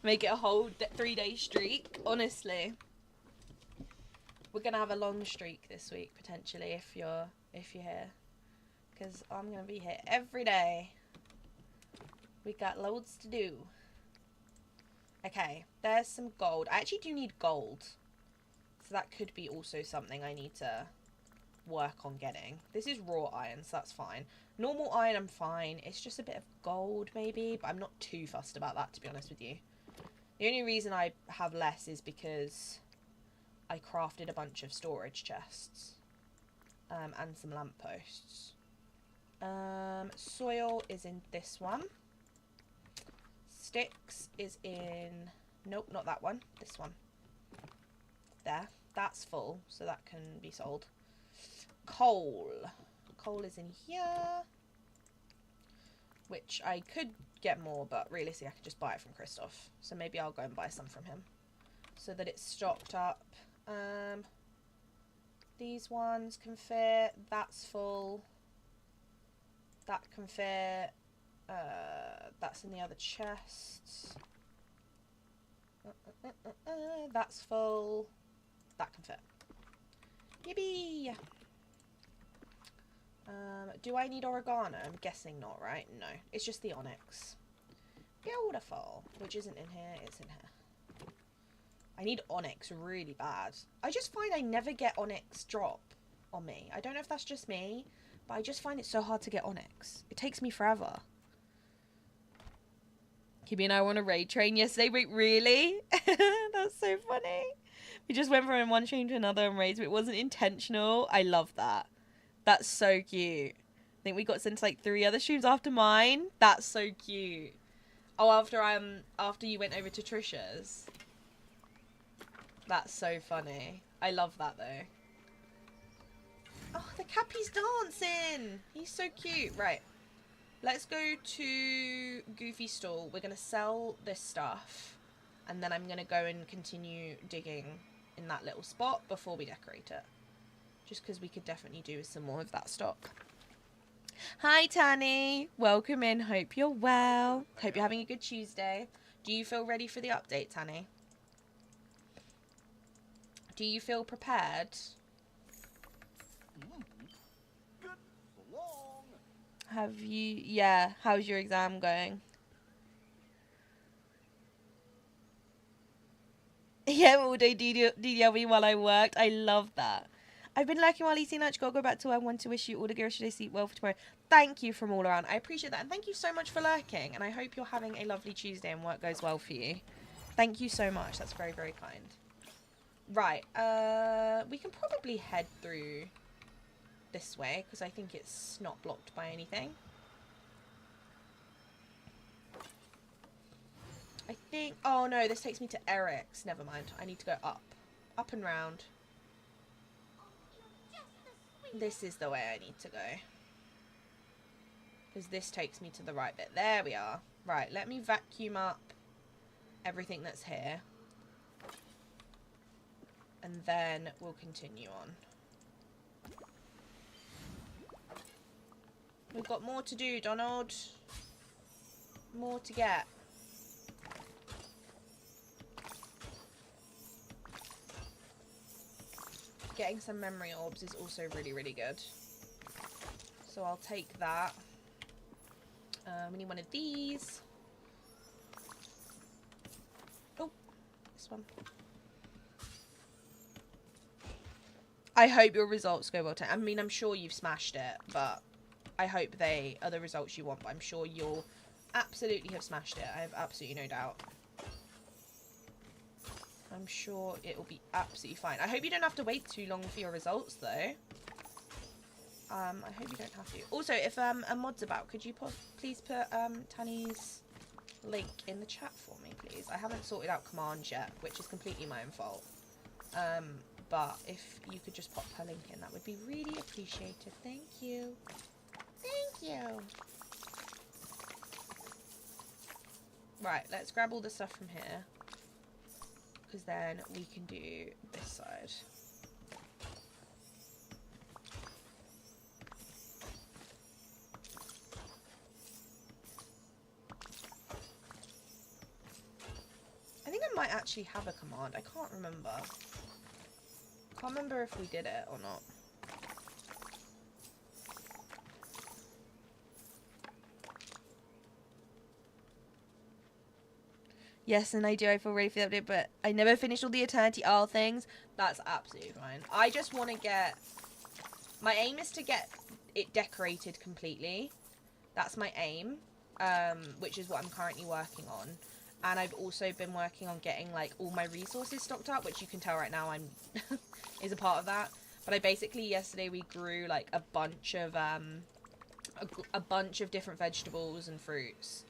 Make it a whole 3-day streak. Honestly, we're gonna have a long streak this week potentially if you're here, because I'm gonna be here every day. We got loads to do. Okay, there's some gold. I actually do need gold, so that could be also something I need to work on getting. This is raw iron, so that's fine. Normal iron, I'm fine. It's just a bit of gold, maybe, but I'm not too fussed about that, to be honest with you. The only reason I have less is because I crafted a bunch of storage chests and some lampposts. Soil is in this one. Sticks is in... Nope, not that one. This one. There. That's full, so that can be sold. Coal. Coal is in here. Which I could get more, but realistically I could just buy it from Christoph. So maybe I'll go and buy some from him, so that it's stocked up. These ones can fit. That's full. That can fit. That's in the other chests. That's full. That can fit. Yippee! Do I need oregano? I'm guessing not, right? No. It's just the onyx. Beautiful. Which isn't in here. It's in here. I need onyx really bad. I just find I never get onyx drop on me. I don't know if that's just me, but I just find it so hard to get onyx. It takes me forever. Kibby and I were on a raid train yesterday. Wait, really? That's so funny. We just went from one stream to another and raids, but it wasn't intentional. I love that. That's so cute. I think we got sent to like 3 other streams after mine. That's so cute. Oh, after you went over to Trisha's. That's so funny. I love that though. Oh, the Cappy's dancing. He's so cute. Right. Let's go to Goofy Stall. We're going to sell this stuff. And then I'm going to go and continue digging in that little spot before we decorate it. Just because we could definitely do with some more of that stock. Hi, Tanny. Welcome in. Hope you're well. Hope you're having a good Tuesday. Do you feel ready for the update, Tanny? Do you feel prepared? Have you... Yeah. How's your exam going? Yeah, all day DDLV while I worked. I love that. I've been lurking while eating lunch. Gotta go back to work. I want to wish you all the girls should sleep well for tomorrow. Thank you from all around. I appreciate that. And thank you so much for lurking. And I hope you're having a lovely Tuesday and work goes well for you. Thank you so much. That's very, very kind. Right. We can probably head through this way because I think it's not blocked by anything. I think... Oh, no. This takes me to Eric's. Never mind. I need to go up. Up and round. This is the way I need to go. Because this takes me to the right bit. There we are. Right, let me vacuum up everything that's here. And then we'll continue on. We've got more to do, Donald. More to get. Getting some memory orbs is also really, really good. So I'll take that. We need one of these. Oh, this one. I hope your results go well. I mean, I'm sure you've smashed it, but I hope they are the results you want. But I'm sure you'll absolutely have smashed it. I have absolutely no doubt. I'm sure it will be absolutely fine. I hope you don't have to wait too long for your results, though. I hope you don't have to. Also, if a mod's about, could you please put Tanny's link in the chat for me, please? I haven't sorted out commands yet, which is completely my own fault. But if you could just pop her link in, that would be really appreciated. Thank you. Thank you. Right, let's grab all the stuff from here. Because then we can do this side. I think I might actually have a command. I can't remember. Can't remember if we did it or not. Yes, and I do. I feel ready for the update, but I never finished all the Eternity Isle things. That's absolutely fine. I just want to get... My aim is to get it decorated completely. That's my aim, which is what I'm currently working on. And I've also been working on getting, like, all my resources stocked up, which you can tell right now I'm is a part of that. But I basically, yesterday, we grew, like, a bunch of different vegetables and fruits.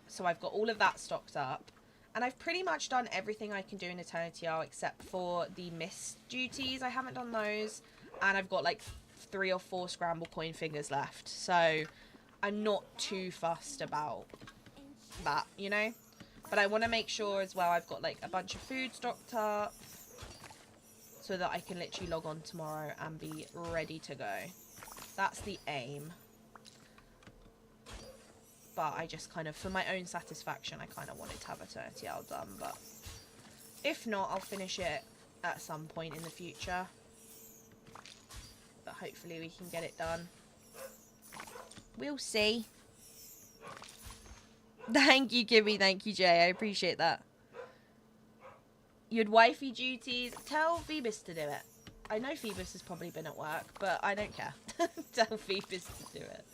So I've got all of that stocked up. And I've pretty much done everything I can do in Eternity Isle except for the mist duties. I haven't done those. And I've got like 3 or 4 scramble coin fingers left. So I'm not too fussed about that, you know? But I want to make sure as well I've got like a bunch of food stocked up. So that I can literally log on tomorrow and be ready to go. That's the aim. But I just kind of, for my own satisfaction, I kind of wanted to have Eternity Isle done. But if not, I'll finish it at some point in the future. But hopefully we can get it done. We'll see. Thank you, Kibby. Thank you, Jay. I appreciate that. You had wifey duties. Tell Phoebus to do it. I know Phoebus has probably been at work, but I don't care. Tell Phoebus to do it.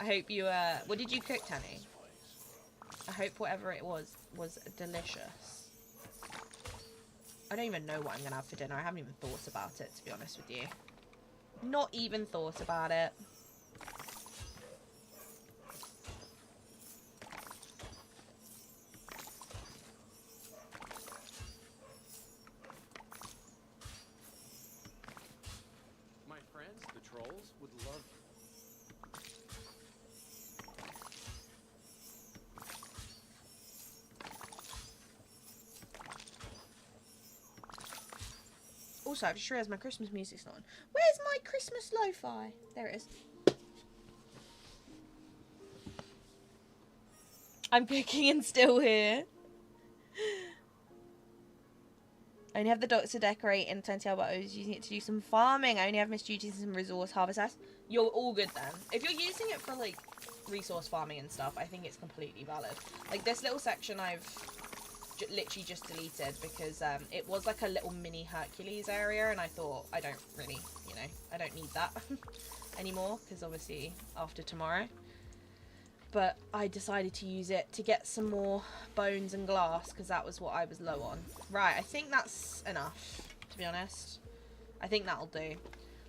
I hope you, what did you cook, Tanny? I hope whatever it was delicious. I don't even know what I'm going to have for dinner. I haven't even thought about it, to be honest with you. Not even thought about it. My friends, the trolls, would love you. Also, I've just realised my Christmas music's not on. Where's my Christmas lo-fi? There it is. I'm cooking and still here. I only have the dots to decorate in Eternity Isle, but I was using it to do some farming. I only have missed duties and some resource harvest. You're all good then. If you're using it for, like, resource farming and stuff, I think it's completely valid. Like, this little section I've literally just deleted because it was like a little mini Hercules area, and I thought I don't really, you know, I don't need that anymore because obviously after tomorrow. But I decided to use it to get some more bones and glass because that was what I was low on. Right, I think that's enough, to be honest. I think that'll do.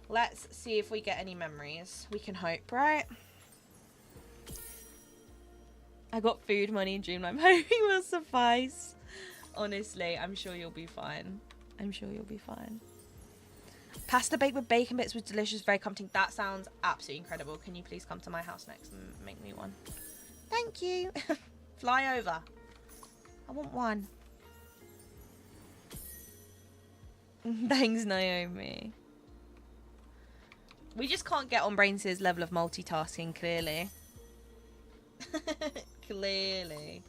Let's see if we get any memories. We can hope, right? I got food money in Dreamlight. Hoping will suffice. Honestly, I'm sure you'll be fine. I'm sure you'll be fine. Pasta baked with bacon bits was delicious, very comforting. That sounds absolutely incredible. Can you please come to my house next and make me one? Thank you. Fly over. I want one. Thanks, Naomi. We just can't get on Brains's level of multitasking, clearly. Clearly.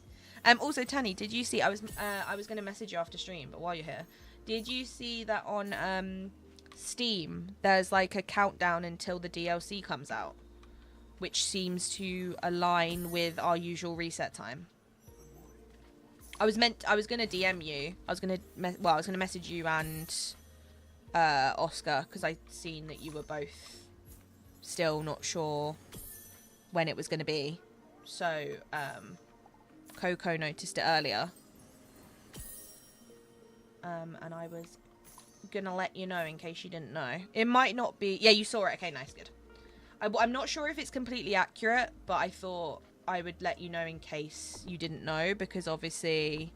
Also, Tanny, did you see? I was going to message you after stream, but while you're here, did you see that on Steam there's like a countdown until the DLC comes out, which seems to align with our usual reset time? I was going to DM you. I was going to message you and Oscar because I'd seen that you were both still not sure when it was going to be. So Coco noticed it earlier. And I was gonna let you know in case you didn't know. It might not be... Yeah, you saw it. Okay, nice, good. I'm not sure if it's completely accurate, but I thought I would let you know in case you didn't know, because obviously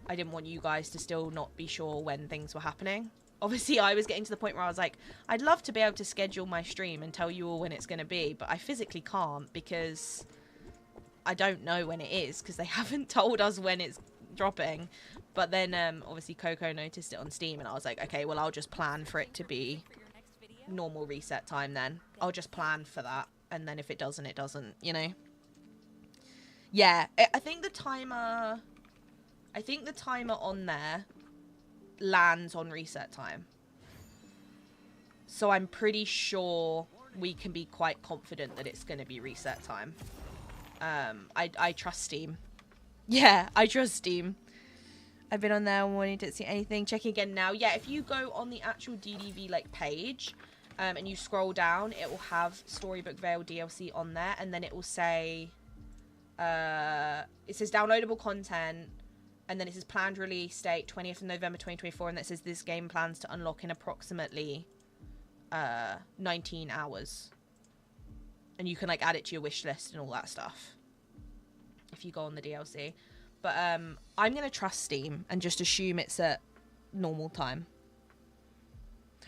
I didn't want you guys to still not be sure when things were happening. Obviously, I was getting to the point where I was like, I'd love to be able to schedule my stream and tell you all when it's going to be, but I physically can't because I don't know when it is because they haven't told us when it's dropping. But then obviously Coco noticed it on Steam and I was like, okay, well, I'll just plan for it to be normal reset time then. I'll just plan for that. And then if it doesn't, it doesn't, you know? Yeah, I think the timer on there lands on reset time. So I'm pretty sure we can be quite confident that it's going to be reset time. I trust Steam. Yeah, I trust Steam. I've been on there wanting to see anything. Checking again now. Yeah, if you go on the actual DDV like page and you scroll down, it will have Storybook Vale DLC on there, and then it will say it says downloadable content, and then it says planned release date 20th of November 2024, and that says this game plans to unlock in approximately 19 hours. And you can like add it to your wish list and all that stuff if you go on the DLC. But I'm going to trust Steam and just assume it's at normal time.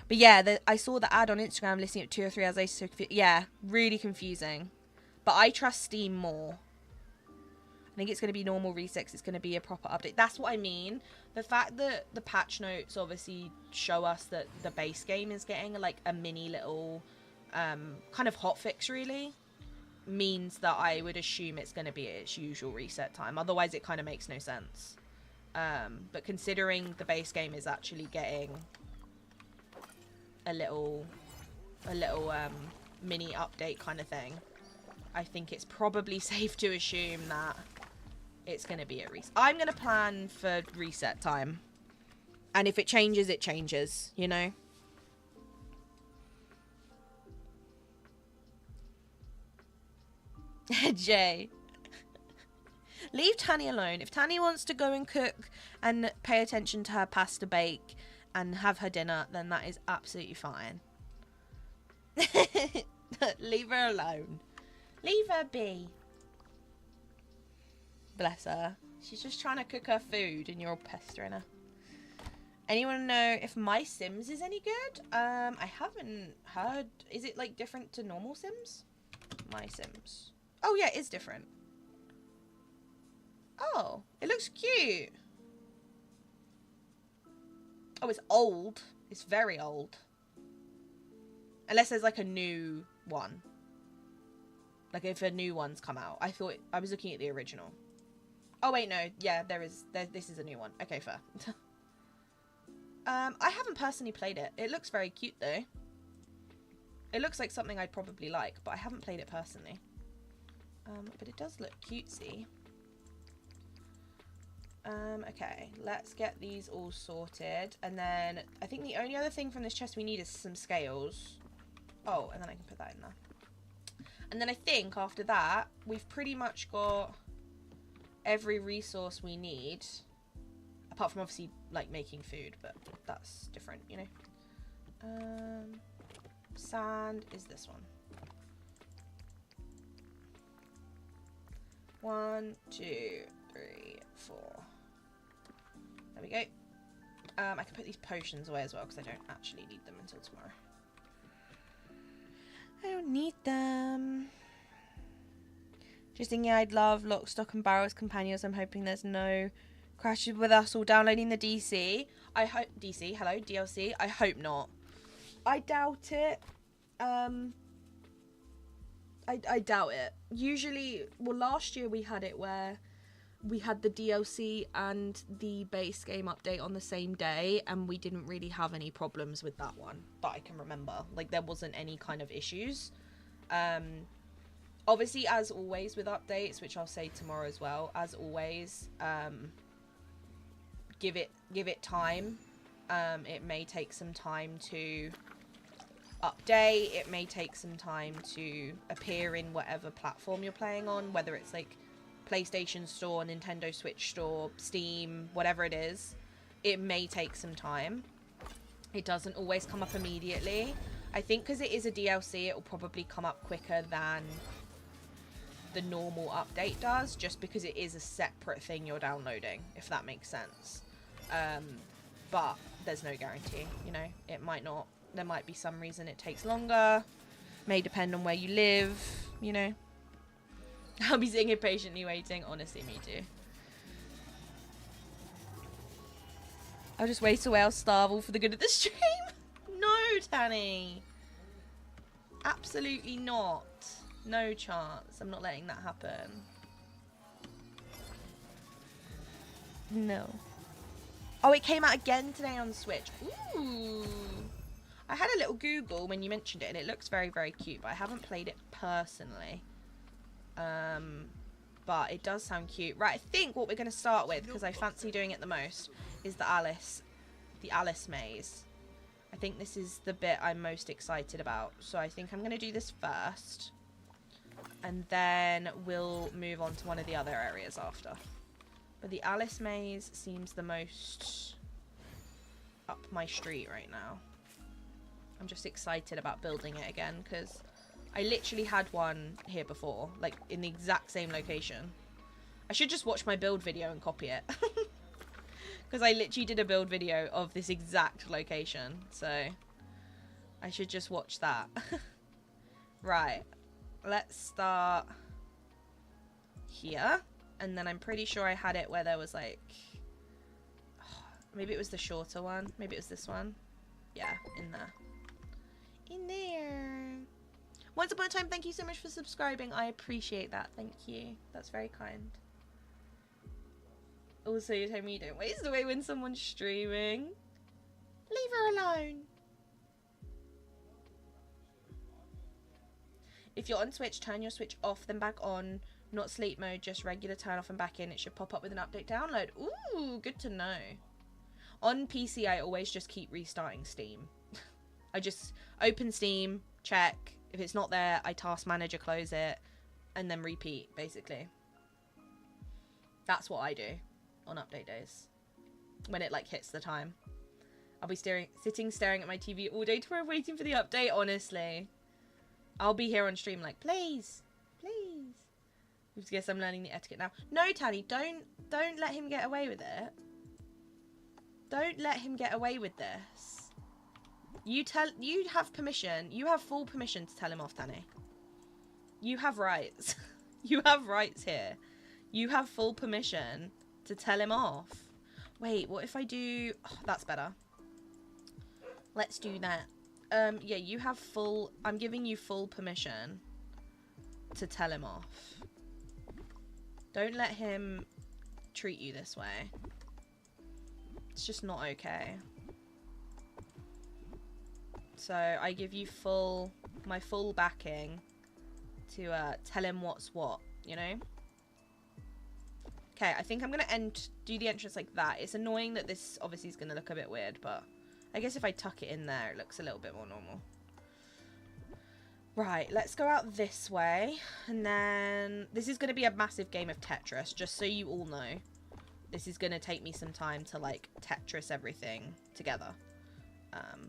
But yeah, I saw the ad on Instagram listing it 2 or 3 hours later. So yeah, really confusing. But I trust Steam more. I think it's going to be normal resets. It's going to be a proper update. That's what I mean. The fact that the patch notes obviously show us that the base game is getting like a mini little kind of hotfix really means that I would assume it's going to be its usual reset time. Otherwise, it kind of makes no sense. But considering the base game is actually getting a little mini update kind of thing, I think it's probably safe to assume that it's going to be a reset. I'm going to plan for reset time. And if it changes, it changes, you know? Jay. Leave Tanny alone. If Tanny wants to go and cook and pay attention to her pasta bake and have her dinner, then that is absolutely fine. Leave her alone. Leave her be. Bless her. She's just trying to cook her food and you're all pestering her. Anyone know if My Sims is any good? I haven't heard. Is it like different to normal Sims? My Sims. Oh yeah, it is different. Oh, it looks cute. Oh, it's old. It's very old. Unless there's like a new one. Like if a new one's come out. I was looking at the original. Oh wait, no. Yeah, this is a new one. Okay, fair. I haven't personally played it. It looks very cute though. It looks like something I'd probably like, but I haven't played it personally. But it does look cutesy. Okay, let's get these all sorted. And then I think the only other thing from this chest we need is some scales. Oh, and then I can put that in there. And then I think after that, we've pretty much got every resource we need. Apart from obviously, like, making food, but that's different, you know? Sand is this one. 1, 2, 3, 4. There we go. I can put these potions away as well because I don't actually need them until tomorrow. I don't need them. Just thinking I'd love Lock, Stock and Barrel's companions. I'm hoping there's no crashes with us all downloading the DC. I hope... DC, hello, DLC. I hope not. I doubt it. I doubt it. Usually... Well, last year we had it where we had the DLC and the base game update on the same day, and we didn't really have any problems with that one that I can remember. Like, there wasn't any kind of issues. Obviously, as always with updates, which I'll say tomorrow as well, as always, give it time. It may take some time to update. It may take some time to appear in whatever platform you're playing on, whether it's like PlayStation Store, Nintendo Switch Store, Steam, whatever it is. It may take some time. It doesn't always come up immediately. I think because it is a DLC, it will probably come up quicker than the normal update does, just because it is a separate thing you're downloading, if that makes sense. But there's no guarantee, you know. It might not. There might be some reason it takes longer. May depend on where you live, you know. I'll be sitting here patiently waiting. Honestly, me too. I'll just wait away. I'll starve all for the good of the stream. No, Tanny. Absolutely not. No chance. I'm not letting that happen. No. Oh, it came out again today on Switch. Ooh. I had a little Google when you mentioned it, and it looks very, very cute, but I haven't played it personally. But it does sound cute. Right, I think what we're going to start with, because I fancy doing it the most, is the Alice maze. I think this is the bit I'm most excited about. So I think I'm going to do this first. And then we'll move on to one of the other areas after. But the Alice maze seems the most up my street right now. I'm just excited about building it again, because I literally had one here before, like in the exact same location. I should just watch my build video and copy it. Because I literally did a build video of this exact location, so I should just watch that. Right, let's start here. And then I'm pretty sure I had it where there was like... maybe it was the shorter one. Maybe it was this one. Yeah, in there. In there. Once upon a time, thank you so much for subscribing. I appreciate that. Thank you. That's very kind. Also, you tell me you don't waste away when someone's streaming. Leave her alone. If you're on Switch, turn your Switch off, then back on. Not sleep mode, just regular turn off and back in. It should pop up with an update download. Ooh, good to know. On PC, I always just keep restarting Steam. I just open Steam, check. If it's not there, I task manager close it, and then repeat, basically. That's what I do on update days. When it, like, hits the time. I'll be sitting staring at my TV all day tomorrow waiting for the update, honestly. I'll be here on stream like, please, please. I guess I'm learning the etiquette now. No, Tanny, don't let him get away with it. Don't let him get away with this. You have permission. You have full permission to tell him off, Tanny. You have rights. You have rights here. You have full permission to tell him off. Wait, what if I do... oh, that's better. Let's do that. Yeah, you have full... I'm giving you full permission to tell him off. Don't let him treat you this way. It's just not okay. So I give you my full backing to tell him what's what, you know? Okay, I think I'm going to do the entrance like that. It's annoying that this obviously is going to look a bit weird, but I guess if I tuck it in there, it looks a little bit more normal. Right, let's go out this way. And then this is going to be a massive game of Tetris, just so you all know. This is going to take me some time to, like, Tetris everything together.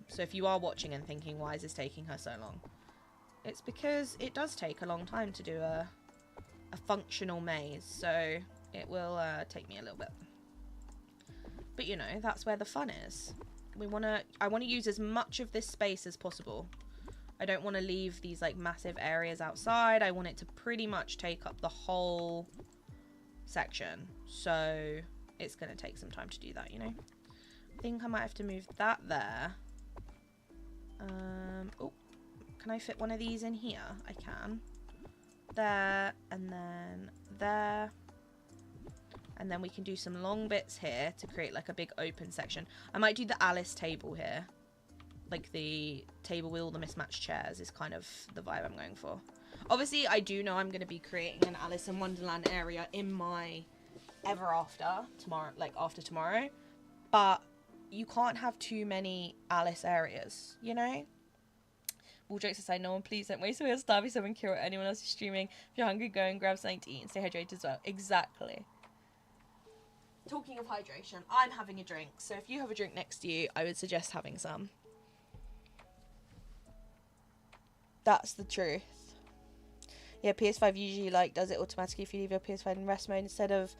So if you are watching and thinking, why is this taking her so long? It's because it does take a long time to do a functional maze, so it will take me a little bit. But you know, that's where the fun is. I want to use as much of this space as possible. I don't want to leave these like massive areas outside. I want it to pretty much take up the whole section. So it's going to take some time to do that, you know. I think I might have to move that there. Oh, can I fit one of these in here? I can. There, and then there. And then we can do some long bits here to create like a big open section. I might do the Alice table here. Like the table with all the mismatched chairs is kind of the vibe I'm going for. Obviously, I do know I'm going to be creating an Alice in Wonderland area in my ever after tomorrow, like after tomorrow. But you can't have too many Alice areas, you know? All jokes aside, no one, please don't waste away or starve yourself and kill anyone else who's streaming. If you're hungry, go and grab something to eat and stay hydrated as well. Exactly. Talking of hydration, I'm having a drink. So if you have a drink next to you, I would suggest having some. That's the truth. Yeah, PS5 usually like does it automatically if you leave your PS5 in rest mode instead of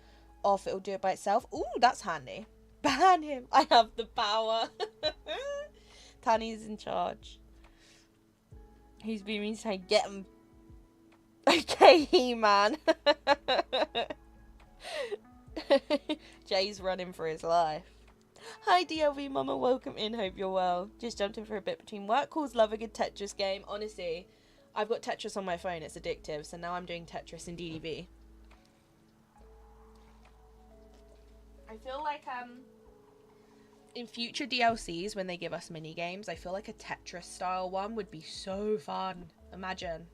off. It'll do it by itself. Ooh, that's handy. Ban him. I have the power. Tanny's in charge. He's beaming saying, get him. Okay, He-Man. Jay's running for his life. Hi, DLV Mama. Welcome in. Hope you're well. Just jumped in for a bit between work calls. Love a good Tetris game. Honestly, I've got Tetris on my phone. It's addictive. So now I'm doing Tetris in DDB. I feel like, in future DLCs, when they give us mini games, I feel like a Tetris style one would be so fun. Imagine.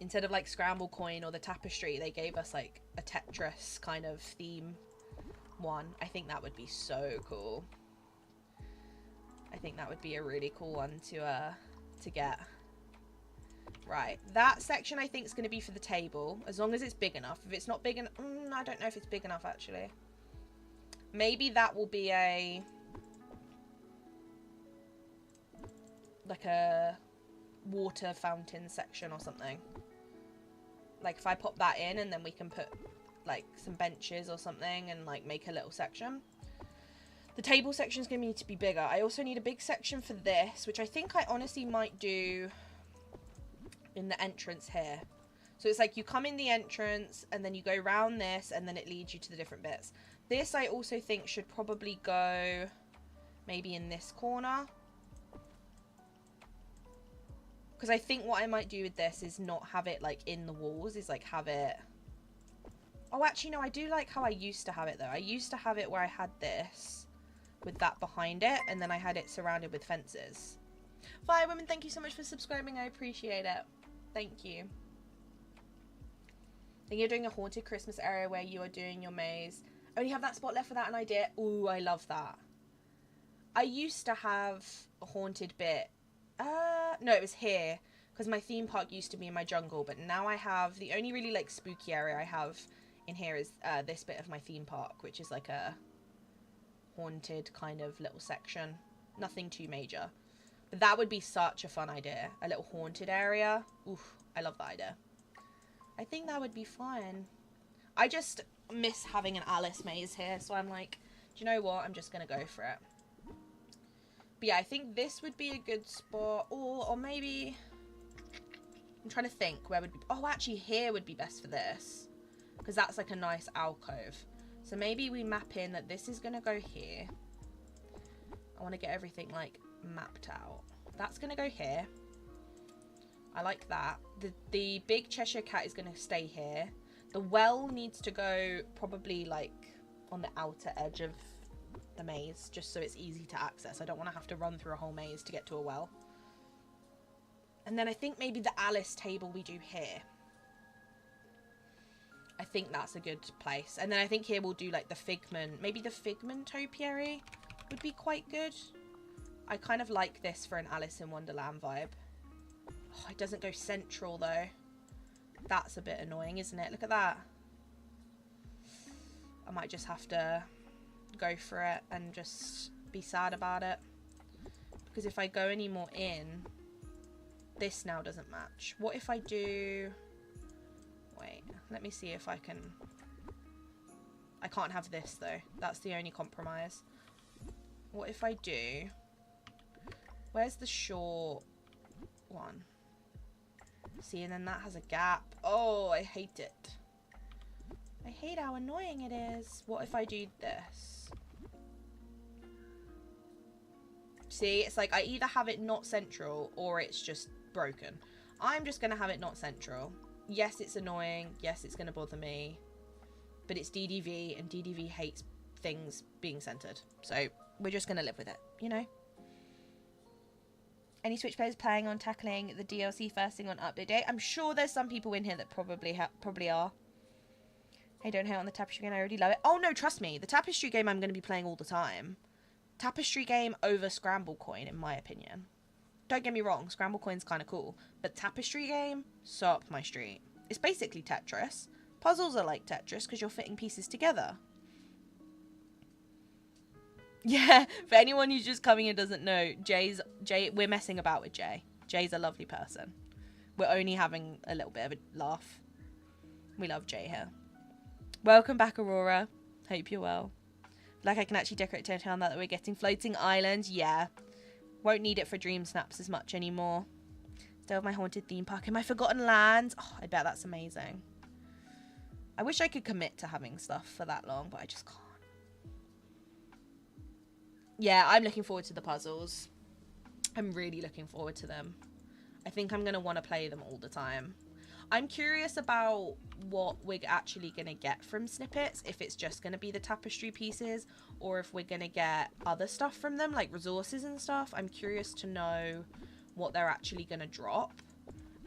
Instead of like Scramble Coin or the Tapestry, they gave us like a Tetris kind of theme one. I think that would be so cool. I think that would be a really cool one to get. Right, that section I think is going to be for the table, as long as it's big enough. If it's not big enough, I don't know if it's big enough actually. Maybe that will be like a water fountain section or something. Like if I pop that in and then we can put like some benches or something and like make a little section. The table section is going to need to be bigger. I also need a big section for this, which I think I honestly might do in the entrance here. So it's like you come in the entrance and then you go around this and then it leads you to the different bits. This I also think should probably go maybe in this corner. Because I think what I might do with this is not have it like in the walls, is like have it... Oh, actually no, I do like how I used to have it though. I used to have it where I had this with that behind it and then I had it surrounded with fences. Fire Women, thank you so much for subscribing. I appreciate it. Thank you. Then you're doing a haunted Christmas area where you are doing your maze. Only have that spot left for that, an idea. Ooh, I love that. I used to have a haunted bit. No, it was here. Because my theme park used to be in my jungle. But now I have... The only really, like, spooky area I have in here is this bit of my theme park. Which is, like, a haunted kind of little section. Nothing too major. But that would be such a fun idea. A little haunted area. Oof, I love that idea. I think that would be fun. I just miss having an Alice maze here, so I'm like, do you know what? I'm just gonna go for it. But yeah, I think this would be a good spot, or maybe I'm trying to think where would be. Oh, actually, here would be best for this because that's like a nice alcove. So maybe we map in that this is gonna go here. I want to get everything like mapped out. That's gonna go here. I like that. The big Cheshire Cat is going to stay here. The well needs to go probably like on the outer edge of the maze, just so it's easy to access. I don't want to have to run through a whole maze to get to a well. And then I think maybe the Alice table we do here. I think that's a good place. And then I think here we'll do like the figment. Maybe the figment topiary would be quite good. I kind of like this for an Alice in Wonderland vibe. Oh, it doesn't go central though. That's a bit annoying, isn't it? Look at that. I might just have to go for it and just be sad about it. Because if I go any more in, this now doesn't match. What if I do... Wait, let me see if I can... I can't have this though. That's the only compromise. What if I do... Where's the short one? See, and then that has a gap. Oh, I hate it. I hate how annoying it is. What if I do this? See, it's like I either have it not central or it's just broken. I'm just going to have it not central. Yes, it's annoying. Yes, it's going to bother me. But it's DDV, and DDV hates things being centered. So we're just going to live with it, you know? Any Switch players planning on tackling the DLC first thing on update day? I'm sure there's some people in here that probably are. Hey, don't hate on the Tapestry game. I already love it. Oh, no, trust me. The Tapestry game I'm going to be playing all the time. Tapestry game over Scramble Coin, in my opinion. Don't get me wrong. Scramble Coin's kind of cool. But Tapestry game, so up my street. It's basically Tetris. Puzzles are like Tetris because you're fitting pieces together. Yeah, for anyone who's just coming and doesn't know, Jay, we're messing about with Jay. Jay's a lovely person. We're only having a little bit of a laugh. We love Jay here. Welcome back, Aurora. Hope you're well. Like I can actually decorate downtown now that we're getting floating islands. Yeah. Won't need it for dream snaps as much anymore. Still have my haunted theme park in my forgotten lands. Oh, I bet that's amazing. I wish I could commit to having stuff for that long, but I just can't. Yeah, I'm looking forward to the puzzles. I'm really looking forward to them. I think I'm going to want to play them all the time. I'm curious about what we're actually going to get from snippets. If it's just going to be the tapestry pieces, or if we're going to get other stuff from them, like resources and stuff. I'm curious to know what they're actually going to drop.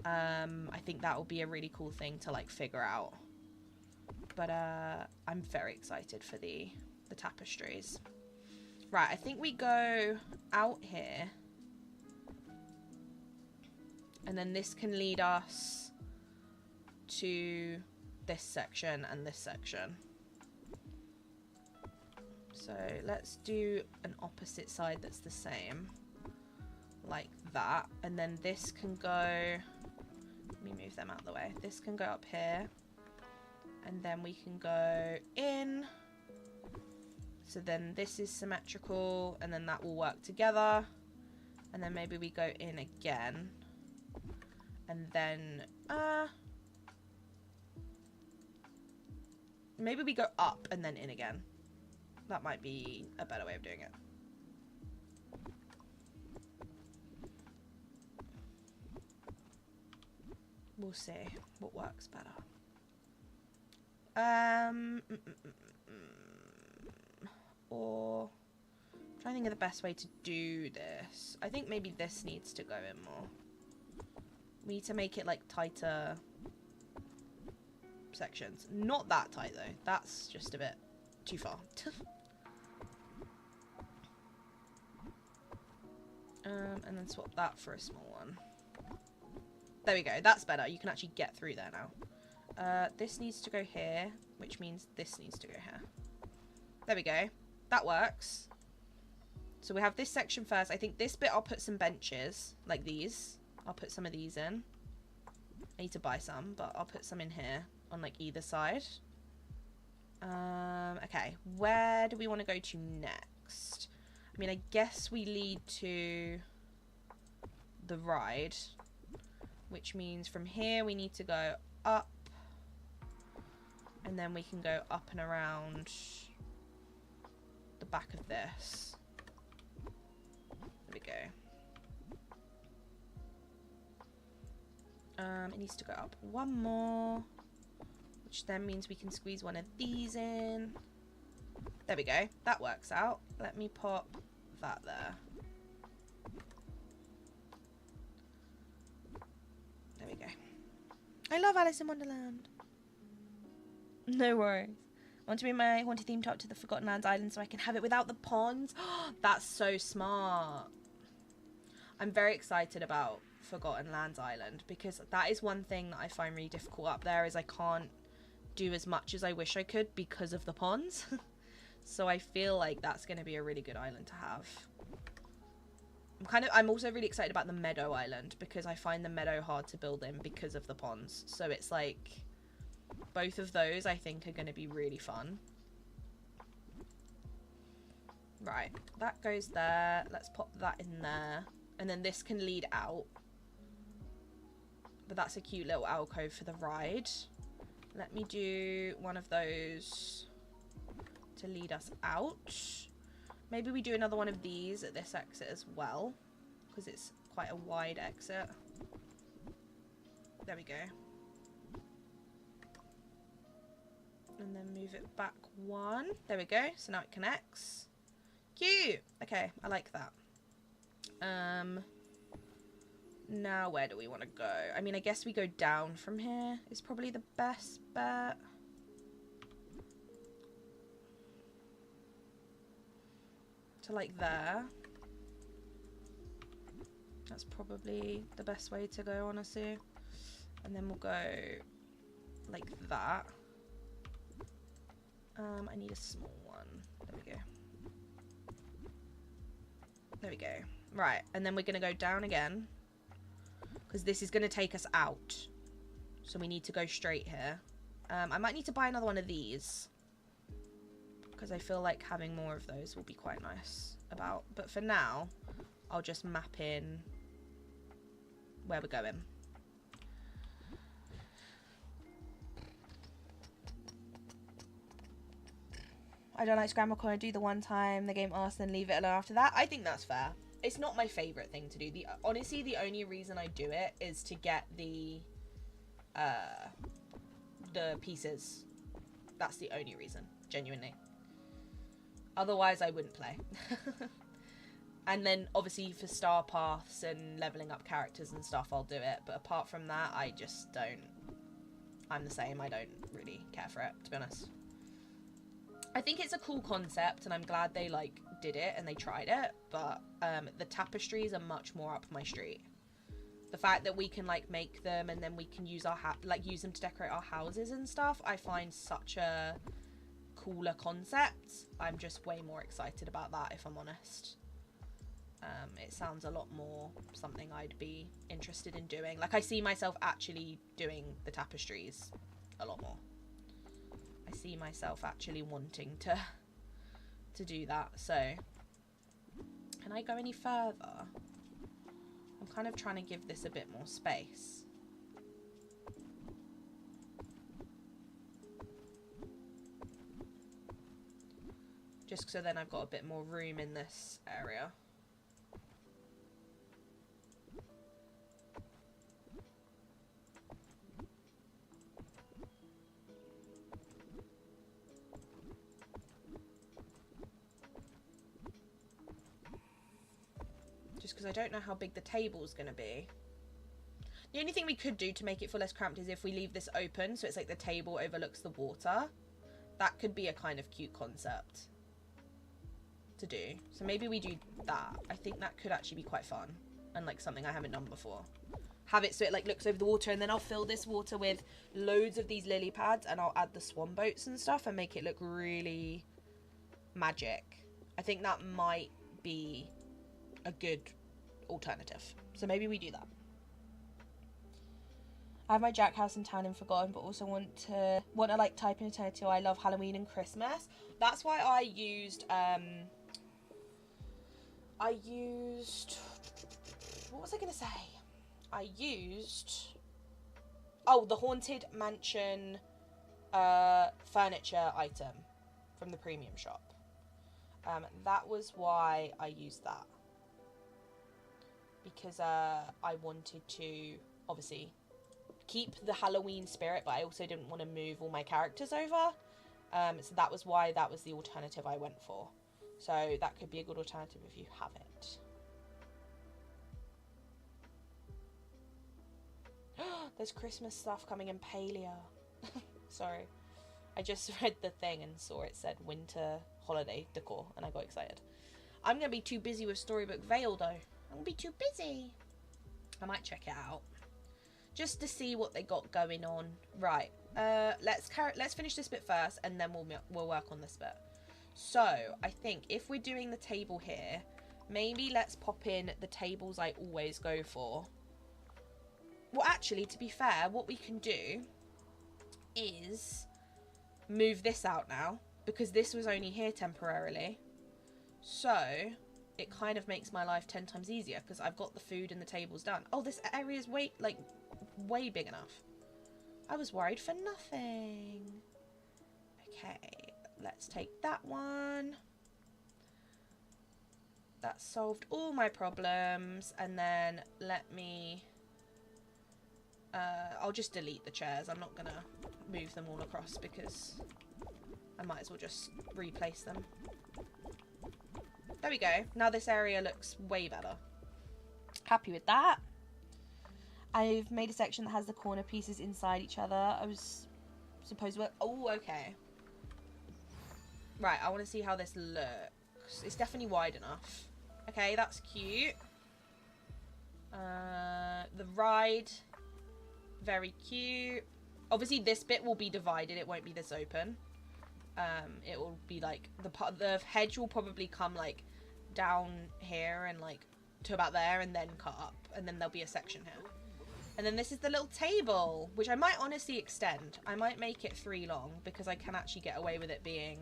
I think that will be a really cool thing to like figure out. But I'm very excited for the tapestries. Right, I think we go out here. And then this can lead us to this section and this section. So let's do an opposite side that's the same. Like that. And then this can go... Let me move them out of the way. This can go up here. And then we can go in. So then this is symmetrical, and then that will work together. And then maybe we go in again. And then, maybe we go up and then in again. That might be a better way of doing it. We'll see what works better. Or I'm trying to think of the best way to do this. I think maybe this needs to go in more. We need to make it like tighter sections. Not that tight though. That's just a bit too far. And then swap that for a small one. There we go. That's better. You can actually get through there now. This needs to go here, which means this needs to go here. There we go. That works. So we have this section first. I think this bit I'll put some benches, like these. I'll put some of these in. I need to buy some, but I'll put some in here on like either side. Okay, where do we want to go to next? I mean, I guess we lead to the ride, which means from here we need to go up, and then we can go up and around the back of this. There we go. It needs to go up one more, which then means we can squeeze one of these in. There we go. That works out. Let me pop that there. There we go. I love Alice in Wonderland. No worries. I want to bring my haunted theme top to the Forgotten Lands Island so I can have it without the ponds. That's so smart. I'm very excited about Forgotten Lands Island because that is one thing that I find really difficult up there is I can't do as much as I wish I could because of the ponds. So I feel like that's going to be a really good island to have. I'm also really excited about the Meadow Island because I find the meadow hard to build in because of the ponds. So it's like both of those I think are going to be really fun. Right, that goes there. Let's pop that in there. And then this can lead out. But that's a cute little alcove for the ride. Let me do one of those to lead us out. Maybe we do another one of these at this exit as well, because it's quite a wide exit. There we go. And then move it back one. There we go. So now it connects. Cute. Okay, I like that. Now where do we want to go? I mean, I guess we go down from here is probably the best bet. To like there. That's probably the best way to go, honestly. And then we'll go like that. I need a small one. There we go. There we go. Right, and then we're going to go down again. Because this is going to take us out. So we need to go straight here. I might need to buy another one of these. Because I feel like having more of those will be quite nice about. But for now, I'll just map in where we're going. I don't like Scramble Corner. Do the one time the game asks, then leave it alone after that. I think that's fair. It's not my favourite thing to do. Honestly, the only reason I do it is to get the pieces. That's the only reason, genuinely. Otherwise, I wouldn't play. And then, obviously, for star paths and levelling up characters and stuff, I'll do it. But apart from that, I just don't. I'm the same. I don't really care for it, to be honest. I think it's a cool concept, and I'm glad they, like, did it and they tried it. But the tapestries are much more up my street. The fact that we can, like, make them and then we can use use them to decorate our houses and stuff, I find such a cooler concept. I'm just way more excited about that, if I'm honest. It sounds a lot more something I'd be interested in doing. Like, I see myself actually doing the tapestries a lot more. I see myself actually wanting to do that. So, can I go any further? I'm kind of trying to give this a bit more space. Just so then I've got a bit more room in this area. Just because I don't know how big the table's going to be. The only thing we could do to make it feel less cramped is if we leave this open, so it's like the table overlooks the water. That could be a kind of cute concept to do. So maybe we do that. I think that could actually be quite fun and like something I haven't done before. Have it so it like looks over the water, and then I'll fill this water with loads of these lily pads, and I'll add the swan boats and stuff and make it look really magic. I think that might be a good alternative. So maybe we do that. I have my Jack house in town in Forgotten, but also want to like type in eternity. I love Halloween and Christmas. That's why I used what was I gonna say? I used the Haunted Mansion furniture item from the premium shop. That was why I used that. Because I wanted to obviously keep the Halloween spirit, but I also didn't want to move all my characters over. So that was why that was the alternative I went for. So that could be a good alternative if you have it. There's Christmas stuff coming in Paleo. Sorry. I just read the thing and saw it said winter holiday decor, and I got excited. I'm going to be too busy with Storybook Vale, though. I'm going to be too busy. I might check it out. Just to see what they got going on. Right. Let's finish this bit first, and then we'll work on this bit. So, I think if we're doing the table here, maybe let's pop in the tables I always go for. Well, actually, to be fair, what we can do is move this out now, because this was only here temporarily. So, it kind of makes my life 10 times easier, because I've got the food and the tables done. Oh, this area is way big enough. I was worried for nothing. Okay, let's take that one. That solved all my problems. And then let me... I'll just delete the chairs. I'm not going to move them all across because I might as well just replace them. There we go. Now this area looks way better. Happy with that. I've made a section that has the corner pieces inside each other. I was supposed to... Oh, okay. Right, I want to see how this looks. It's definitely wide enough. Okay, that's cute. The ride... Very cute. Obviously, this bit will be divided. It won't be this open. It will be like the hedge will probably come like down here and like to about there, and then cut up, and then there'll be a section here. And then this is the little table, which I might honestly extend. I might make it 3 long because I can actually get away with it being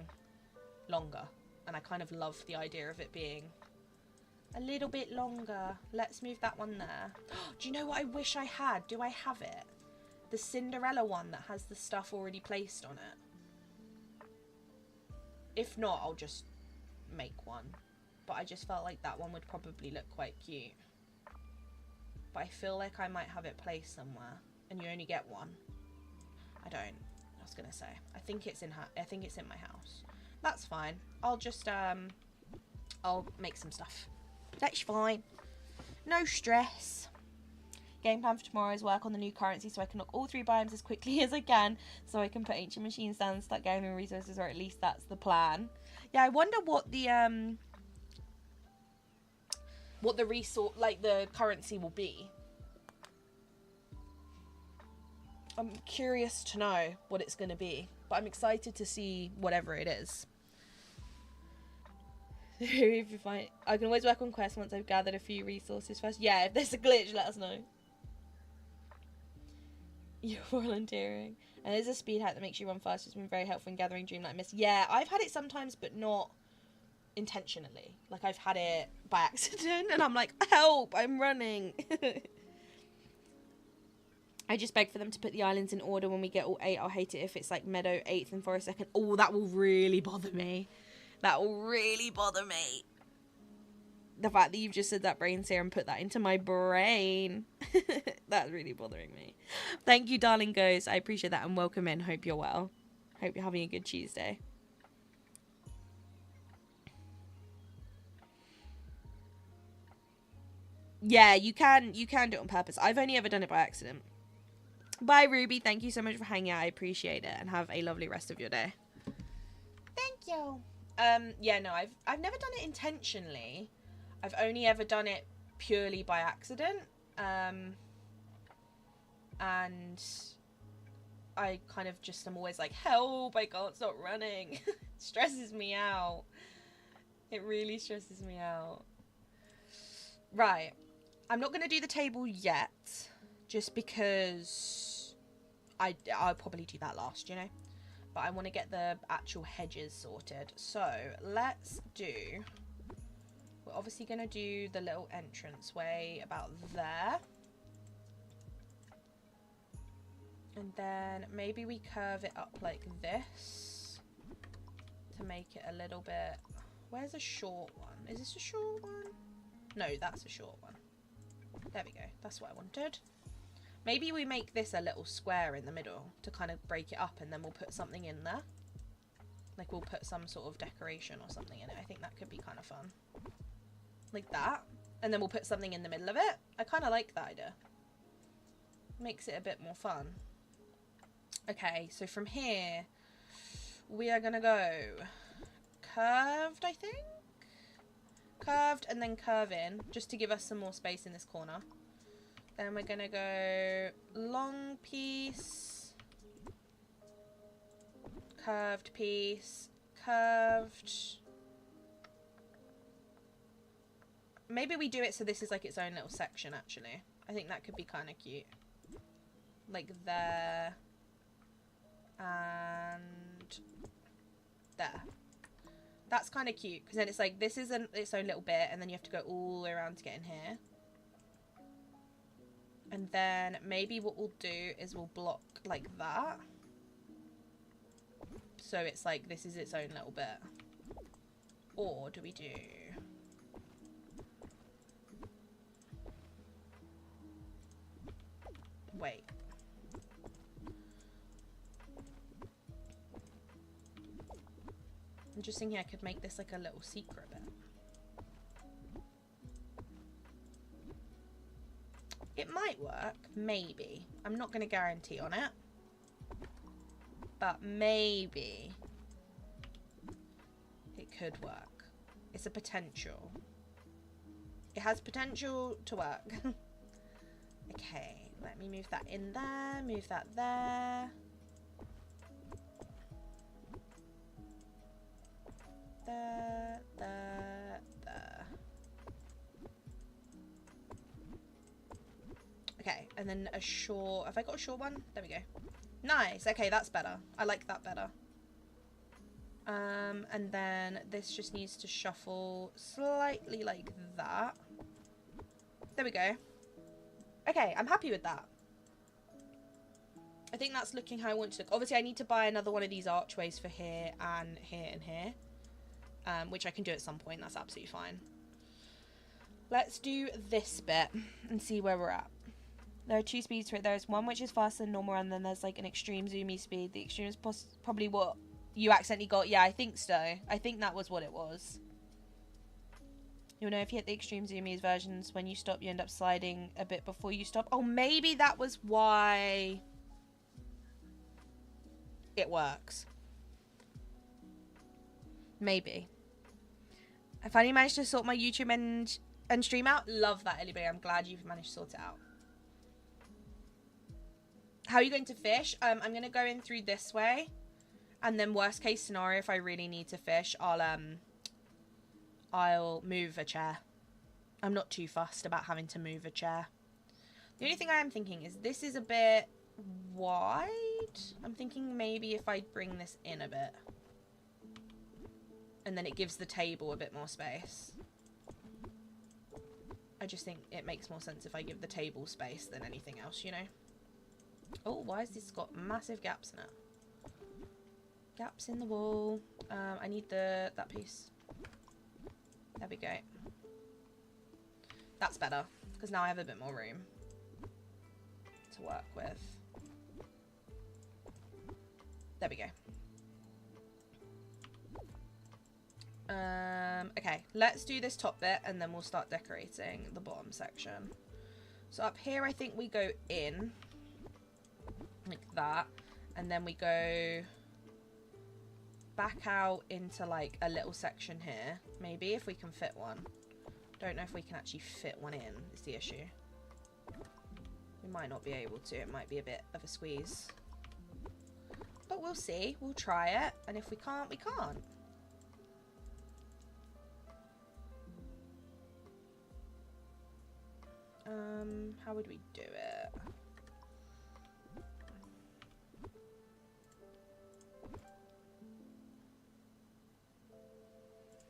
longer, and I kind of love the idea of it being a little bit longer. Let's move that one there. Do you know what I wish I had? Do I have it? The Cinderella one that has the stuff already placed on it. If not, I'll just make one. But I just felt like that one would probably look quite cute. But I feel like I might have it placed somewhere, and you only get one. I don't. I was gonna say. I think it's in my house. That's fine. I'll just I'll make some stuff. That's fine. No stress. Game plan for tomorrow is work on the new currency so I can knock all 3 biomes as quickly as I can, so I can put ancient machines down and start gathering resources, or at least that's the plan. Yeah, I wonder what the resource, like the currency will be. I'm curious to know what it's going to be, but I'm excited to see whatever it is. If you find, I can always work on quests once I've gathered a few resources first. Yeah, if there's a glitch, let us know. You're volunteering. And there's a speed hack that makes you run faster. It's been very helpful in gathering Dreamlight Mist. Yeah, I've had it sometimes, but not intentionally. Like, I've had it by accident, and I'm like, help, I'm running. I just beg for them to put the islands in order when we get all 8. I'll hate it if it's like Meadow 8th and Forest 2nd. Oh, that will really bother me. That will really bother me. The fact that you've just said that brain serum put that into my brain. That's really bothering me. Thank you, darling Ghost. I appreciate that, and welcome in. Hope you're well. Hope you're having a good Tuesday. Yeah, you can do it on purpose. I've only ever done it by accident. Bye, Ruby. Thank you so much for hanging out. I appreciate it, and have a lovely rest of your day. Thank you. Yeah, no, I've never done it intentionally. I've only ever done it purely by accident. And I kind of just am always like, help, I can't stop running. It stresses me out. It really stresses me out. Right. I'm not going to do the table yet, just because I'll probably do that last, you know? But I want to get the actual hedges sorted. So, let's do... We're obviously going to do the little entranceway about there. And then maybe we curve it up like this to make it a little bit... Where's a short one? Is this a short one? No, that's a short one. There we go. That's what I wanted. Maybe we make this a little square in the middle to kind of break it up, and then we'll put something in there. Like, we'll put some sort of decoration or something in it. I think that could be kind of fun. Like that. And then we'll put something in the middle of it. I kind of like that idea. Makes it a bit more fun. Okay, so from here, we are gonna go curved, I think? Curved and then curve in, just to give us some more space in this corner. Then we're gonna go long piece, curved piece, curved. Maybe we do it so this is like its own little section, actually. I think that could be kind of cute. Like there. And there. That's kind of cute, because then it's like, this is its own little bit, and then you have to go all the way around to get in here. And then maybe what we'll do is we'll block like that. So it's like, this is its own little bit. Or do we do... Wait. I'm just thinking I could make this like a little secret bit. It might work, maybe. I'm not going to guarantee on it. But maybe it could work. It's a potential. It has potential to work. Okay, let me move that in there, move that there. There, there, there. Okay, and then a short... Have I got a short one? There we go. Nice. Okay, that's better. I like that better. And then this just needs to shuffle slightly like that. There we go. Okay, I'm happy with that. I think that's looking how I want to look. Obviously, I need to buy another one of these archways for here and here and here. Which I can do at some point. That's absolutely fine. Let's do this bit and see where we're at. There are two speeds for it. There's one which is faster than normal, and then there's like an extreme zoomy speed. The extreme is probably what you accidentally got. Yeah, I think so. I think that was what it was. You'll know if you hit the extreme zoomies versions, when you stop, you end up sliding a bit before you stop. Oh, maybe that was why it works. Maybe. I finally managed to sort my YouTube and stream out. Love that, Ellie. I'm glad you've managed to sort it out. How are you going to fish? I'm going to go in through this way. And then worst case scenario, if I really need to fish, I'll move a chair. I'm not too fussed about having to move a chair. The only thing I am thinking is this is a bit wide. I'm thinking maybe if I bring this in a bit. And then it gives the table a bit more space. I just think it makes more sense if I give the table space than anything else, you know? Oh, why has this got massive gaps in it? Gaps in the wall. I need that piece. There we go. That's better, because now I have a bit more room to work with. There we go. Okay, let's do this top bit and then we'll start decorating the bottom section. So up here I think we go in like that, and then we go back out into like a little section here, maybe, if we can fit one. Don't know if we can actually fit one in, is the issue. We might not be able to. It might be a bit of a squeeze, but we'll see. We'll try it, and if we can't, we can't. How would we do it?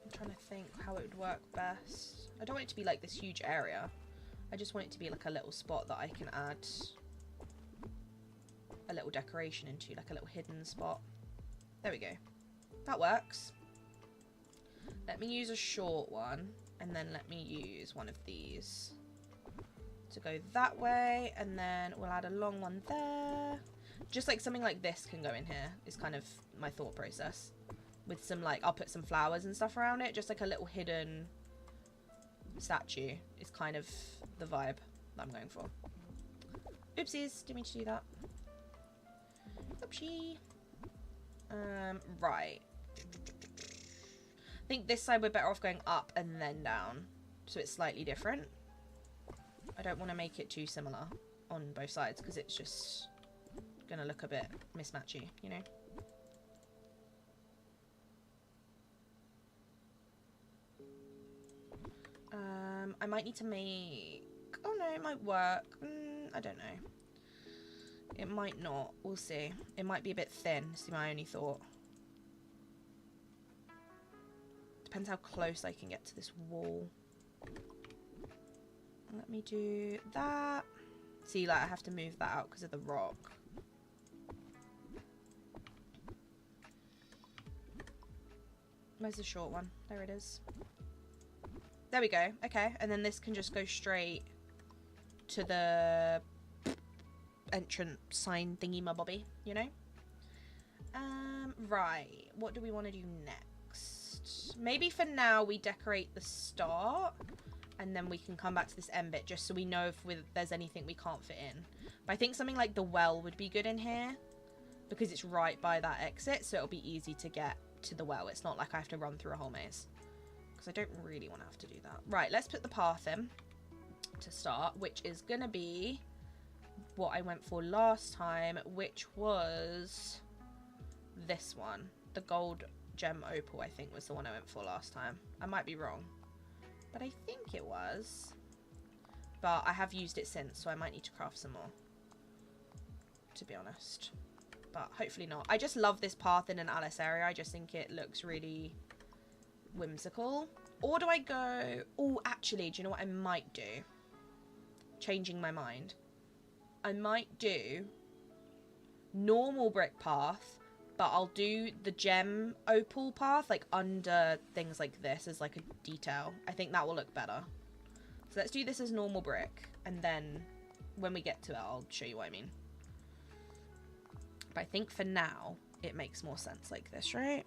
I'm trying to think how it would work best. I don't want it to be like this huge area. I just want it to be like a little spot that I can add a little decoration into, like a little hidden spot. There we go. That works. Let me use a short one, and then let me use one of these to go that way, and then we'll add a long one there. Just like something like this can go in here is kind of my thought process. With some like, I'll put some flowers and stuff around it, just like a little hidden statue is kind of the vibe that I'm going for. Oopsies, didn't mean to do that. Oopsie. Right. I think this side we're better off going up and then down, so it's slightly different. I don't want to make it too similar on both sides because it's just gonna look a bit mismatchy, you know? I might need to make... Oh no, it might work. I don't know. It might not. We'll see. It might be a bit thin, is my only thought. Depends how close I can get to this wall. Let me do that. See, like, I have to move that out because of the rock. Where's the short one? There it is. There we go. Okay, and then this can just go straight to the entrance sign thingy-my-bobby, you know? Right. What do we want to do next? Maybe for now we decorate the start, and then we can come back to this end bit just so we know if there's anything we can't fit in. But I think something like the well would be good in here because it's right by that exit, so it'll be easy to get to the well. It's not like I have to run through a whole maze because I don't really want to have to do that. Right, let's put the path in to start, which is going to be what I went for last time, which was this one. The gold gem opal, I think, was the one I went for last time. I might be wrong, but I think it was. But I have used it since, so I might need to craft some more, to be honest. But hopefully not. I just love this path in an Alice area. I just think it looks really whimsical. Or do I go... Oh, actually, do you know what I might do? Changing my mind. I might do normal brick path, but I'll do the gem opal path, like, under things like this as, like, a detail. I think that will look better. So let's do this as normal brick, and then when we get to it, I'll show you what I mean. But I think for now, it makes more sense like this, right?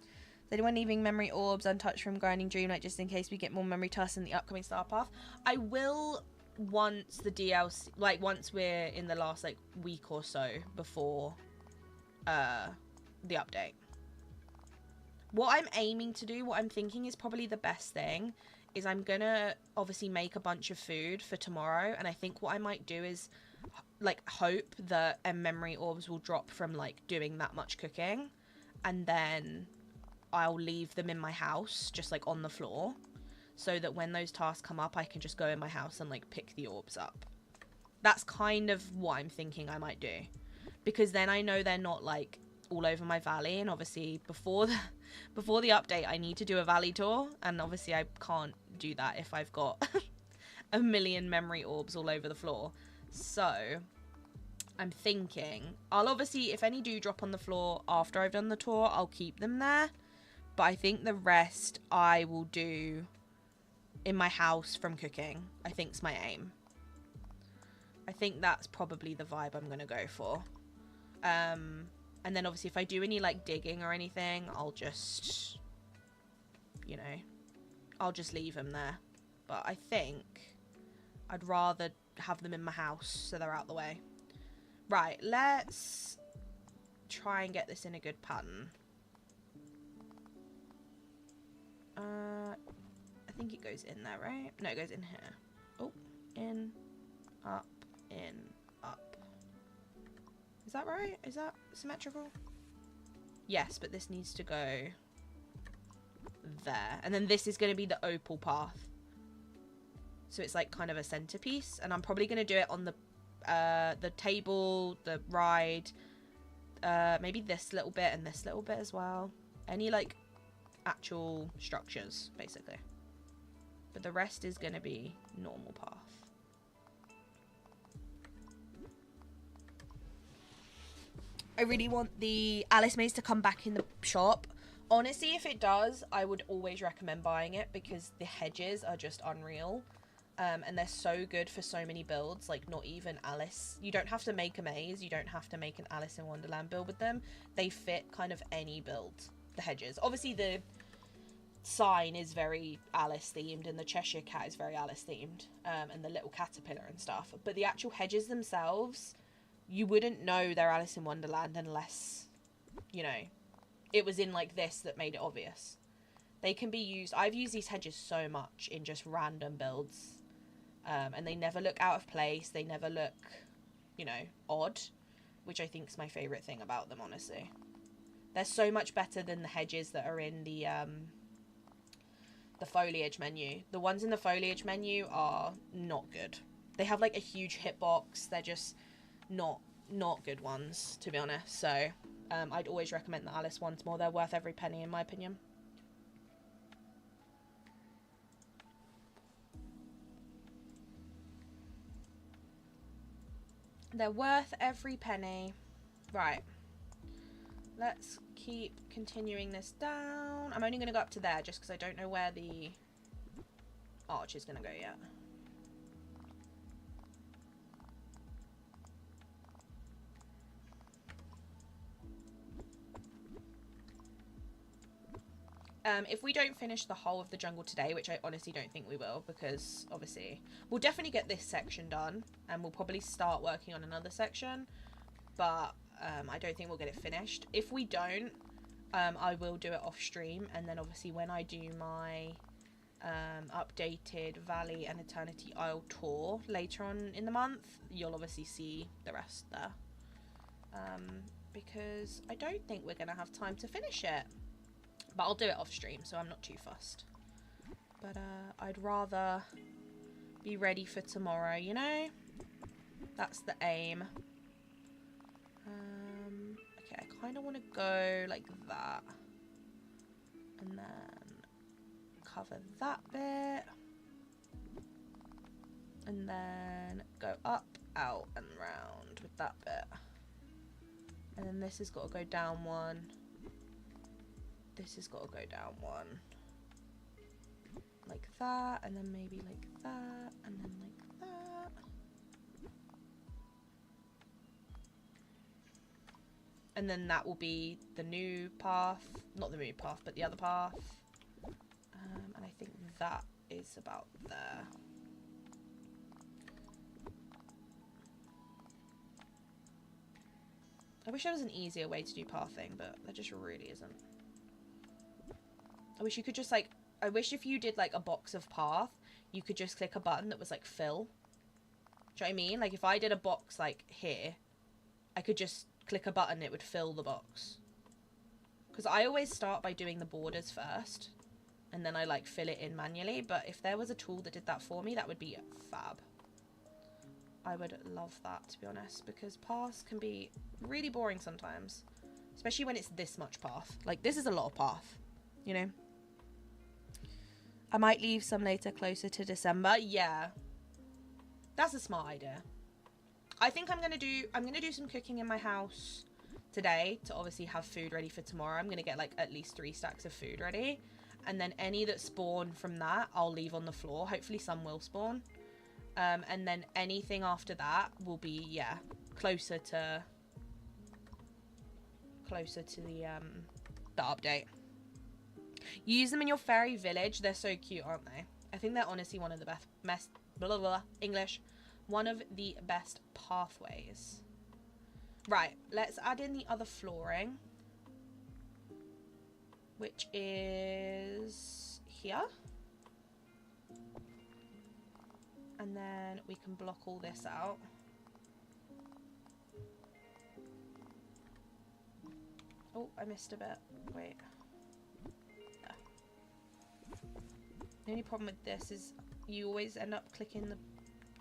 Is anyone leaving memory orbs untouched from grinding Dreamlight just in case we get more memory tusks in the upcoming star path? I will once the DLC, like once we're in the last like week or so before the update. What I'm aiming to do, what I'm thinking is probably the best thing, is I'm gonna obviously make a bunch of food for tomorrow, and I think what I might do is like hope that memory orbs will drop from like doing that much cooking, and then I'll leave them in my house just like on the floor so that when those tasks come up I can just go in my house and like pick the orbs up. That's kind of what I'm thinking I might do, because then I know they're not like all over my valley, and obviously before the update I need to do a valley tour, and obviously I can't do that if I've got a million memory orbs all over the floor. So I'm thinking I'll obviously, if any do drop on the floor after I've done the tour, I'll keep them there, but I think the rest I will do in my house from cooking. I think's my aim. I think that's probably the vibe I'm gonna go for. And then obviously if I do any like digging or anything, I'll just, you know, I'll just leave them there. But I think I'd rather have them in my house so they're out the way. Right, let's try and get this in a good pattern. I think it goes in there, right? No, it goes in here. Oh, in, up, in, up. Is that right? Is that symmetrical? Yes, but this needs to go there. And then this is going to be the opal path. So it's like kind of a centerpiece. And I'm probably going to do it on the table, the ride, maybe this little bit and this little bit as well. Any like actual structures, basically. But the rest is going to be normal path. I really want the Alice maze to come back in the shop. Honestly, if it does, I would always recommend buying it because the hedges are just unreal. And they're so good for so many builds, like not even Alice. You don't have to make a maze. You don't have to make an Alice in Wonderland build with them. They fit kind of any build, the hedges. Obviously, the sign is very Alice themed and the Cheshire Cat is very Alice themed. And the little caterpillar and stuff. But the actual hedges themselves, you wouldn't know they're Alice in Wonderland unless you know, it was in like this that made it obvious. They can be used, I've used these hedges so much in just random builds, and they never look out of place, they never look, you know, odd, which I think is my favourite thing about them, honestly. They're so much better than the hedges that are in the foliage menu. The ones in the foliage menu are not good. They have like a huge hitbox. They're just not good ones, to be honest. So I'd always recommend the Alice ones more. They're worth every penny, in my opinion. They're worth every penny. Right. Let's keep continuing this down. I'm only going to go up to there just because I don't know where the arch is going to go yet. If we don't finish the whole of the jungle today, which I honestly don't think we will, because obviously we'll definitely get this section done and we'll probably start working on another section, but I don't think we'll get it finished. If we don't, I will do it off stream, and then obviously when I do my updated Valley and Eternity Isle tour later on in the month, you'll obviously see the rest there, because I don't think we're gonna have time to finish it. But I'll do it off stream, so I'm not too fussed. But I'd rather be ready for tomorrow, you know? That's the aim. Okay, I kind of want to go like that. And then cover that bit. And then go up, out, and round with that bit. And then this has got to go down one. This has got to go down one, like that, and then maybe like that, and then like that. And then that will be the new path, not the new path, but the other path. And I think that is about there. I wish there was an easier way to do pathing, but there just really isn't. I wish you could just like, I wish if you did like a box of path, you could just click a button that was like fill. Do you know what I mean? Like if I did a box like here, I could just click a button, it would fill the box. Because I always start by doing the borders first, and then I like fill it in manually. But if there was a tool that did that for me, that would be fab. I would love that, to be honest, because paths can be really boring sometimes. Especially when it's this much path. Like this is a lot of path, you know? I might leave some later, closer to December. Yeah, that's a smart idea. I think I'm gonna do some cooking in my house today to obviously have food ready for tomorrow. I'm gonna get like at least 3 stacks of food ready, and then any that spawn from that I'll leave on the floor. Hopefully some will spawn, and then anything after that will be closer to the update. Use them in your fairy village. They're so cute, aren't they? I think they're honestly one of the best one of the best pathways. Right, let's add in the other flooring, which is here. And then we can block all this out. Oh, I missed a bit. Wait. The only problem with this is you always end up clicking the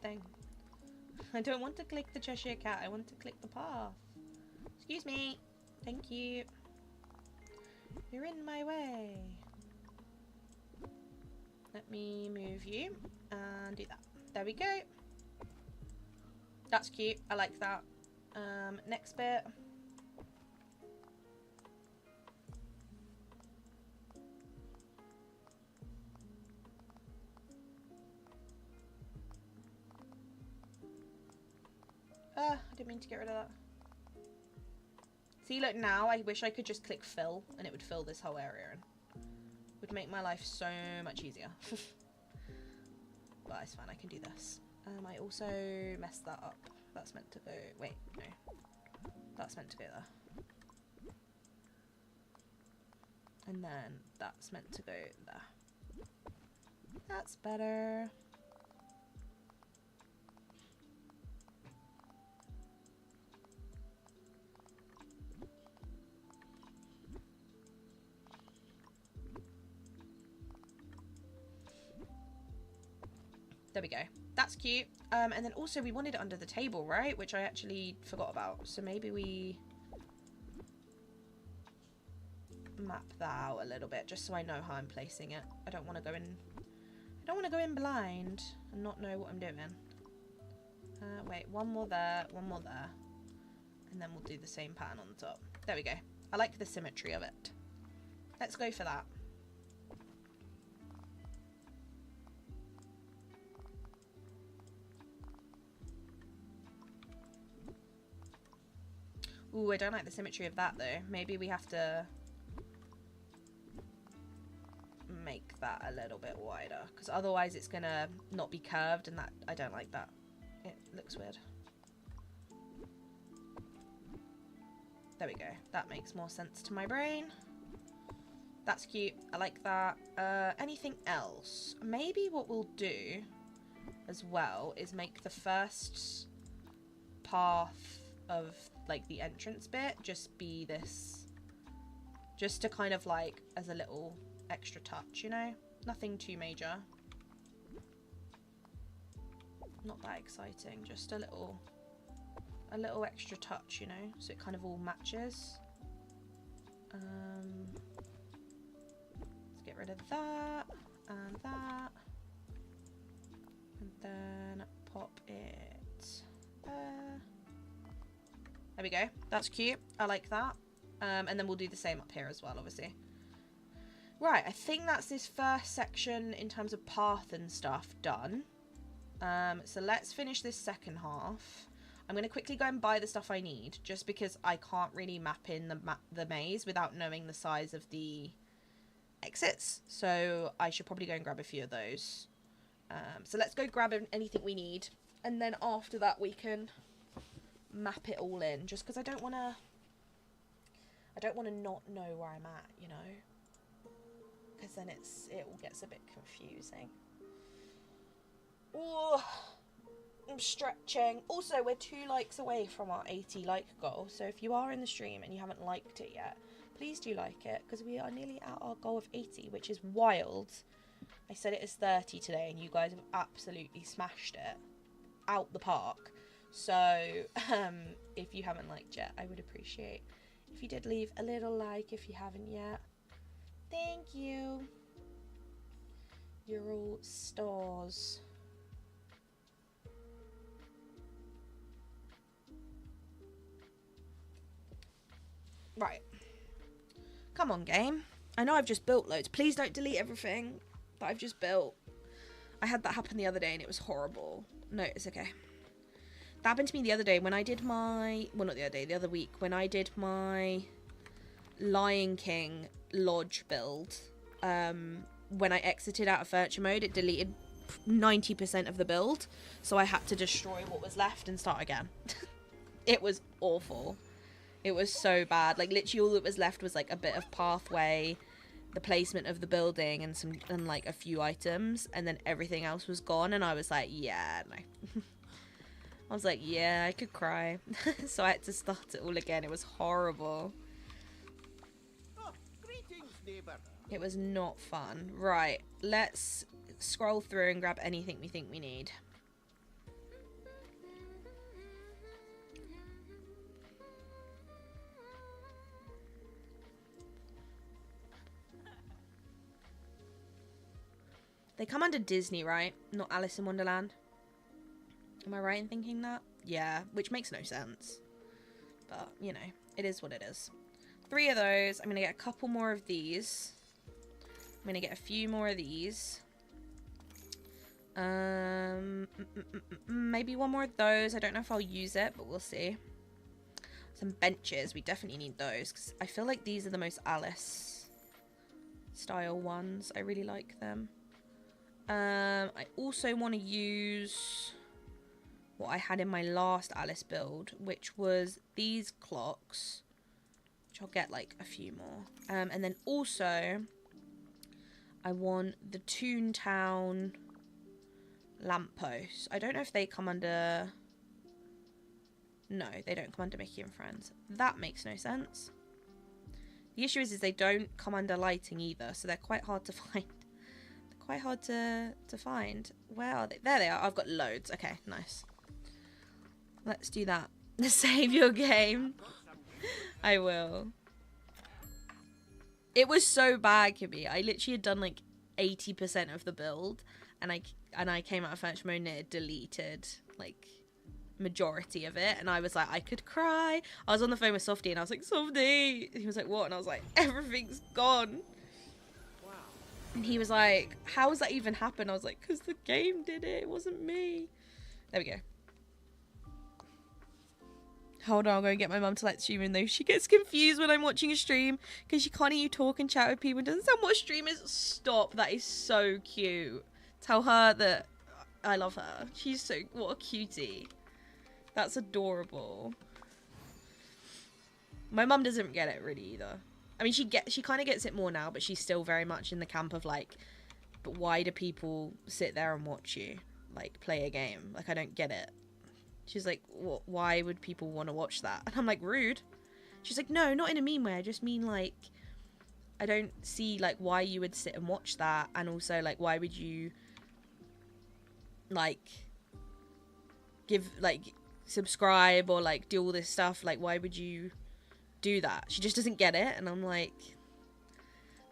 thing. I don't want to click the Cheshire Cat, I want to click the path. Excuse me. Thank you. You're in my way. Let me move you and do that. There we go. That's cute. I like that. Next bit. I didn't mean to get rid of that. See, look, now I wish I could just click fill and it would fill this whole area in. Would make my life so much easier. But it's fine, I can do this. I also messed that up. That's meant to go... Wait, no. That's meant to go there. And then that's meant to go there. That's better. There we go. That's cute. And then also we wanted it under the table, right? Which I actually forgot about. So maybe we map that out a little bit just so I know how I'm placing it. I don't want to go in blind and not know what I'm doing. Wait, one more there, one more there. And then we'll do the same pattern on the top. There we go. I like the symmetry of it. Let's go for that. Ooh, I don't like the symmetry of that though. Maybe we have to make that a little bit wider, because otherwise it's gonna not be curved, and that I don't like that. It looks weird. There we go. That makes more sense to my brain. That's cute. I like that. Anything else? Maybe what we'll do as well is make the first path of like the entrance bit just be this, just to kind of like as a little extra touch, you know, nothing too major, not that exciting, just a little extra touch, you know, so it kind of all matches. Let's get rid of that and that, and then pop it there. There we go. That's cute. I like that. And then we'll do the same up here as well, obviously. Right, I think that's this first section in terms of path and stuff done. So let's finish this second half. I'm going to quickly go and buy the stuff I need, just because I can't really map in the maze without knowing the size of the exits. So I should probably go and grab a few of those. So let's go grab anything we need, and then after that we can map it all in, just because I don't want to not know where I'm at, you know, because then it all gets a bit confusing. Oh, I'm stretching. Also, we're 2 likes away from our 80 like goal, so if you are in the stream and you haven't liked it yet, please do like it, because we are nearly at our goal of 80, which is wild. I said it is 30 today and you guys have absolutely smashed it out the park. So, if you haven't liked yet, I would appreciate if you did leave a little like if you haven't yet. Thank you. You're all stars. Right. Come on, game. I know I've just built loads. Please don't delete everything that I've just built. I had that happen the other day and it was horrible. No, it's okay. That happened to me the other day when I did my... Well, not the other day, the other week. When I did my Lion King Lodge build. When I exited out of furniture mode, it deleted 90% of the build. So I had to destroy what was left and start again. It was awful. It was so bad. Like, literally all that was left was, like, a bit of pathway, the placement of the building, and like, a few items. And then everything else was gone. And I was like, yeah, no. I was like, yeah, I could cry. So I had to start it all again. It was horrible. Oh, greetings, neighbor. It was not fun. Right, let's scroll through and grab anything we think we need. They come under Disney, right? Not Alice in Wonderland. Am I right in thinking that? Yeah, which makes no sense. But, you know, it is what it is. 3 of those. I'm going to get a couple more of these. I'm going to get a few more of these. Maybe one more of those. I don't know if I'll use it, but we'll see. Some benches. We definitely need those, because I feel like these are the most Alice style ones. I really like them. I also want to use what I had in my last Alice build, which was these clocks, which I'll get like a few more. And then also I want the Toontown lampposts. I don't know if they come under... No, they don't come under Mickey and Friends. That makes no sense. The issue is they don't come under lighting either, so they're quite hard to find. They're quite hard to find. Where are they? There they are. I've got loads. Okay, nice. Let's do that. Save your game. I will. It was so bad, Kibby. I literally had done like 80% of the build, and I came out of furniture mode and it deleted like majority of it, and I was like, I could cry. I was on the phone with Softy and I was like, Softy, he was like, what? And I was like, everything's gone. Wow. And he was like, how does that even happen? I was like, because the game did it, it wasn't me. There we go. Hold on, I'm going to get my mum to like stream, even though she gets confused when I'm watching a stream because she can't hear you talk and chat with people and doesn't sound what a stream is. Stop, that is so cute. Tell her that I love her. She's so, what a cutie. That's adorable. My mum doesn't get it really either. I mean, she kind of gets it more now, but she's still very much in the camp of like, but why do people sit there and watch you like play a game? Like, I don't get it. She's like, why would people want to watch that? And I'm like, rude. She's like, no, not in a mean way. I just mean like, I don't see like why you would sit and watch that, and also like why would you like give like subscribe or like do all this stuff, like why would you do that? She just doesn't get it, and I'm like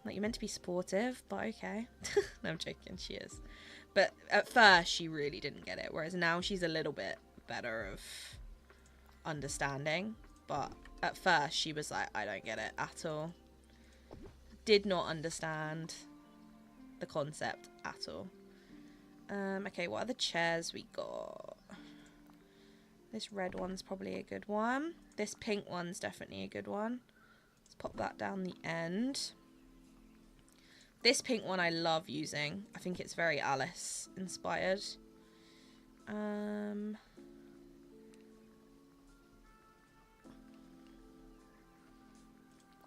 you're meant to be supportive, but okay. No, I'm joking, she is, but at first she really didn't get it, whereas now she's a little bit better of understanding, but at first she was like, I don't get it at all, did not understand the concept at all. Okay, what other chairs we got? This red one's probably a good one. This pink one's definitely a good one. Let's pop that down the end. This pink one I love using. I think it's very Alice inspired.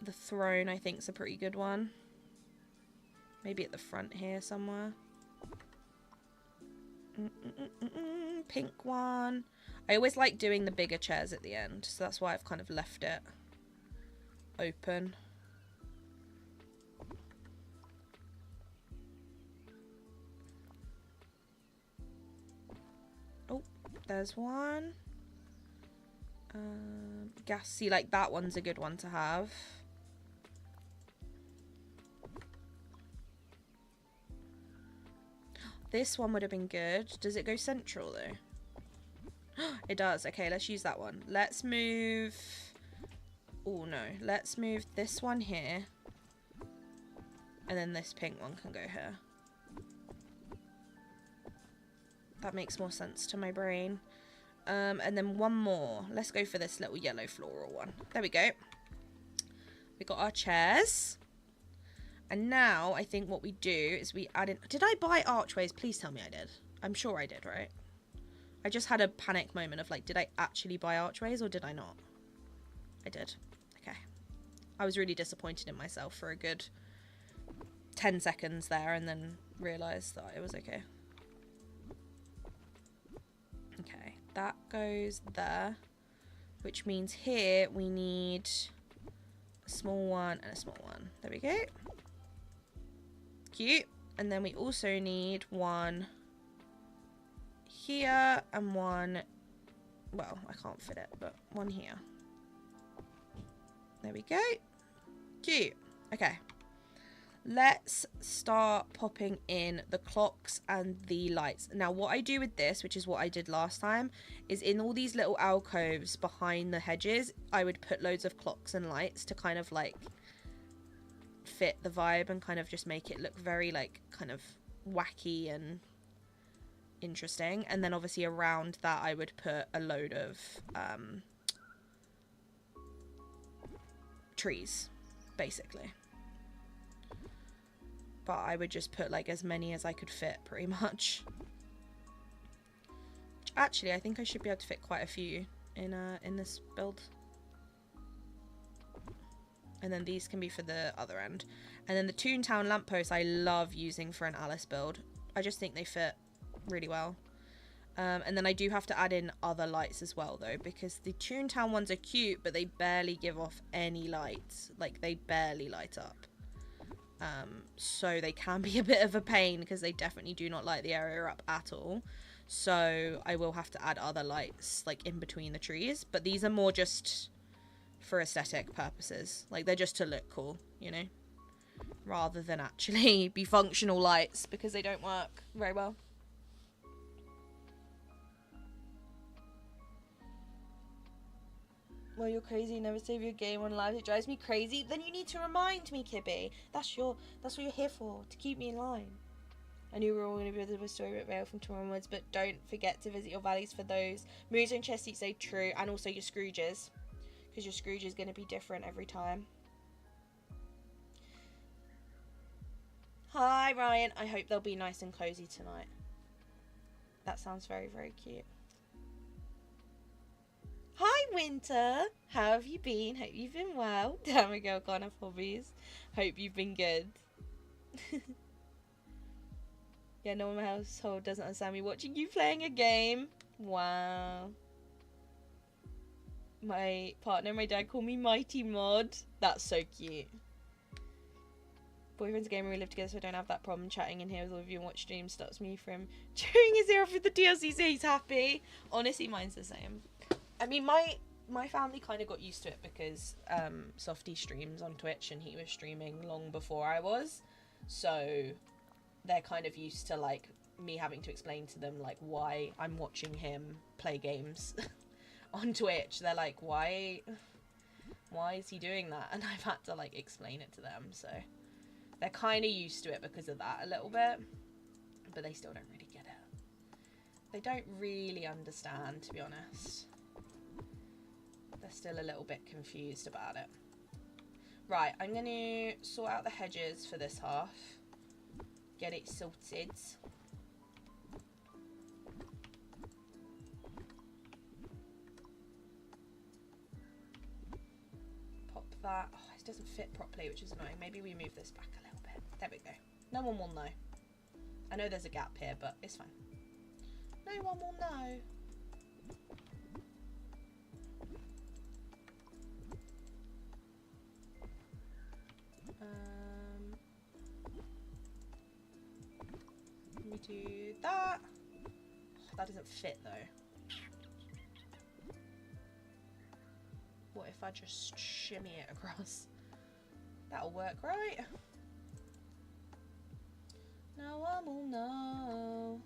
The throne I think is a pretty good one. Maybe at the front here somewhere. Pink one. I always like doing the bigger chairs at the end, so that's why I've kind of left it open. Oh, there's one. Gas. See, like that one's a good one to have. This one would have been good. Does it go central though? It does. Okay, let's use that one. Let's move... Oh no. Let's move this one here. And then this pink one can go here. That makes more sense to my brain. And then one more. Let's go for this little yellow floral one. There we go. We got our chairs. And now, I think what we do is we add in... Did I buy archways? Please tell me I did. I'm sure I did, right? I just had a panic moment of like, did I actually buy archways or did I not? I did. Okay. I was really disappointed in myself for a good 10 seconds there and then realised that it was okay. Okay, that goes there. Which means here we need a small one and a small one. There we go. Cute. And then we also need one here and one, well, I can't fit it, but one here. There we go. Cute. Okay. Let's start popping in the clocks and the lights. Now, what I do with this, which is what I did last time, is in all these little alcoves behind the hedges, I would put loads of clocks and lights to kind of like fit the vibe and kind of just make it look very like kind of wacky and interesting. And then obviously around that I would put a load of trees basically, but I would just put like as many as I could fit pretty much. Actually, I think I should be able to fit quite a few in this build. And then these can be for the other end. And then the Toontown lampposts I love using for an Alice build. I just think they fit really well. And then I do have to add in other lights as well, though, because the Toontown ones are cute, but they barely give off any lights. Like, they barely light up. So they can be a bit of a pain, because they definitely do not light the area up at all. So I will have to add other lights, like, in between the trees. But these are more just for aesthetic purposes. Like, they're just to look cool, you know? Rather than actually be functional lights, because they don't work very well. Well, you're crazy. You never save your game on live. It drives me crazy. Then you need to remind me, Kibby. That's what you're here for, to keep me in line. I knew we were all going to be with Storybook Vale from tomorrow onwards, but don't forget to visit your valleys for those. Moons and chest seats, say true, and also your Scrooges, because your Scrooge is going to be different every time. Hi, Ryan. I hope they'll be nice and cozy tonight. That sounds very, very cute. Hi, Winter. How have you been? Hope you've been well. Damn, a girl can't have hobbies. Hope you've been good. Yeah, no one in my household doesn't understand me watching you playing a game. Wow. My partner and my dad call me Mighty Mod. That's so cute. Boyfriend's a gamer, we live together, so I don't have that problem chatting in here with all of you and watch streams. Stops me from chewing his ear off with the DLC, so he's happy. Honestly, mine's the same. I mean, my family kind of got used to it because Softy streams on Twitch and he was streaming long before I was. So they're kind of used to, like, me having to explain to them, like, why I'm watching him play games on Twitch. They're like, why is he doing that? And I've had to, like, explain it to them, so they're kind of used to it because of that a little bit, but they still don't really get it. They don't really understand, to be honest. They're still a little bit confused about it. Right, I'm going to sort out the hedges for this half. Get it sorted. Pop that. Oh, it doesn't fit properly, which is annoying. Maybe we move this back a little bit. There we go. No one will know. I know there's a gap here, but it's fine. No one will know. Let me do that. Oh, that doesn't fit though. What if I just shimmy it across? That'll work, right? No one will know.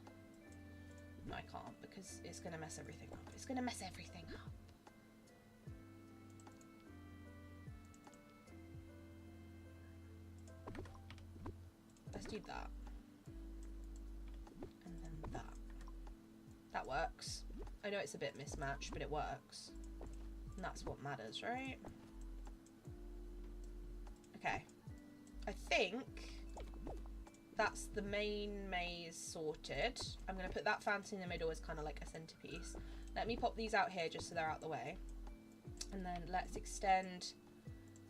No, I can't because it's gonna mess everything up. It's gonna mess everything up. Let's do that. And then that. That works. I know it's a bit mismatched, but it works. And that's what matters, right? Okay. I think that's the main maze sorted. I'm going to put that fountain in the middle as kind of like a centerpiece. Let me pop these out here just so they're out the way. And then let's extend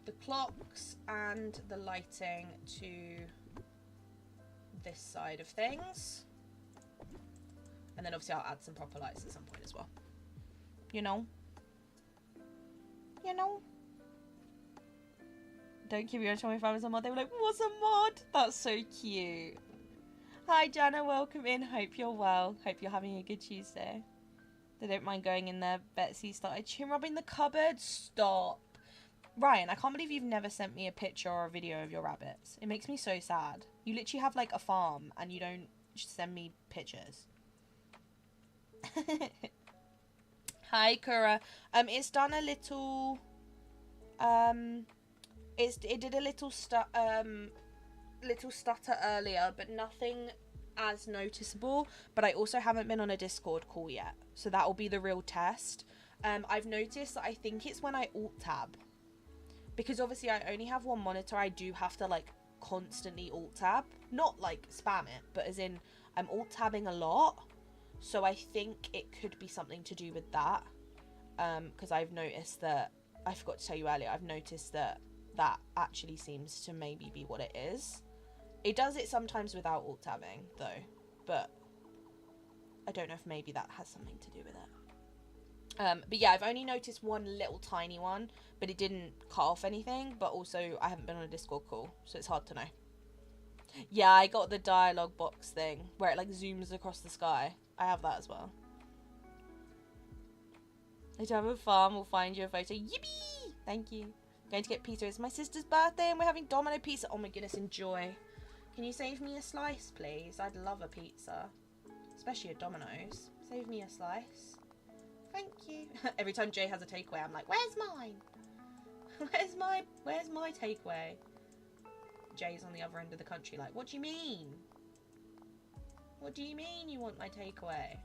the clocks and the lighting to this side of things. And then obviously I'll add some proper lights at some point as well. You know? You know? Don't keep your showing if I was a mod. They were like, what's a mod? That's so cute. Hi Jana, welcome in. Hope you're well. Hope you're having a good Tuesday. They don't mind going in there. Betsy started chin rubbing the cupboard. Stop. Ryan, I can't believe you've never sent me a picture or a video of your rabbits. It makes me so sad. You literally have like a farm and you don't send me pictures. Hi Kura. It's done a little it did a little stutter earlier, but nothing as noticeable. But I also haven't been on a Discord call yet, so that will be the real test. I've noticed that I think it's when I alt tab, because obviously I only have one monitor. I do have to like constantly alt tab, not like spam it, but as in I'm alt tabbing a lot. So I think it could be something to do with that, because I've noticed that, I forgot to tell you earlier, I've noticed that that actually seems to maybe be what it is. It does it sometimes without alt tabbing though, but I don't know if maybe that has something to do with it. But yeah, I've only noticed one little tiny one, but it didn't cut off anything. But also, I haven't been on a Discord call, so it's hard to know. Yeah, I got the dialogue box thing where it like zooms across the sky. I have that as well. If you have a farm, we'll find you a photo. Yippee! Thank you. Going to get pizza. It's my sister's birthday and we're having Domino pizza. Oh my goodness, enjoy. Can you save me a slice, please? I'd love a pizza. Especially a Domino's. Save me a slice. Thank you. Every time Jay has a takeaway, I'm like, where's mine? Where's my takeaway? Jay's on the other end of the country like, what do you mean? What do you mean you want my takeaway?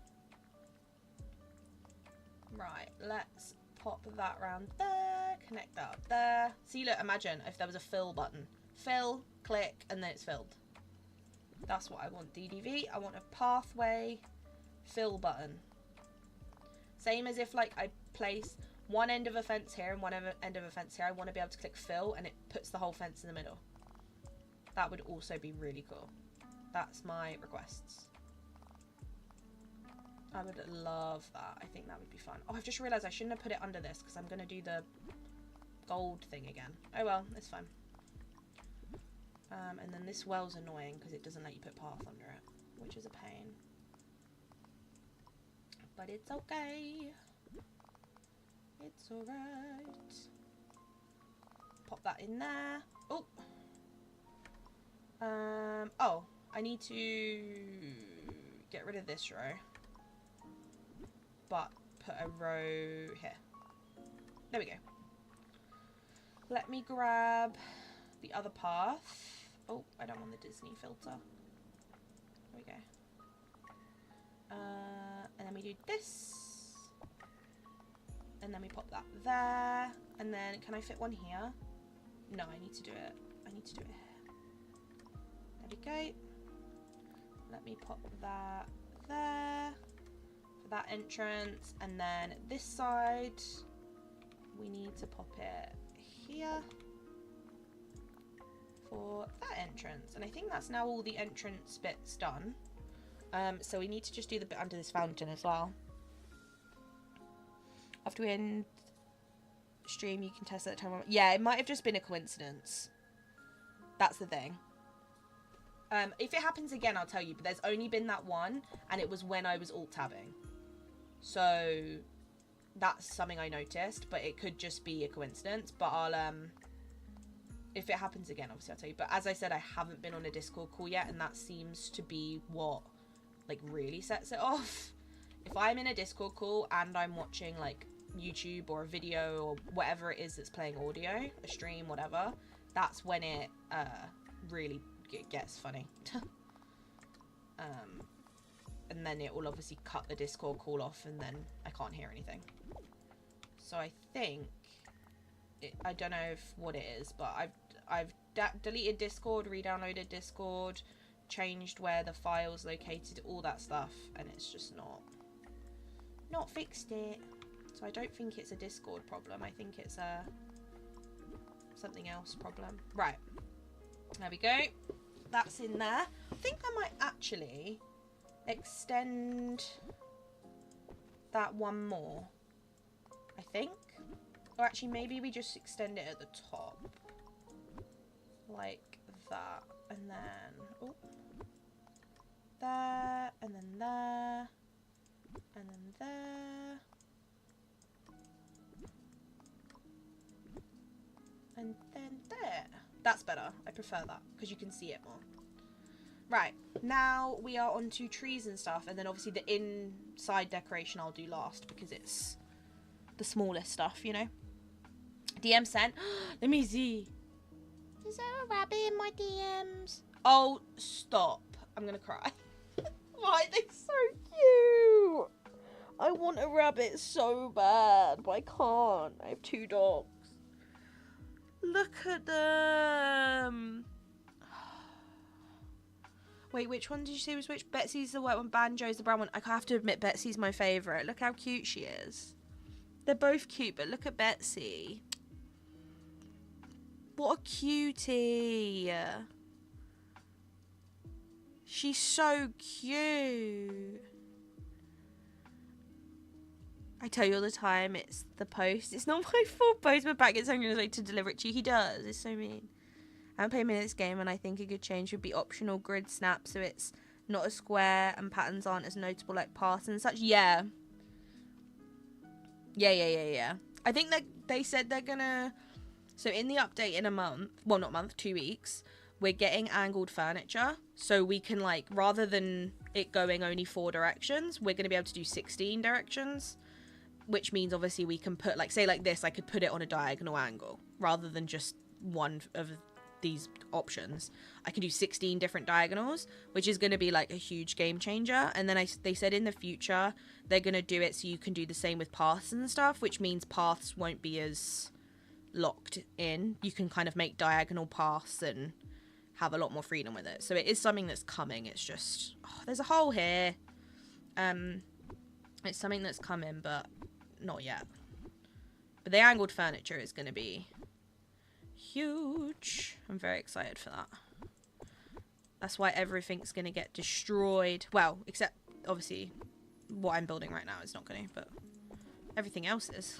Right, let's pop that round there, connect that up there. See, look, imagine if there was a fill button. Fill, click, and then it's filled. That's what I want, DDV. I want a pathway fill button. Same as if, like, I place one end of a fence here and one end of a fence here. I want to be able to click fill, and it puts the whole fence in the middle. That would also be really cool. That's my requests. I would love that. I think that would be fun. Oh, I've just realised I shouldn't have put it under this because I'm going to do the gold thing again. Oh well, it's fine. And then this well's annoying because it doesn't let you put path under it, which is a pain. But it's okay. It's alright. Pop that in there. Oh! Oh, I need to get rid of this row. But put a row here. There we go. Let me grab the other path. Oh, I don't want the Disney filter. There we go. And then we do this. And then we pop that there. And then, can I fit one here? No, I need to do it. I need to do it here. There we go. Let me pop that there. That entrance, and then this side we need to pop it here for that entrance, and I think that's now all the entrance bits done. So we need to just do the bit under this fountain as well. After we end stream you can test at the time. Yeah, it might have just been a coincidence. That's the thing. If it happens again I'll tell you, but there's only been that one and it was when I was alt tabbing. So that's something I noticed, but it could just be a coincidence. But I'll if it happens again obviously I'll tell you. But as I said, I haven't been on a Discord call yet, and that seems to be what like really sets it off. If I'm in a Discord call and I'm watching like YouTube or a video or whatever it is that's playing audio, a stream, whatever, that's when it really gets funny. And then it will obviously cut the Discord call off, and then I can't hear anything. So I think I don't know what it is, but I've deleted Discord, re-downloaded Discord, changed where the file's located, all that stuff, and it's just not fixed it. So I don't think it's a Discord problem. I think it's a something else problem. Right, there we go. That's in there. I think I might actually extend that one more, I think. Or actually maybe we just extend it at the top like that, and then oh, there, and then there, and then there, and then there. That's better. I prefer that because you can see it more. Right, now we are on to trees and stuff, and then obviously the inside decoration I'll do last because it's the smallest stuff, you know. DM sent. Let me see. Is there a rabbit in my DMs? Oh, stop. I'm gonna cry. Why are they so cute? I want a rabbit so bad, but I can't. I have 2 dogs. Look at them. Wait, which one did you say was which? Betsy's the white one, Banjo's the brown one. I have to admit, Betsy's my favourite. Look how cute she is. They're both cute, but look at Betsy. What a cutie. She's so cute. I tell you all the time, it's the post. It's not my fault. Postman back gets hungry on his way to deliver it to you. He does. It's so mean. I haven't played minutes game, and I think a good change would be optional grid snap, so it's not a square and patterns aren't as notable like paths and such. Yeah. Yeah. I think that they said they're gonna... So in the update in a month, well, not month, 2 weeks, we're getting angled furniture. So we can, like, rather than it going only 4 directions, we're going to be able to do 16 directions. Which means, obviously, we can put, like, say like this, I could put it on a diagonal angle. Rather than just one of these options. I can do 16 different diagonals, which is going to be, like, a huge game changer. And then they said in the future, they're going to do it so you can do the same with paths and stuff. Which means paths won't be as locked in. You can kind of make diagonal paths and have a lot more freedom with it. So it is something that's coming. It's just... Oh, there's a hole here. It's something that's coming, but not yet. But the angled furniture is going to be huge. I'm very excited for that. That's why everything's going to get destroyed. Well, except, obviously, what I'm building right now is not going to, but everything else is.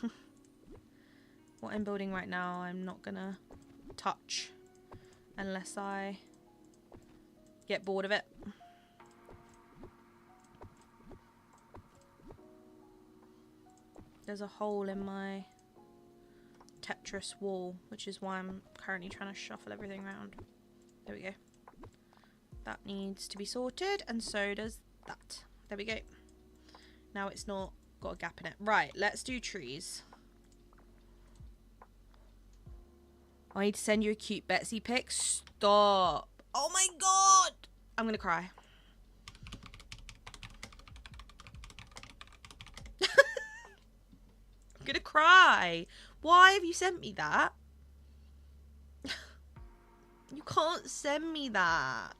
What I'm building right now, I'm not going to touch unless I get bored of it. There's a hole in my Tetris wall, which is why I'm currently trying to shuffle everything around. There we go. That needs to be sorted, and so does that. There we go. Now it's not got a gap in it. Right, let's do trees. I need to send you a cute Betsy pic. Stop. Oh my god. I'm going to cry. I'm going to cry. Why have you sent me that? You can't send me that.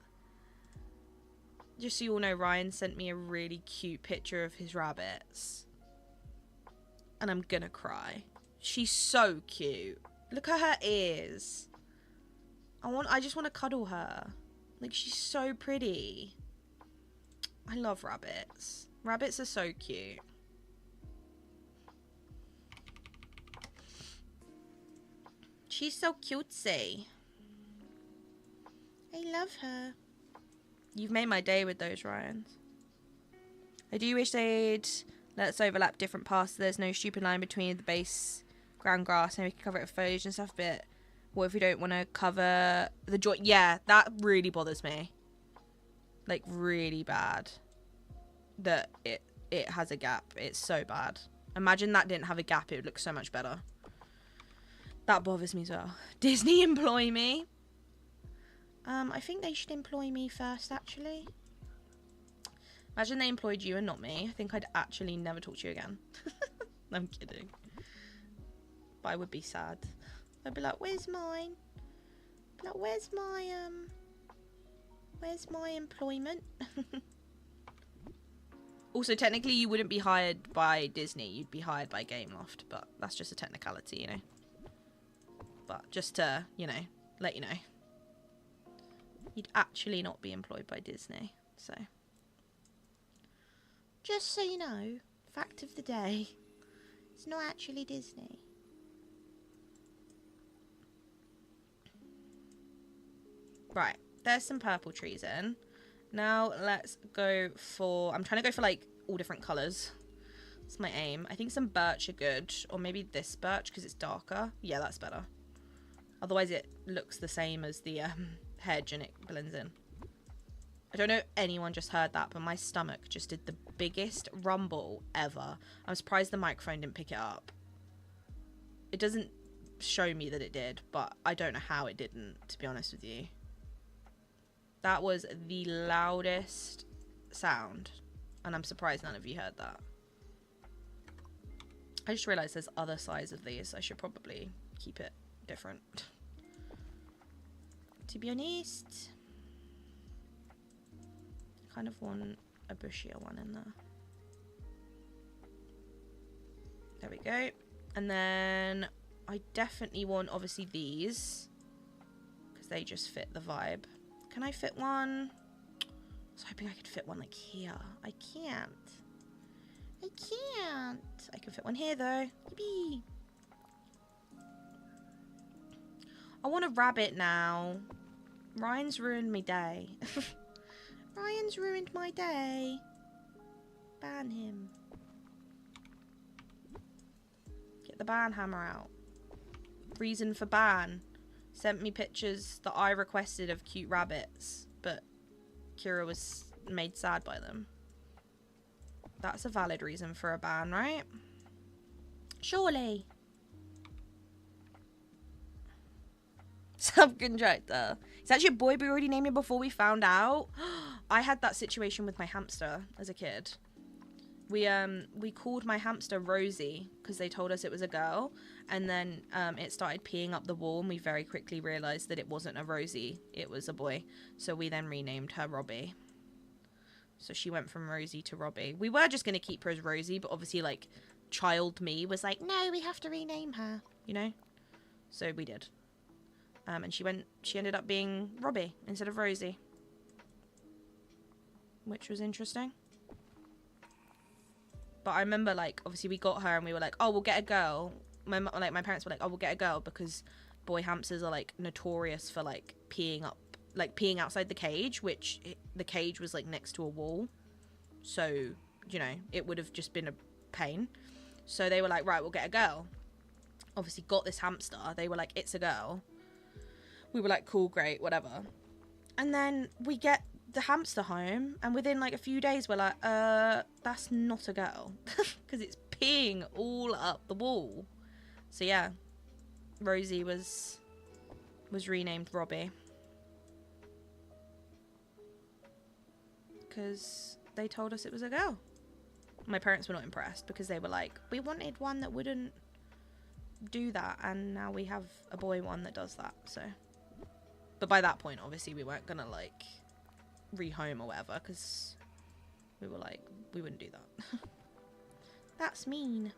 Just so you all know, Ryan sent me a really cute picture of his rabbits. And I'm going to cry. She's so cute. Look at her ears. I just want to cuddle her. Like, she's so pretty. I love rabbits. Rabbits are so cute. She's so cutesy. I love her. You've made my day with those, Ryans. I do wish they'd let us overlap different paths so there's no stupid line between the base ground grass and we can cover it with foliage and stuff, but what if we don't want to cover the joint? Yeah, that really bothers me. Like, really bad. That it has a gap. It's so bad. Imagine that didn't have a gap, it would look so much better. That bothers me as well. Disney employ me. I think they should employ me first, actually. Imagine they employed you and not me. I think I'd actually never talk to you again. I'm kidding. But I would be sad. I'd be like, where's mine? Like, where's my employment? Also, technically, you wouldn't be hired by Disney. You'd be hired by Gameloft, but that's just a technicality, you know. But just to, you know, let you know. You'd actually not be employed by Disney, so. Just so you know, fact of the day, it's not actually Disney. Right, there's some purple trees in. Now let's go for... I'm trying to go for, like, all different colours. That's my aim. I think some birch are good. Or maybe this birch, because it's darker. Yeah, that's better. Otherwise it looks the same as the hedge and it blends in. I don't know if anyone just heard that, but my stomach just did the biggest rumble ever. I'm surprised the microphone didn't pick it up. It doesn't show me that it did, but I don't know how it didn't, to be honest with you. That was the loudest sound, and I'm surprised none of you heard that. I just realised there's other sides of these. I should probably keep it different. To be honest, I kind of want a bushier one in there. There we go. And then I definitely want, obviously, these. they just fit the vibe. Can I fit one? I was hoping I could fit one like here. I can't. I can't. I can fit one here though. Yippee. I want a rabbit now. Ryan's ruined my day. Ryan's ruined my day. Ban him. Get the ban hammer out. Reason for ban. Sent me pictures that I requested of cute rabbits, but Kira was made sad by them. That's a valid reason for a ban, right? Surely. Subcontractor. It's actually a boy, but we already named him before we found out. I had that situation with my hamster as a kid. We called my hamster Rosie because they told us it was a girl, and then it started peeing up the wall, and we very quickly realized that it wasn't a Rosie, it was a boy. So we then renamed her Robbie. So she went from Rosie to Robbie. We were just going to keep her as Rosie, but obviously, like, child me was like, no, we have to rename her, you know? So we did. And she ended up being Robbie instead of Rosie. Which was interesting. But I remember, like, obviously we got her and we were like, oh, we'll get a girl. My parents were like, oh, we'll get a girl because boy hamsters are, like, notorious for, like, peeing outside the cage, which the cage was, like, next to a wall. So, you know, it would have just been a pain. So they were like, right, we'll get a girl. Obviously got this hamster. They were like, it's a girl. We were like, cool, great, whatever. And then we get the hamster home, and within like a few days we're like, that's not a girl. Because it's peeing all up the wall. So yeah, Rosie was renamed Robbie. Because they told us it was a girl. My parents were not impressed because they were like, we wanted one that wouldn't do that, and now we have a boy one that does that, so. But by that point, obviously, we weren't gonna, like, rehome or whatever, because we were like, we wouldn't do that. That's mean.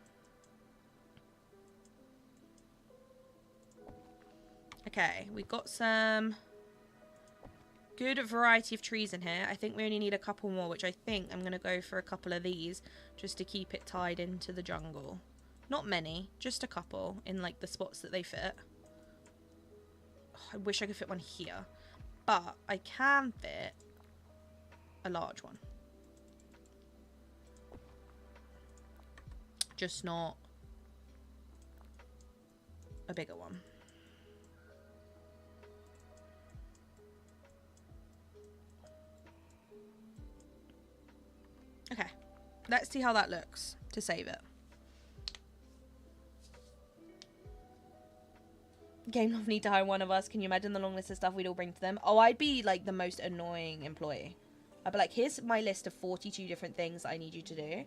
Okay, we got some good variety of trees in here. I think we only need a couple more, which I think I'm gonna go for a couple of these, just to keep it tied into the jungle. Not many, just a couple in, like, the spots that they fit. I wish I could fit one here, but I can fit a large one. Just not a bigger one. Okay, let's see how that looks to save it. Game Love need to hire one of us. Can you imagine the long list of stuff we'd all bring to them? Oh, I'd be like the most annoying employee. I'd be like, here's my list of 42 different things I need you to do.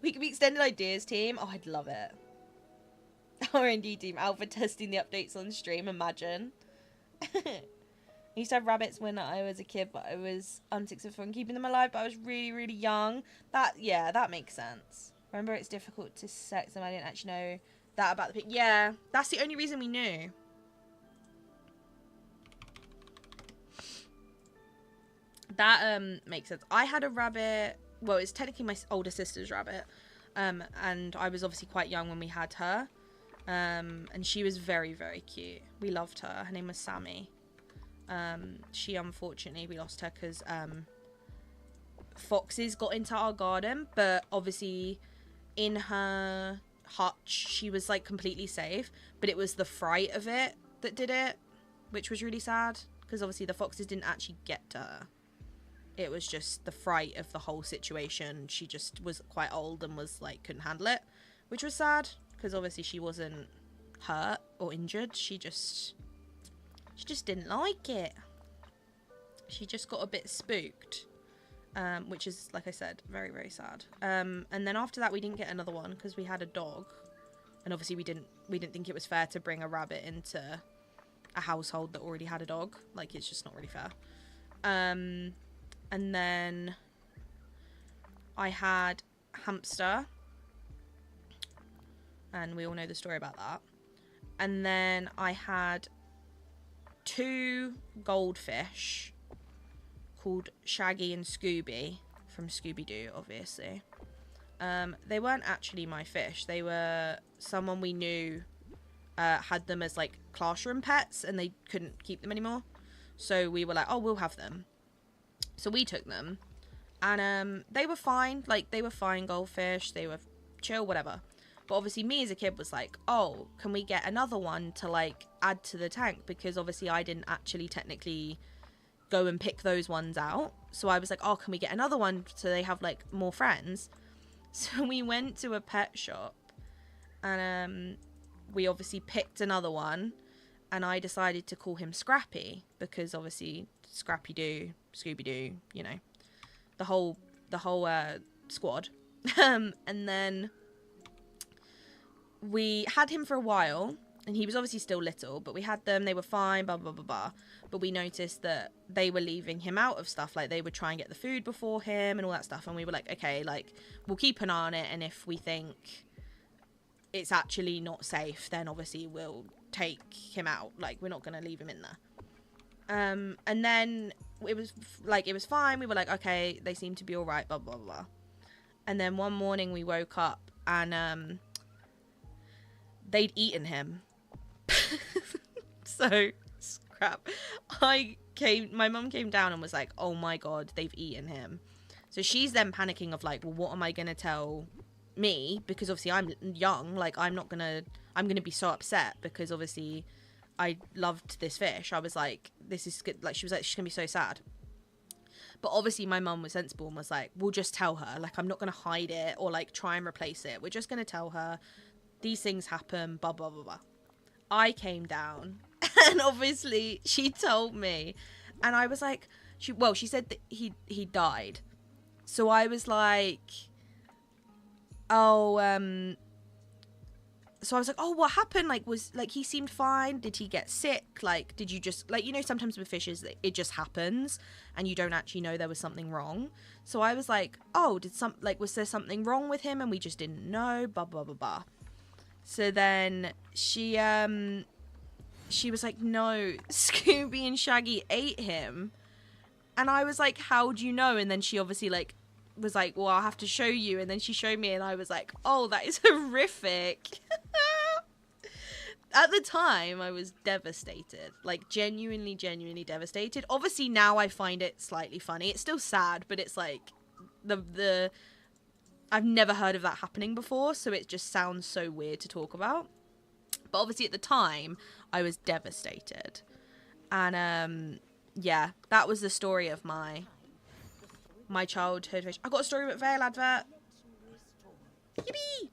We could be extended ideas team. Oh, I'd love it. R&D team. Alpha testing the updates on stream. Imagine. I used to have rabbits when I was a kid, but I was unsuccessful in keeping them alive, but I was really, really young. Yeah, that makes sense. Remember, it's difficult to sex them. I didn't actually know that about the pig. Yeah, that's the only reason we knew. That makes sense. I had a rabbit. Well, it's technically my older sister's rabbit, and I was obviously quite young when we had her, and she was very, very cute. We loved her. Her name was Sammy. She unfortunately we lost her because foxes got into our garden, but obviously in her hutch she was like completely safe, but it was the fright of it that did it, which was really sad because obviously the foxes didn't actually get to her. It was just the fright of the whole situation. She just was quite old and was like couldn't handle it, which was sad because obviously she wasn't hurt or injured. She just didn't like it. She just got a bit spooked, which is, like I said, very, very sad. And then after that, we didn't get another one because we had a dog, and obviously we didn't think it was fair to bring a rabbit into a household that already had a dog. Like, it's just not really fair. And then I had hamster, and we all know the story about that. And then I had 2 goldfish called Shaggy and Scooby from Scooby-Doo, obviously. They weren't actually my fish. They were someone we knew had them as like classroom pets, and they couldn't keep them anymore. So we were like, oh, we'll have them. So we took them, and they were fine. Like, they were fine goldfish. They were chill, whatever. But obviously me as a kid was like, oh, can we get another one to like add to the tank? Because obviously I didn't actually technically go and pick those ones out. So I was like, oh, can we get another one so they have like more friends? So we went to a pet shop, and we obviously picked another one, and I decided to call him Scrappy because obviously Scrappy-Doo, Scooby-Doo, you know, the whole squad. And then we had him for a while, and he was obviously still little, but we had them, they were fine, blah, blah, blah, blah. But we noticed that they were leaving him out of stuff, like they would try and get the food before him and all that stuff, and we were like, okay, like, we'll keep an eye on it, and if we think it's actually not safe, then obviously we'll take him out, like, we're not going to leave him in there. And then it was fine, we were like, okay, they seem to be all right, blah, blah, blah. And then one morning we woke up, and they'd eaten him. So, crap. My mum came down and was like, oh my god, they've eaten him. So she's then panicking of like, well, what am I going to tell me? Because obviously I'm young, like I'm going to be so upset because obviously I loved this fish. I was like, this is good. Like, she was like, she's going to be so sad. But obviously my mum was sensible and was like, we'll just tell her. Like, I'm not going to hide it or like try and replace it. We're just going to tell her these things happen, blah, blah, blah, blah. I came down and obviously she told me, and I was like, she said that he died. So I was like, oh, so I was like, oh, what happened? Like, was like, he seemed fine. Did he get sick? Like, did you just, like, you know, sometimes with fishes, it just happens and you don't actually know there was something wrong. So I was like, oh, was there something wrong with him and we just didn't know, blah, blah, blah, blah. So then she was like, no, Scooby and Shaggy ate him. And I was like, how do you know? And then she obviously like was like, well, I'll have to show you. And then she showed me and I was like, oh, that is horrific. At the time, I was devastated, like genuinely devastated. Obviously now I find it slightly funny. It's still sad, but it's like I've never heard of that happening before, so it just sounds so weird to talk about. But obviously at the time, I was devastated. And yeah, that was the story of my childhood fish. I got a Story with Vale advert. Yippee!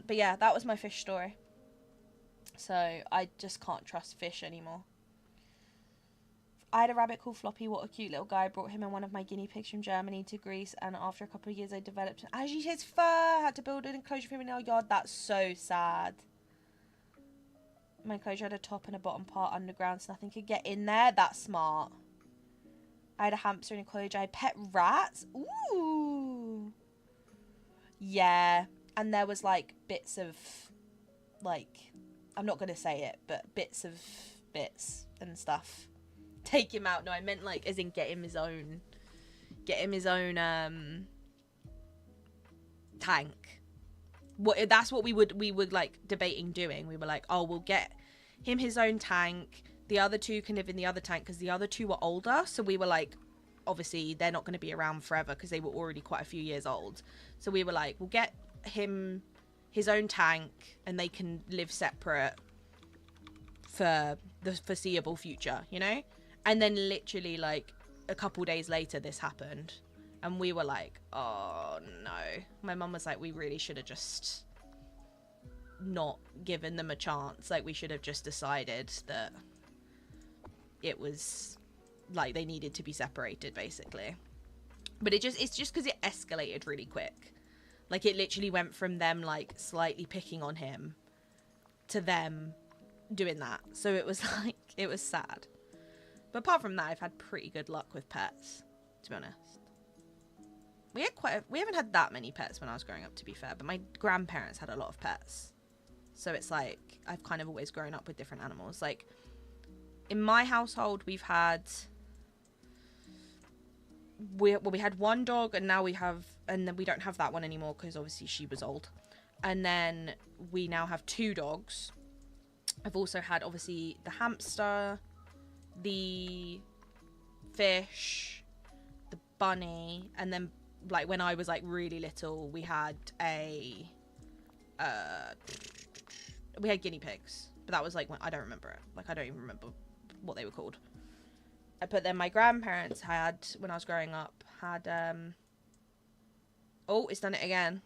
But yeah, that was my fish story. So I just can't trust fish anymore. I had a rabbit called Floppy. What a cute little guy. I brought him and one of my guinea pigs from Germany to Greece, and after a couple of years I developed as his fur. Had to build an enclosure for him in our yard. That's so sad. My enclosure had a top and a bottom part underground so nothing could get in there. That's smart. I had a hamster in a enclosure. I had pet rats. Ooh. Yeah. And there was like bits of, like, I'm not going to say it, but bits and stuff. Take him out. No, I meant like as in get him his own tank. That's what we would like debating doing. We were like, oh, we'll get him his own tank. The other two can live in the other tank because the other two were older. So we were like, obviously they're not going to be around forever because they were already quite a few years old. So we were like, we'll get him his own tank and they can live separate for the foreseeable future, you know? And then literally like a couple days later this happened and we were like, oh no. My mum was like, we really should have just not given them a chance. Like, we should have just decided that it was like they needed to be separated basically. But it's just because it escalated really quick. Like, it literally went from them like slightly picking on him to them doing that. So it was like, it was sad. But apart from that, I've had pretty good luck with pets, to be honest. We haven't had that many pets when I was growing up, to be fair, but my grandparents had a lot of pets. So it's like, I've kind of always grown up with different animals. Like, in my household, we've had... we had one dog, and now we have... and then we don't have that one anymore because obviously she was old. And then we now have 2 dogs. I've also had, obviously, the hamster, the fish, the bunny, and then, like, when I was, like, really little, we had we had guinea pigs. But that was, like, when, I don't remember it. Like, I don't even remember what they were called. But then my grandparents had, when I was growing up, had, oh, it's done it again.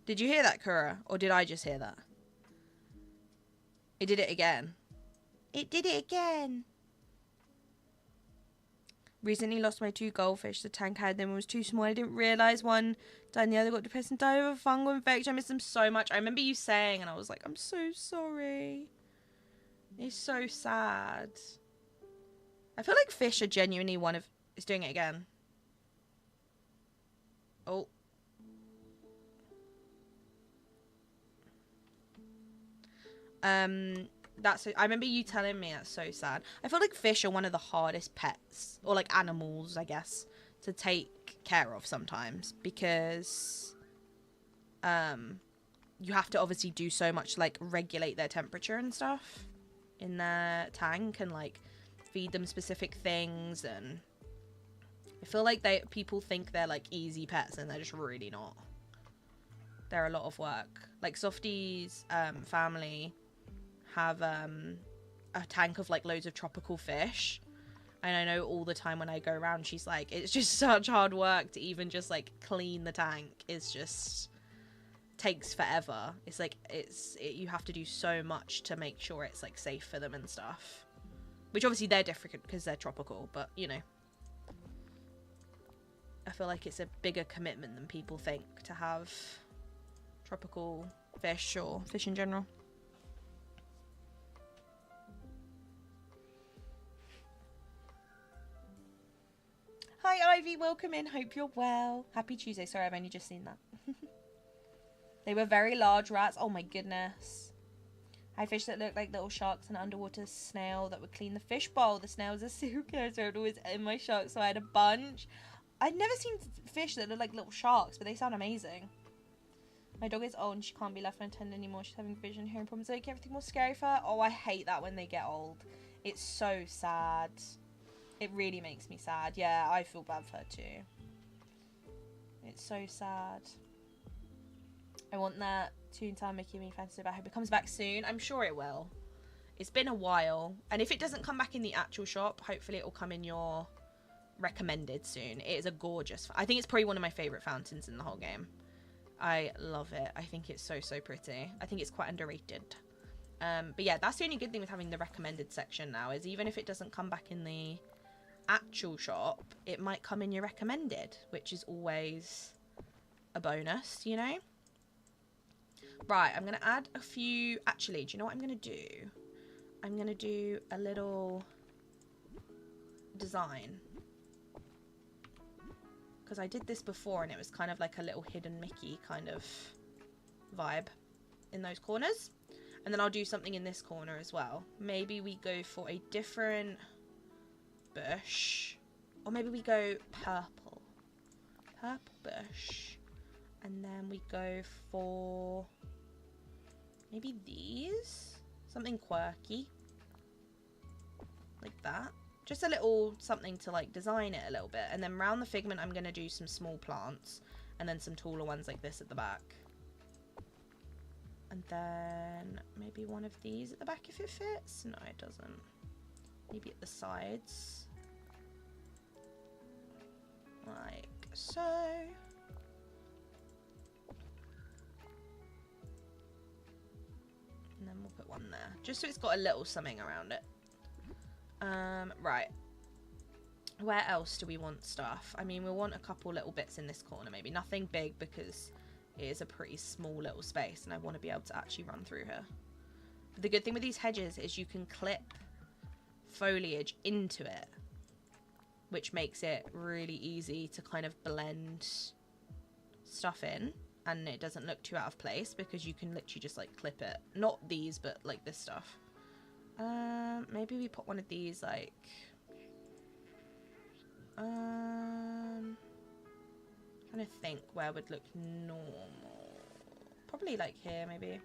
Did you hear that, Kura? Or did I just hear that? It did it again. It did it again. Recently lost my 2 goldfish. The tank I had them was too small. I didn't realise one died and the other got depressed and died of a fungal infection. I miss them so much. I remember you saying, and I was like, I'm so sorry. It's so sad. I feel like fish are genuinely one of... It's doing it again. Oh. I remember you telling me that's so sad. I feel like fish are one of the hardest pets, or like animals, I guess, to take care of sometimes, because you have to obviously do so much, like regulate their temperature and stuff in their tank, and like feed them specific things. And I feel like people think they're like easy pets, and they're just really not. They're a lot of work. Like Softy's family have a tank of like loads of tropical fish, and I know all the time when I go around, she's like, it's just such hard work to even just like clean the tank. It's just takes forever. It's like you have to do so much to make sure it's like safe for them and stuff, which obviously they're different because they're tropical, but you know, I feel like it's a bigger commitment than people think to have tropical fish or fish in general. Hi Ivy, welcome in, hope you're well. Happy Tuesday. Sorry, I've only just seen that. They were very large rats. Oh my goodness. I had fish that looked like little sharks and an underwater snail that would clean the fish bowl. The snail was a serial killer, so it was in my shark, so I had a bunch. I'd never seen fish that look like little sharks, but they sound amazing. My dog is old and she can't be left unattended anymore. She's having vision, hearing problems, making everything more scary for her. Oh, I hate that when they get old. It's so sad. It really makes me sad. Yeah, I feel bad for her too. It's so sad. I want that Toontown Mickey Me fantasy back. I hope it comes back soon. I'm sure it will. It's been a while. And if it doesn't come back in the actual shop, hopefully it will come in your recommended soon. It is a gorgeous... I think it's probably one of my favourite fountains in the whole game. I love it. I think it's so, so pretty. I think it's quite underrated. But yeah, that's the only good thing with having the recommended section now, is even if it doesn't come back in the actual shop, it might come in your recommended, which is always a bonus, you know? Right, I'm going to add a few... Actually, do you know what I'm going to do? I'm going to do a little design. Because I did this before and it was kind of like a little hidden Mickey kind of vibe in those corners. And then I'll do something in this corner as well. Maybe we go for a different bush. Or maybe we go purple. Purple bush. And then we go for maybe these. Something quirky. Like that. Just a little something to like design it a little bit. And then around the figment I'm going to do some small plants. And then some taller ones like this at the back. And then maybe one of these at the back if it fits. No, it doesn't. Maybe at the sides. Like so. And then we'll put one there. Just so it's got a little something around it. Right. Where else do we want stuff? I mean, we want a couple little bits in this corner maybe. Nothing big because it is a pretty small little space and I want to be able to actually run through here. But the good thing with these hedges is you can clip foliage into it, which makes it really easy to kind of blend stuff in, and it doesn't look too out of place because you can literally just like clip it. Not these, but like this stuff. Maybe we put one of these, like, trying to think where would look normal. Probably like here, maybe.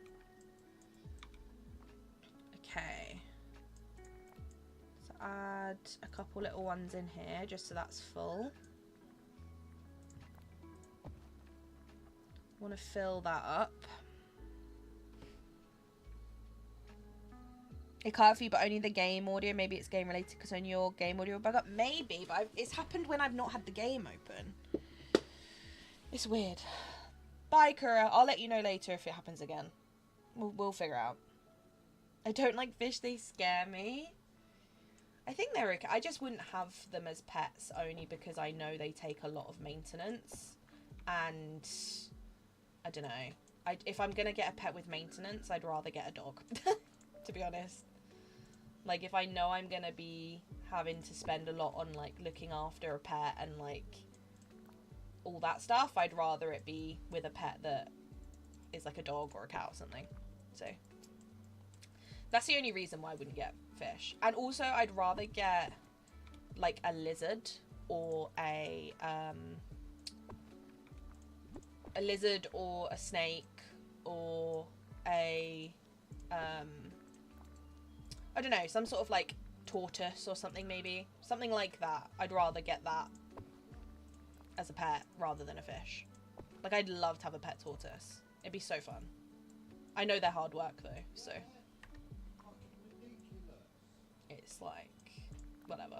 Okay. So add a couple little ones in here, just so that's full. Want to fill that up. It can't be, but only the game audio. Maybe it's game related because only your game audio will bug up. Maybe, but it's happened when I've not had the game open. It's weird. Bye, Kura. I'll let you know later if it happens again. We'll figure out. I don't like fish. They scare me. I think they're okay. I just wouldn't have them as pets only because I know they take a lot of maintenance. And I don't know. If I'm going to get a pet with maintenance, I'd rather get a dog. To be honest. Like, if I know I'm going to be having to spend a lot on, like, looking after a pet and, like, all that stuff, I'd rather it be with a pet that is, like, a dog or a cat or something. So, that's the only reason why I wouldn't get fish. And also, I'd rather get, like, a lizard or a lizard or a snake or a, I don't know, some sort of, like, tortoise or something, maybe. Something like that. I'd rather get that as a pet rather than a fish. Like, I'd love to have a pet tortoise. It'd be so fun. I know they're hard work, though, so it's, like, whatever.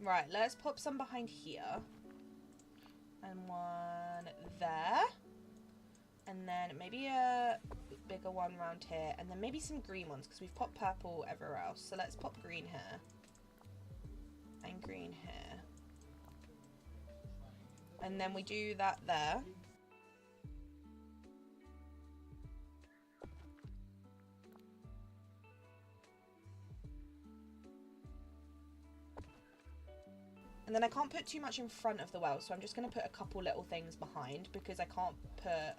Right, let's pop some behind here. And one there. And then maybe a bigger one around here. And then maybe some green ones, because we've popped purple everywhere else. So let's pop green here. And green here. And then we do that there. And then I can't put too much in front of the well, so I'm just going to put a couple little things behind because I can't put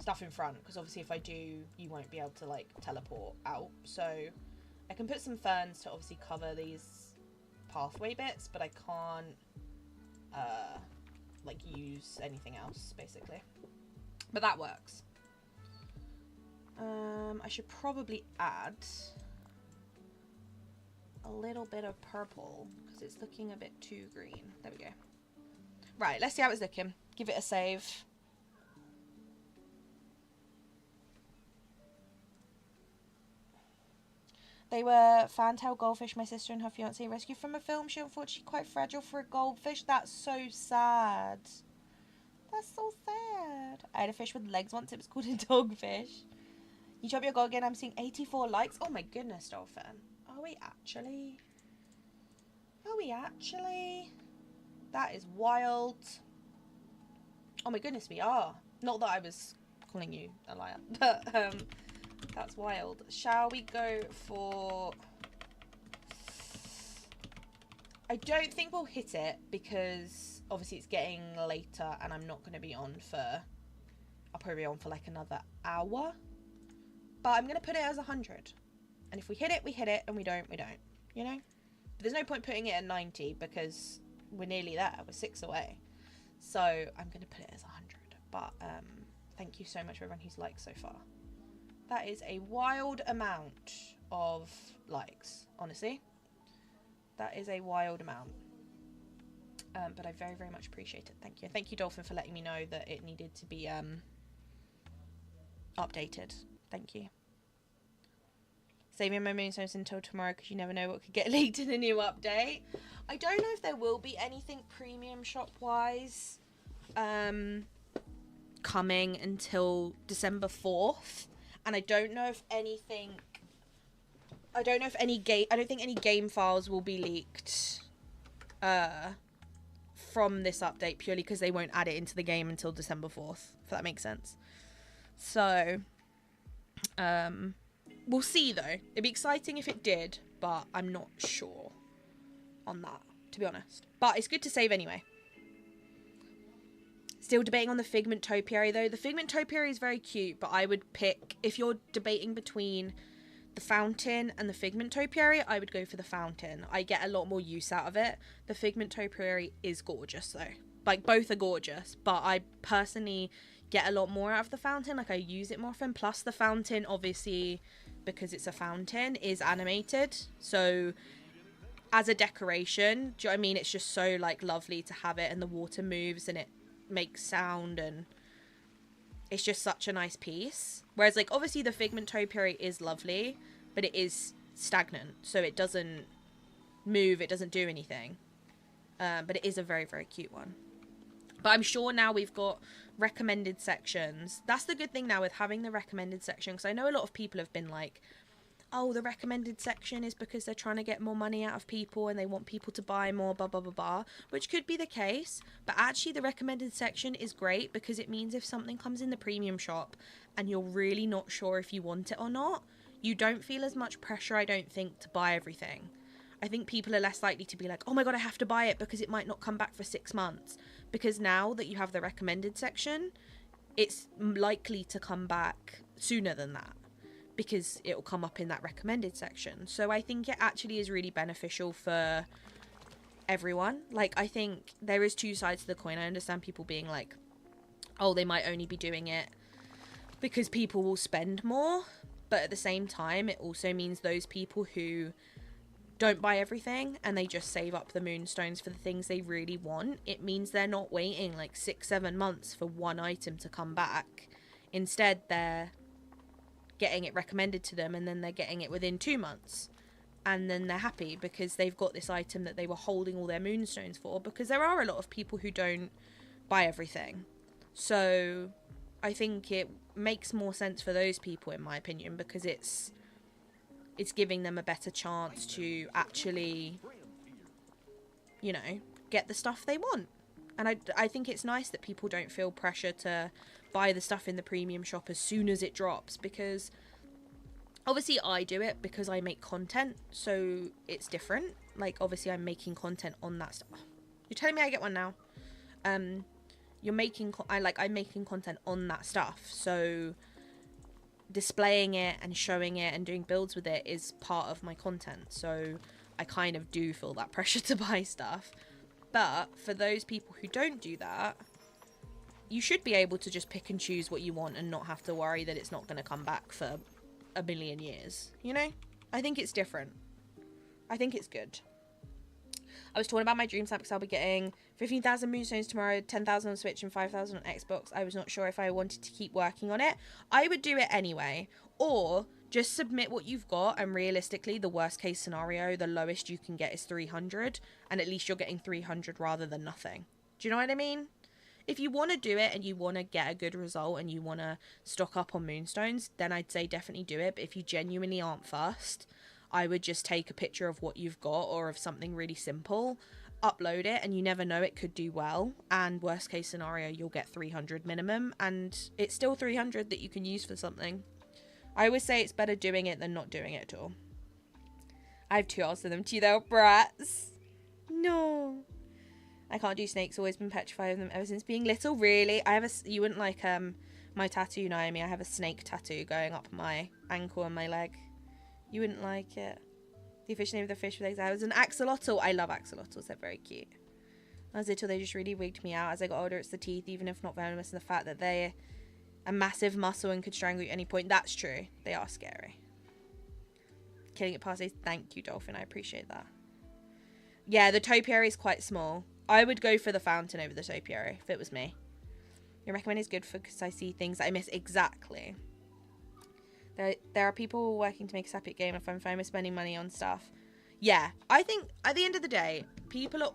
stuff in front because obviously if I do, you won't be able to, like, teleport out. So I can put some ferns to obviously cover these pathway bits, but I can't, like, use anything else, basically. But that works. I should probably add a little bit of purple because it's looking a bit too green. There we go. Right, let's see how it's looking. Give it a save. They were fantail goldfish my sister and her fiance rescued from a film. She unfortunately quite fragile for a goldfish. That's so sad. That's so sad. I had a fish with legs once. It was called a dogfish. You chop your goal again. I'm seeing 84 likes. Oh my goodness, Dolphin. Are we actually? Are we actually? That is wild. Oh my goodness, we are. Not that I was calling you a liar, but that's wild. Shall we go for... I don't think we'll hit it because obviously it's getting later and I'm not going to be on for... I'll probably be on for like another hour. But I'm going to put it as 100. And if we hit it, we hit it. And we don't, we don't. You know? But there's no point putting it at 90 because we're nearly there. We're 6 away. So I'm going to put it as 100. But thank you so much for everyone who's liked so far. That is a wild amount of likes, honestly. That is a wild amount. But I very, very much appreciate it. Thank you. Thank you, Dolphin, for letting me know that it needed to be updated. Thank you. Saving my moonstones until tomorrow because you never know what could get leaked in a new update. I don't know if there will be anything premium shop-wise coming until December 4th. And I don't know if anything... I don't know if any game... I don't think any game files will be leaked from this update purely because they won't add it into the game until December 4th, if that makes sense. So... we'll see though. It'd be exciting if it did, but I'm not sure on that. to be honest. But it's good to save anyway. Still debating on the Figment Topiary though. The Figment Topiary is very cute, but I would pick, if you're debating between the fountain and the Figment Topiary, I would go for the fountain. I get a lot more use out of it. The Figment Topiary is gorgeous though. Like, both are gorgeous, but I personally get a lot more out of the fountain. Like, I use it more often. Plus the fountain, obviously, because it's a fountain, is animated. So as a decoration, do you know what I mean? It's just so, like, lovely to have it, and the water moves and it makes sound, and it's just such a nice piece. Whereas, like, obviously the Figment Topiary is lovely, but it is stagnant, so it doesn't move, it doesn't do anything. But it is a very, very cute one. But I'm sure now we've got recommended sections. That's the good thing now with having the recommended section, because I know a lot of people have been like, oh, the recommended section is because they're trying to get more money out of people and they want people to buy more, blah, blah, blah, blah, which could be the case. But actually the recommended section is great because it means if something comes in the premium shop and you're really not sure if you want it or not, you don't feel as much pressure, I don't think, to buy everything. I think people are less likely to be like, oh my god, I have to buy it because it might not come back for 6 months. Because now that you have the recommended section, it's likely to come back sooner than that, because it will come up in that recommended section. So I think it actually is really beneficial for everyone. Like, I think there is two sides to the coin. I understand people being like, oh, they might only be doing it because people will spend more. But at the same time, it also means those people who don't buy everything and they just save up the moonstones for the things they really want, it means they're not waiting like 6-7 months for one item to come back. Instead, they're getting it recommended to them, and then they're getting it within 2 months, and then they're happy because they've got this item that they were holding all their moonstones for, because there are a lot of people who don't buy everything. So I think it makes more sense for those people, in my opinion, because it's giving them a better chance to actually, you know, get the stuff they want. And I think it's nice that people don't feel pressure to buy the stuff in the premium shop as soon as it drops, because obviously I do it because I make content, so it's different. Like, obviously I'm making content on that stuff. You're telling me I get one now? I'm making content on that stuff, so displaying it and showing it and doing builds with it is part of my content, so I kind of do feel that pressure to buy stuff. But for those people who don't do that, you should be able to just pick and choose what you want and not have to worry that it's not going to come back for a million years, you know? I think it's different. I think it's good. I was talking about my dream stamp because I'll be getting 15,000 moonstones tomorrow, 10,000 on Switch and 5,000 on Xbox. I was not sure if I wanted to keep working on it. I would do it anyway. Or just submit what you've got, and realistically, the worst case scenario, the lowest you can get is 300. And at least you're getting 300 rather than nothing. Do you know what I mean? If you want to do it and you want to get a good result and you want to stock up on moonstones, then I'd say definitely do it. But if you genuinely aren't fussed, I would just take a picture of what you've got or of something really simple, upload it, and you never know, it could do well. And worst case scenario, you'll get 300 minimum, and it's still 300 that you can use for something. I always say it's better doing it than not doing it at all. I have 2 asked them to you though, brats. No. I can't do snakes, always been petrified of them ever since being little. Really? I have a, you wouldn't like my tattoo, Naomi. I have a snake tattoo going up my ankle and my leg. You wouldn't like it. The official name of the fish with eggs was an axolotl. I love axolotls, they're very cute. As little, they just really wigged me out. As I got older, it's the teeth, even if not venomous, and the fact that they're a massive muscle and could strangle you at any point. That's true. They are scary. Killing it past days. Thank you, Dolphin. I appreciate that. Yeah, the topiary is quite small. I would go for the fountain over the topiary if it was me. Your recommend is good for because I see things that I miss. Exactly. There are people working to make a sappy game, if I'm fine with spending money on stuff. Yeah, I think at the end of the day,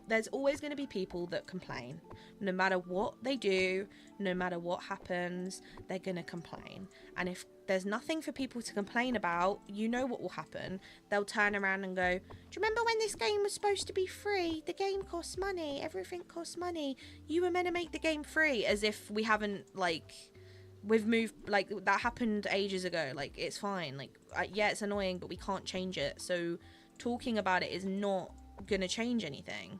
there's always going to be people that complain. No matter what they do, no matter what happens, they're going to complain. And if there's nothing for people to complain about, you know what will happen. They'll turn around and go, do you remember when this game was supposed to be free? The game costs money. Everything costs money. You were meant to make the game free. As if we haven't, like, we've moved, like, that happened ages ago. Like, it's fine. Like, yeah, it's annoying, but we can't change it. So talking about it is not gonna change anything.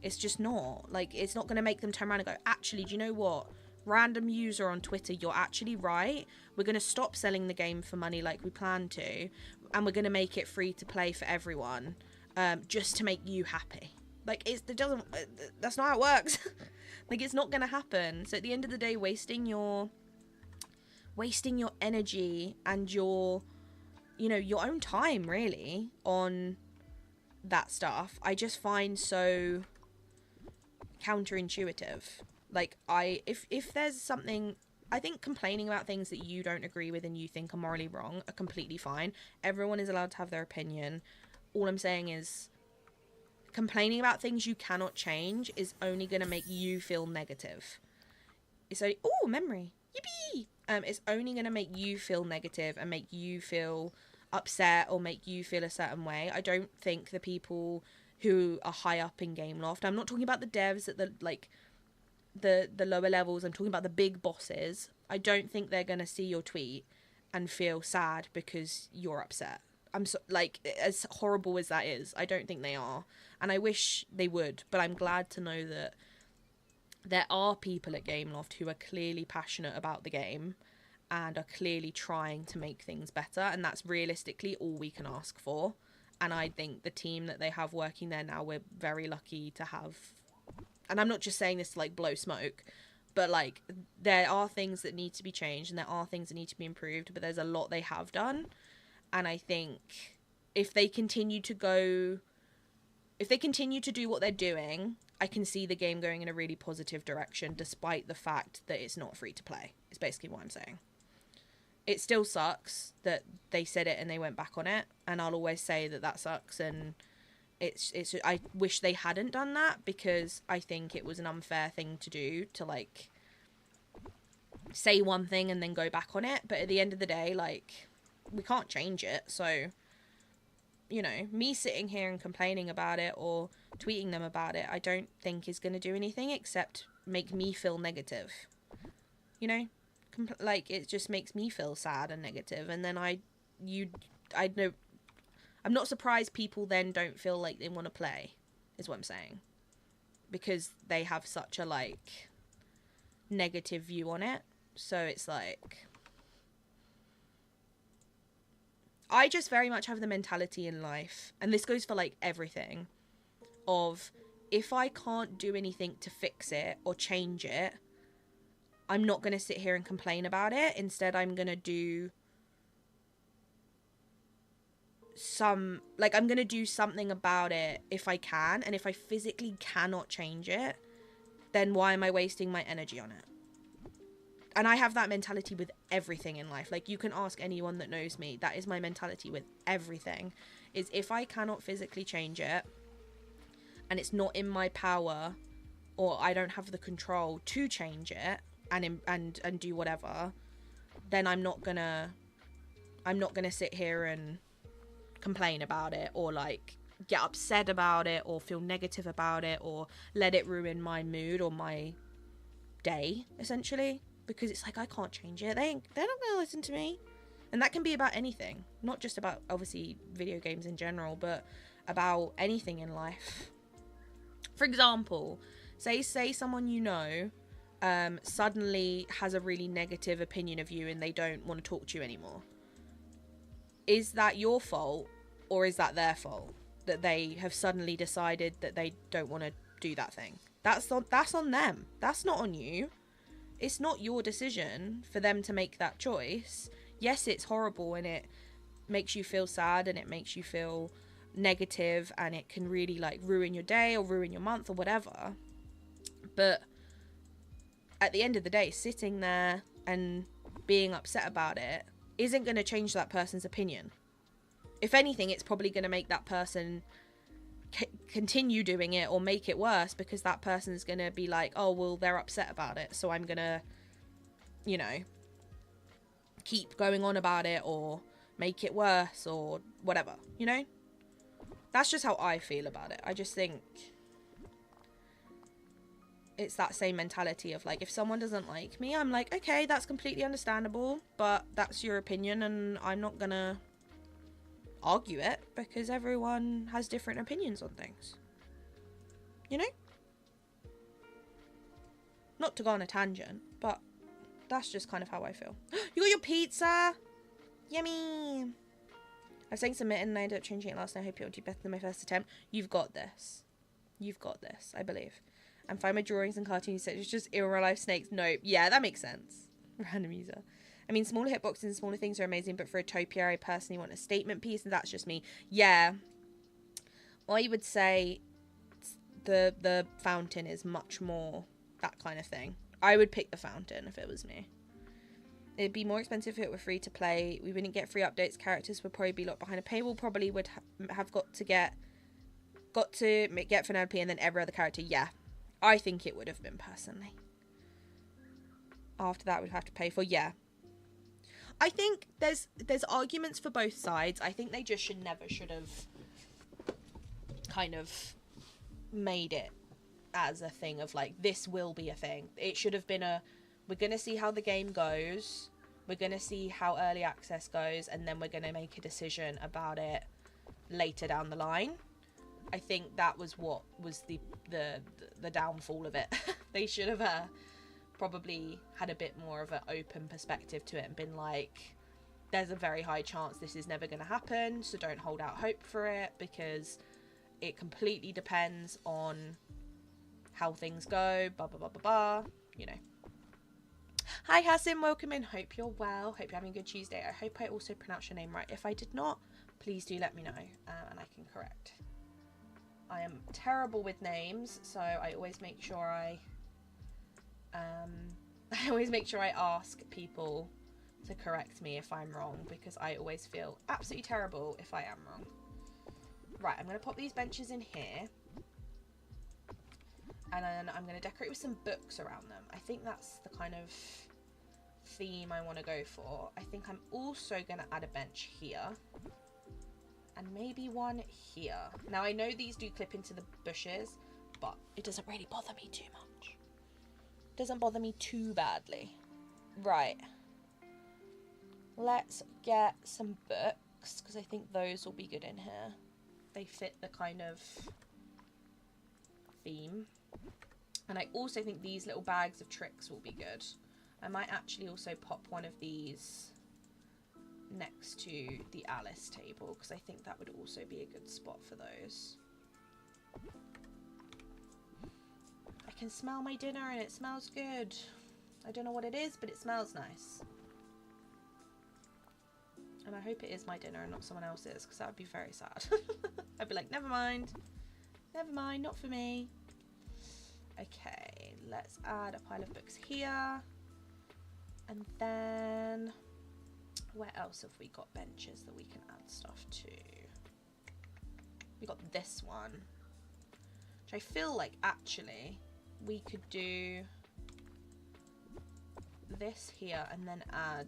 It's just not. Like, it's not gonna make them turn around and go, actually, do you know what? Random user on Twitter, you're actually right. We're gonna stop selling the game for money like we planned to, and we're gonna make it free to play for everyone, just to make you happy. Like, that's not how it works. Like, it's not gonna happen. So at the end of the day, wasting your energy and your own time, really, on that stuff, I just find so counterintuitive. Like, if there's something, I think complaining about things that you don't agree with and you think are morally wrong are completely fine. Everyone is allowed to have their opinion. All I'm saying is, complaining about things you cannot change is only going to make you feel negative. It's only, oh, memory, yippee! It's only going to make you feel negative and make you feel upset or make you feel a certain way. I don't think the people who are high up in Gameloft, I'm not talking about the devs at the lower levels, I'm talking about the big bosses. I don't think they're going to see your tweet and feel sad because you're upset. I'm so, like, as horrible as that is, I don't think they are. And I wish they would, but I'm glad to know that there are people at Gameloft who are clearly passionate about the game and are clearly trying to make things better, and that's realistically all we can ask for. And I think the team that they have working there now, we're very lucky to have. And I'm not just saying this to, like, blow smoke, but, like, there are things that need to be changed and there are things that need to be improved, but there's a lot they have done. And I think if they continue to do what they're doing, I can see the game going in a really positive direction, despite the fact that it's not free to play. It's basically what I'm saying. It still sucks that they said it and they went back on it, and I'll always say that sucks, and I wish they hadn't done that, because I think it was an unfair thing to do, to, like, say one thing and then go back on it. But at the end of the day, like, we can't change it. So, you know, me sitting here and complaining about it or tweeting them about it, I don't think is going to do anything except make me feel negative. You know, like, it just makes me feel sad and negative, and then I know. I'm not surprised people then don't feel like they want to play, is what I'm saying. Because they have such a, like, negative view on it. So it's like, I just very much have the mentality in life, and this goes for, like, everything, of if I can't do anything to fix it or change it, I'm not going to sit here and complain about it. Instead, I'm going to do I'm going to do something about it if I can, and if I physically cannot change it, then why am I wasting my energy on it? And I have that mentality with everything in life. Like, you can ask anyone that knows me, that is my mentality with everything, is if I cannot physically change it, and it's not in my power, or I don't have the control to change it, and do whatever, then I'm not gonna sit here and complain about it, or, like, get upset about it, or feel negative about it, or let it ruin my mood or my day, essentially, because it's like, I can't change it. They're not gonna listen to me. And that can be about anything, not just about, obviously, video games in general, but about anything in life. For example, say someone you know suddenly has a really negative opinion of you and they don't want to talk to you anymore. Is that your fault, or is that their fault, that they have suddenly decided that they don't want to do that thing? That's on them. That's not on you. It's not your decision for them to make that choice. Yes, it's horrible, and it makes you feel sad, and it makes you feel negative, and it can really, like, ruin your day or ruin your month or whatever. But at the end of the day, sitting there and being upset about it isn't going to change that person's opinion. If anything, it's probably going to make that person continue doing it or make it worse, because that person's going to be like, oh, well, they're upset about it, so I'm going to, you know, keep going on about it or make it worse or whatever, you know? That's just how I feel about it. I just think it's that same mentality of, like, if someone doesn't like me, I'm like, okay, that's completely understandable, but that's your opinion, and I'm not gonna argue it, because everyone has different opinions on things. You know? Not to go on a tangent, but that's just kind of how I feel. You got your pizza! Yummy! I was saying submit and I ended up changing it last night. I hope you'll do better than my first attempt. You've got this. You've got this, I believe. And find my drawings and cartoons such as just in real life snakes. Nope. Yeah, that makes sense. Random user. I mean, smaller hitboxes and smaller things are amazing, but for a topia, I personally want a statement piece, and that's just me. Yeah. I would say the fountain is much more that kind of thing. I would pick the fountain if it was me. It'd be more expensive if it were free to play. We wouldn't get free updates. Characters would probably be locked behind a paywall. Probably would have got to get Penelope and then every other character. Yeah, I think it would have been personally. After that, we'd have to pay for. Yeah, I think there's arguments for both sides. I think they just should have kind of made it as a thing of like, this will be a thing. It should have been we're going to see how the game goes. We're going to see how early access goes. And then we're going to make a decision about it later down the line. I think that was what was the downfall of it. They should have probably had a bit more of an open perspective to it and been like, there's a very high chance this is never going to happen. So don't hold out hope for it, because it completely depends on how things go. Blah, blah, blah, blah, blah. You know. Hi Hassan, welcome in. Hope you're well. Hope you're having a good Tuesday. I hope I also pronounced your name right. If I did not, please do let me know and I can correct. I am terrible with names, so I always make sure I ask people to correct me if I'm wrong, because I always feel absolutely terrible if I am wrong. Right, I'm going to pop these benches in here. And then I'm going to decorate with some books around them. I think that's the kind of theme I want to go for. I think I'm also going to add a bench here. And maybe one here. Now, I know these do clip into the bushes, but it doesn't really bother me too much. It doesn't bother me too badly. Right. Let's get some books, because I think those will be good in here. They fit the kind of theme. And I also think these little bags of tricks will be good. I might actually also pop one of these next to the Alice table, because I think that would also be a good spot for those. I can smell my dinner and it smells good. I don't know what it is, but it smells nice. And I hope it is my dinner and not someone else's, because that would be very sad. I'd be like, never mind. Never mind, not for me. Okay, let's add a pile of books here. And then, where else have we got benches that we can add stuff to? We got this one, which I feel like actually we could do this here and then add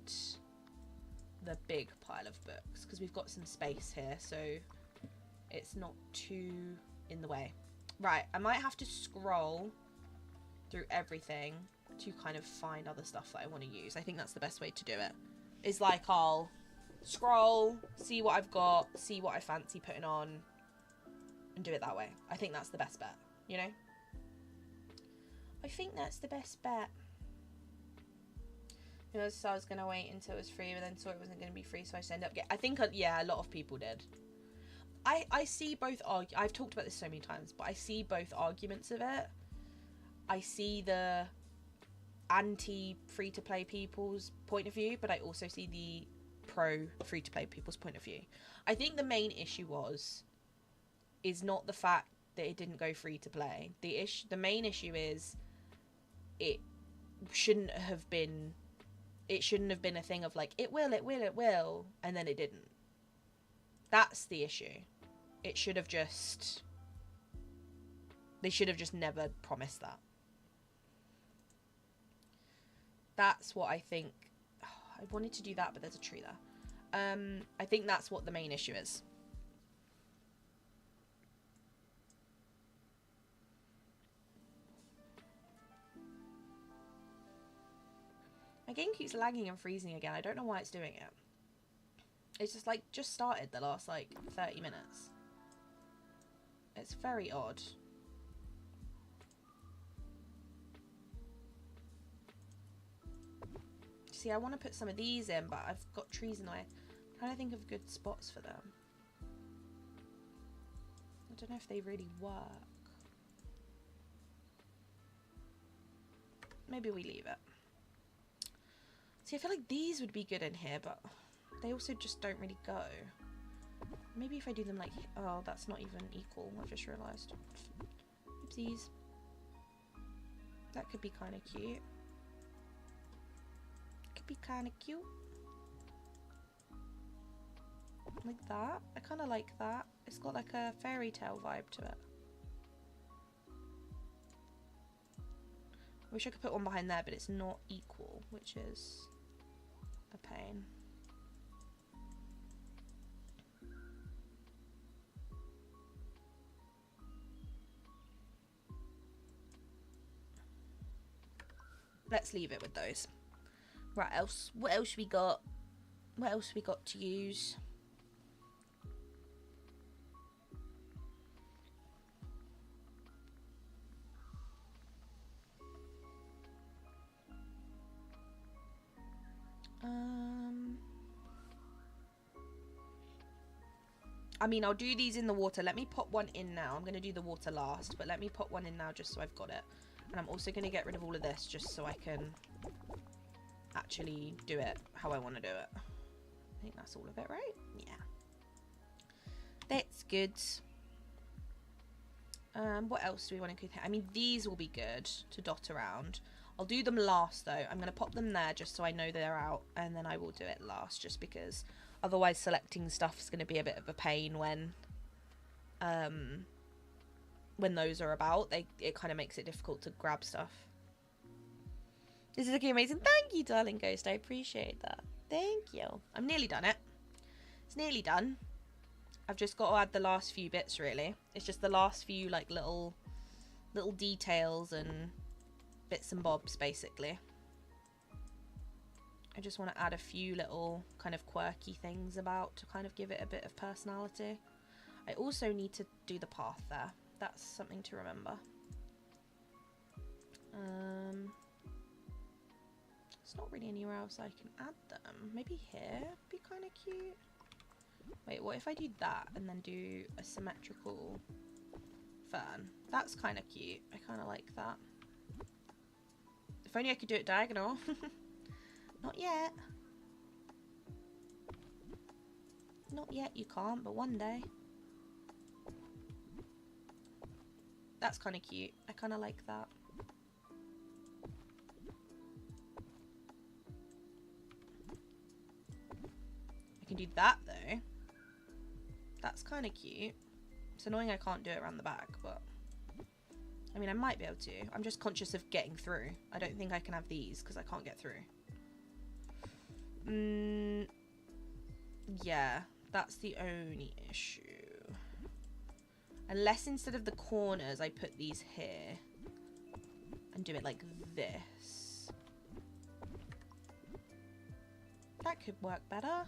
the big pile of books, because we've got some space here, so it's not too in the way. Right, I might have to scroll through everything to kind of find other stuff that I want to use. I think that's the best way to do it. Is like, I'll scroll, see what I've got, see what I fancy putting on, and do it that way. I think that's the best bet, you know? I think that's the best bet. You know, so I was going to wait until it was free, but then saw it wasn't going to be free, so I just ended up getting... I think, yeah, a lot of people did. I see both... I've talked about this so many times, but I see both arguments of it. I see the anti-free-to-play people's point of view, but I also see the pro-free-to-play people's point of view. I think the main issue is not the fact that it didn't go free-to-play. The main issue is it shouldn't have been a thing of like, it will, and then it didn't. That's the issue. It should have just... They should have just never promised that. That's what I think... Oh, I wanted to do that, but there's a tree there. I think that's what the main issue is. My game keeps lagging and freezing again. I don't know why it's doing it. It's just like, just started the last like 30 minutes. It's very odd. See, I want to put some of these in, but I've got trees in the way. I'm trying to think of good spots for them. I don't know if they really work. Maybe we leave it. See, I feel like these would be good in here, but they also just don't really go. Maybe if I do them like... Oh, that's not even equal. I've just realised. Oopsies. That could be kind of cute. Could be kind of cute. Like that. I kind of like that. It's got like a fairy tale vibe to it. I wish I could put one behind there, but it's not equal, which is a pain. Let's leave it with those. Right, else. What else we got? What else we got to use? I mean, I'll do these in the water. Let me put one in now. I'm going to do the water last, but let me put one in now just so I've got it. And I'm also going to get rid of all of this just so I can actually do it how I want to do it. I think that's all of it, right? Yeah. That's good. What else do we want to cook? I mean, these will be good to dot around. I'll do them last, though. I'm going to pop them there just so I know they're out, and then I will do it last just because otherwise selecting stuff is going to be a bit of a pain when those are about. It kind of makes it difficult to grab stuff. This is looking amazing. Thank you, darling Ghost. I appreciate that. Thank you. I'm nearly done it. It's nearly done. I've just got to add the last few bits, really. It's just the last few, like, little details and bits and bobs, basically. I just want to add a few little kind of quirky things about to kind of give it a bit of personality. I also need to do the path there. That's something to remember. There's not really anywhere else I can add them. Maybe here would be kind of cute. Wait, what if I do that and then do a symmetrical fern? That's kind of cute. I kind of like that. If only I could do it diagonal. Not yet. Not yet, you can't, but one day. That's kind of cute. I kind of like that. I can do that, though. That's kind of cute. It's annoying I can't do it around the back, but... I mean, I might be able to. I'm just conscious of getting through. I don't think I can have these, because I can't get through. Yeah, that's the only issue. Unless instead of the corners, I put these here. And do it like this. That could work better.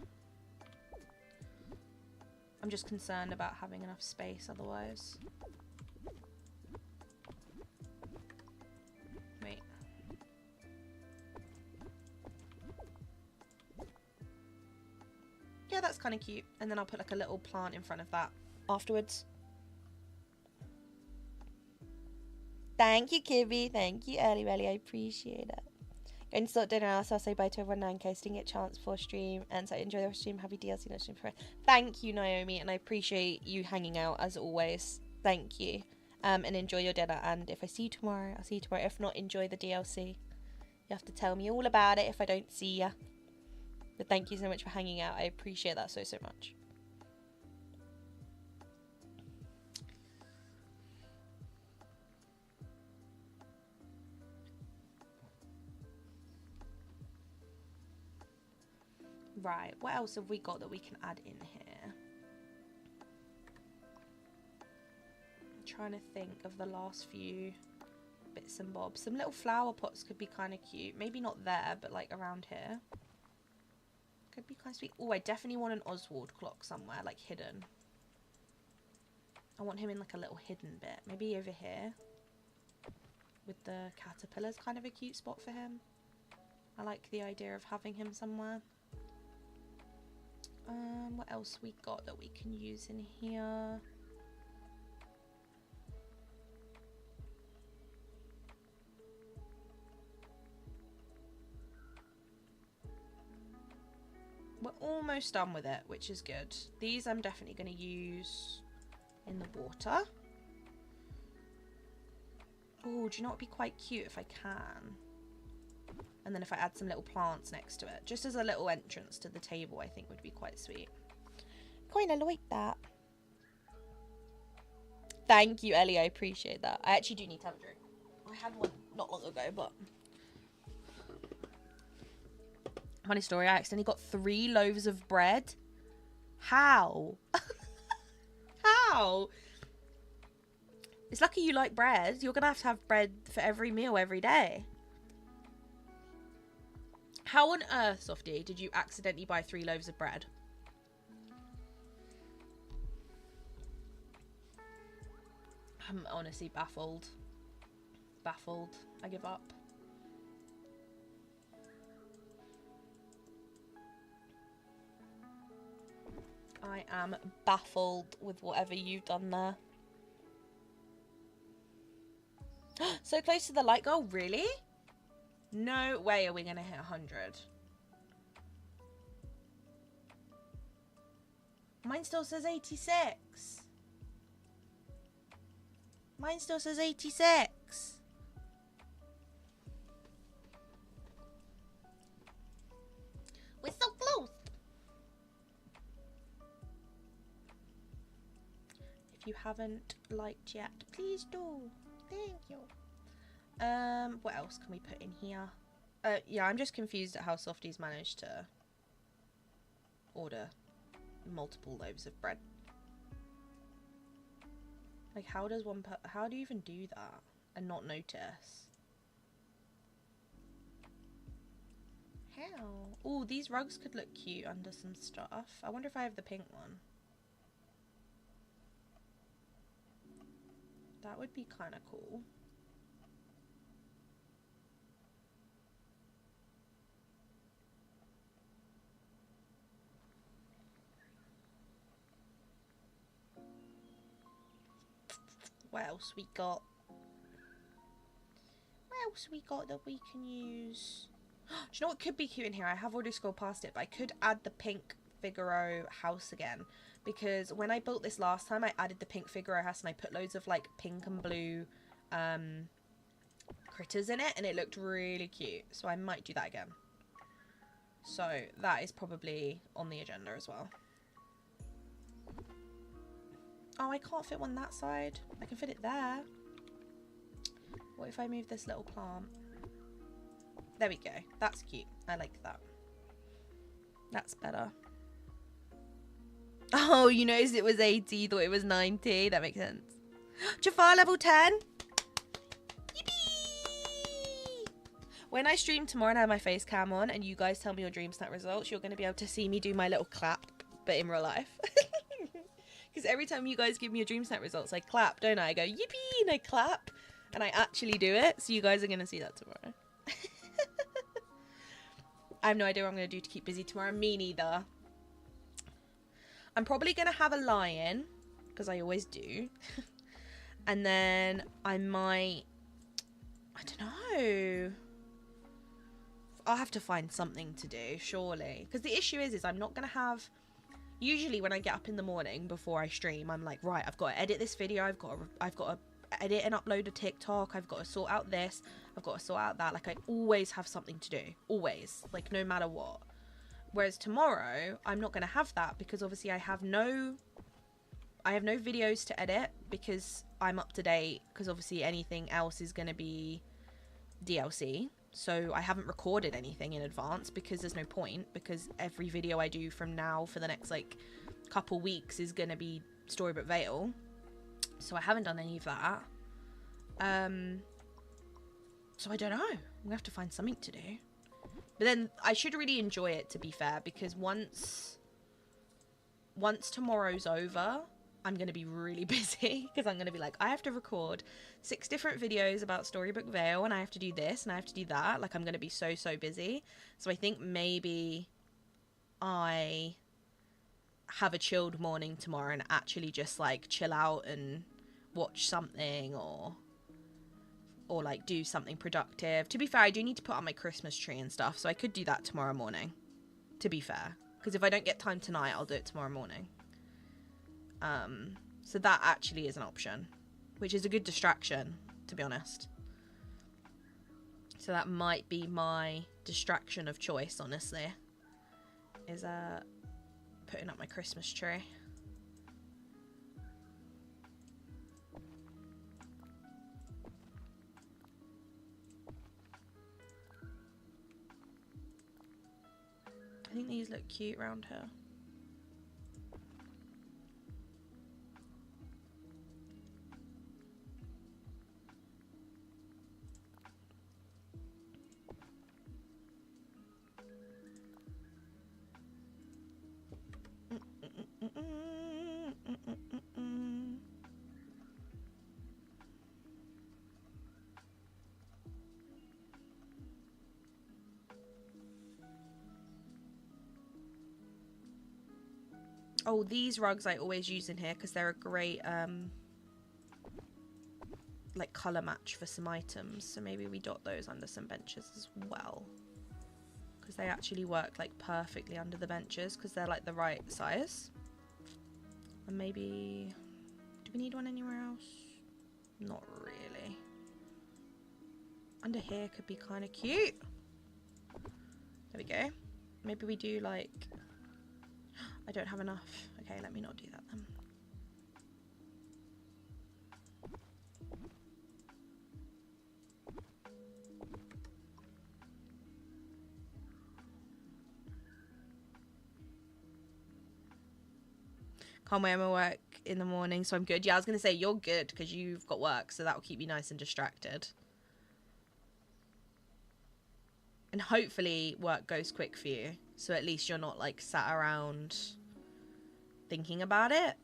I'm just concerned about having enough space otherwise. Wait. Yeah, that's kind of cute. And then I'll put like a little plant in front of that afterwards. Thank you, Kibby. Thank you, Early Rally. I appreciate it. Going to start dinner now, so I'll say bye to everyone now in case I didn't get a chance for stream. And so enjoy the stream. Happy DLC next stream. Thank you, Naomi, and I appreciate you hanging out as always. Thank you. And enjoy your dinner. And if I see you tomorrow, I'll see you tomorrow. If not, enjoy the DLC. You have to tell me all about it if I don't see ya. But thank you so much for hanging out. I appreciate that so much. Right, what else have we got that we can add in here? I'm trying to think of the last few bits and bobs. Some little flower pots could be kind of cute. Maybe not there, but like around here. Could Be kind of sweet. Oh, I definitely want an Oswald clock somewhere, like hidden. I want him in like a little hidden bit. Maybe over here. With the caterpillars, kind of a cute spot for him. I like the idea of having him somewhere. What else we got that we can use in here? We're almost done with it, which is good. These I'm definitely going to use in the water. Oh, do you know what would be quite cute if I can? And then if I add some little plants next to it. Just as a little entrance to the table, I think would be quite sweet. Kind of like that. Thank you, Ellie. I appreciate that. I actually do need to have a drink. I had one not long ago, but... Funny story, I accidentally got 3 loaves of bread. How? How? It's lucky you like bread. You're going to have bread for every meal every day. How on earth, Softie, did you accidentally buy 3 loaves of bread? I'm honestly baffled. Baffled. I give up. I am baffled with whatever you've done there. So close to the light goal, really? No way are we going to hit 100. Mine still says 86. Mine still says 86. We're so close. If you haven't liked yet, please do. Thank you. What else can we put in here? Yeah, I'm just confused at how Softie's managed to order multiple loaves of bread. Like, how do you even do that and not notice? How? Oh, these rugs could look cute under some stuff. I wonder if I have the pink one. That would be kind of cool. What else we got? What else we got that we can use? Do you know what could be cute in here? I have already scrolled past it, but I could add the pink Figaro house again. Because when I built this last time, I added the pink Figaro house and I put loads of like pink and blue critters in it. And it looked really cute. So I might do that again. So that is probably on the agenda as well. Oh, I can't fit one that side. I can fit it there. What if I move this little plant? There we go. That's cute. I like that. That's better. Oh, you noticed it was 80. You thought it was 90. That makes sense. Jafar level 10. Yippee! When I stream tomorrow and I have my face cam on and you guys tell me your dream snap results, you're going to be able to see me do my little clap, but in real life. Because every time you guys give me your dream snap results, I clap, don't I? I go, yippee, and I clap. And I actually do it. So you guys are going to see that tomorrow. I have no idea what I'm going to do to keep busy tomorrow. Me neither. I'm probably going to have a lion. Because I always do. And then I might... I don't know. I'll have to find something to do, surely. Because the issue is I'm not going to have... Usually when I get up in the morning before I stream, I'm like, right, I've got to edit this video. I've got to edit and upload a TikTok. I've got to sort out this. I've got to sort out that. Like, I always have something to do. Always. Like, no matter what. Whereas tomorrow, I'm not going to have that because obviously I have no videos to edit because I'm up to date. Because obviously anything else is going to be DLC. So I haven't recorded anything in advance because there's no point, because every video I do from now for the next like couple weeks is going to be Storybook Vale. So I haven't done any of that. So I don't know. I'm going to have to find something to do. But then I should really enjoy it, to be fair, because once tomorrow's over, I'm going to be really busy, because I'm going to be like, I have to record 6 different videos about Storybook Vale, and I have to do this, and I have to do that. Like, I'm going to be so busy. So I think maybe I have a chilled morning tomorrow and actually just, like, chill out and watch something, or like do something productive. To be fair, I do need to put up my Christmas tree and stuff, so I could do that tomorrow morning, to be fair, because if I don't get time tonight, I'll do it tomorrow morning. So that actually is an option, which is a good distraction, to be honest. So that might be my distraction of choice, honestly, is putting up my Christmas tree. I think these look cute around here. Oh, these rugs I always use in here because they're a great like colour match for some items. So maybe we dot those under some benches as well, because they actually work like perfectly under the benches because they're like the right size. And maybe, do we need one anywhere else? Not really. Under here could be kind of cute. There we go. Maybe we do like, I don't have enough. Okay, let me not do that then. Can't wait, I'm at work in the morning, so I'm good. Yeah, I was going to say, you're good because you've got work, so that will keep you nice and distracted. And hopefully work goes quick for you, so at least you're not like sat around thinking about it.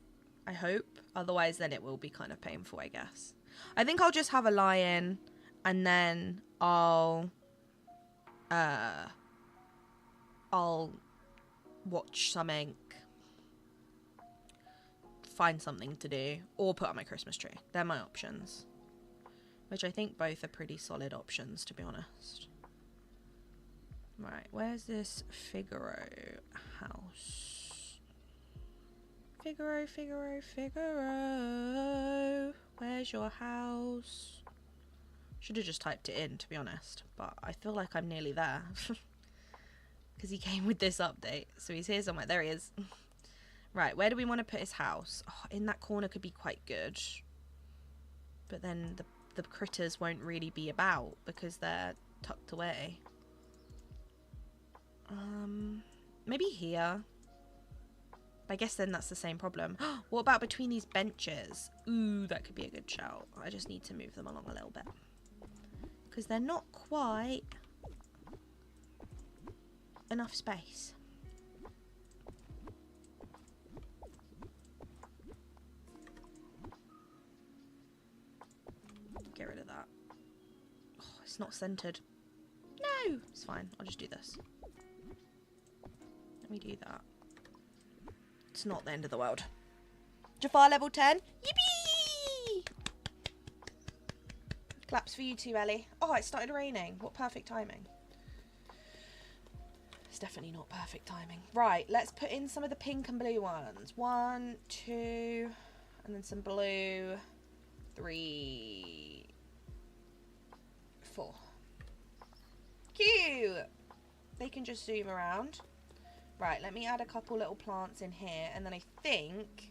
I hope. Otherwise, then it will be kind of painful, I guess. I think I'll just have a lie-in, and then I'll watch something, find something to do, or put up my Christmas tree. They're my options, which I think both are pretty solid options, to be honest. Right, where's this Figaro house? Figaro, Figaro, Figaro. Where's your house? Should have just typed it in, to be honest, but I feel like I'm nearly there. Because he came with this update, so he's here somewhere. There he is. Right, where do we want to put his house? Oh, in that corner could be quite good. But then the critters won't really be about because they're tucked away. Maybe here. I guess then that's the same problem. What about between these benches? Ooh, that could be a good shout. I just need to move them along a little bit, because they're not quite enough space. Get rid of that. Oh, it's not centered. No, it's fine. I'll just do this. Let me do that. It's not the end of the world. Jafar level 10. Yippee! Claps for you too, Ellie. Oh, it started raining. What perfect timing. It's definitely not perfect timing. Right, let's put in some of the pink and blue ones. 1, 2, and then some blue. 3, 4. Cute! They can just zoom around. Right, let me add a couple little plants in here, and then I think,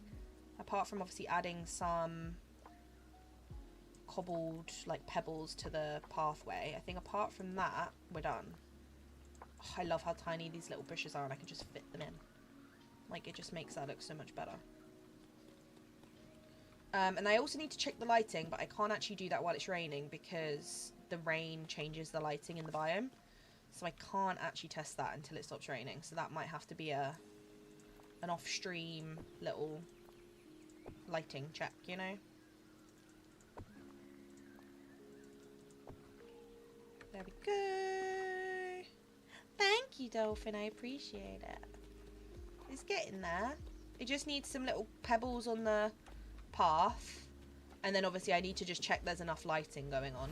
apart from obviously adding some cobbled, like, pebbles to the pathway, I think apart from that, we're done. Oh, I love how tiny these little bushes are, and I can just fit them in. Like, it just makes that look so much better. And I also need to check the lighting, but I can't actually do that while it's raining because the rain changes the lighting in the biome. So I can't actually test that until it stops raining. So that might have to be an off-stream little lighting check, you know? There we go. Thank you, Dolphin. I appreciate it. It's getting there. It just needs some little pebbles on the path. And then obviously I need to just check there's enough lighting going on.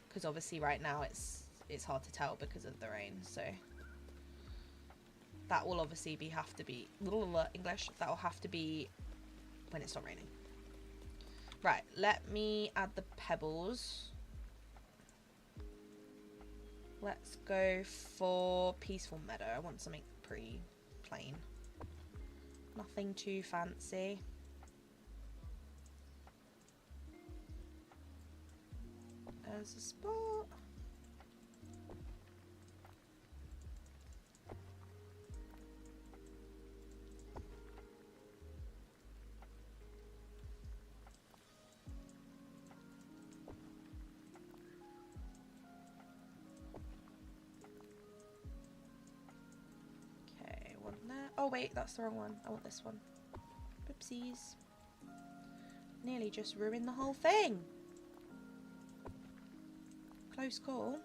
Because obviously right now it's hard to tell because of the rain. So that will obviously have to be English. That will have to be when it's not raining. Right, let me add the pebbles. Let's go for Peaceful Meadow. I want something pretty plain. Nothing too fancy. There's a spot. Okay, one there. Oh wait, that's the wrong one. I want this one. Oopsies. Nearly just ruined the whole thing. Close call.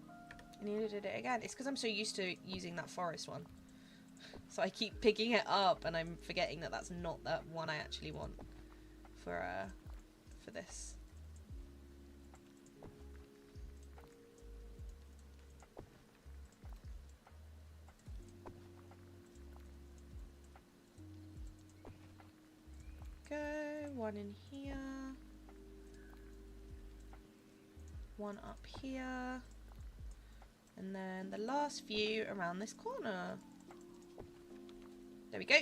I nearly did it again. It's because I'm so used to using that forest one. So I keep picking it up and I'm forgetting that that's not that one I actually want for this. Go, one in here. One up here. And then the last few around this corner. There we go.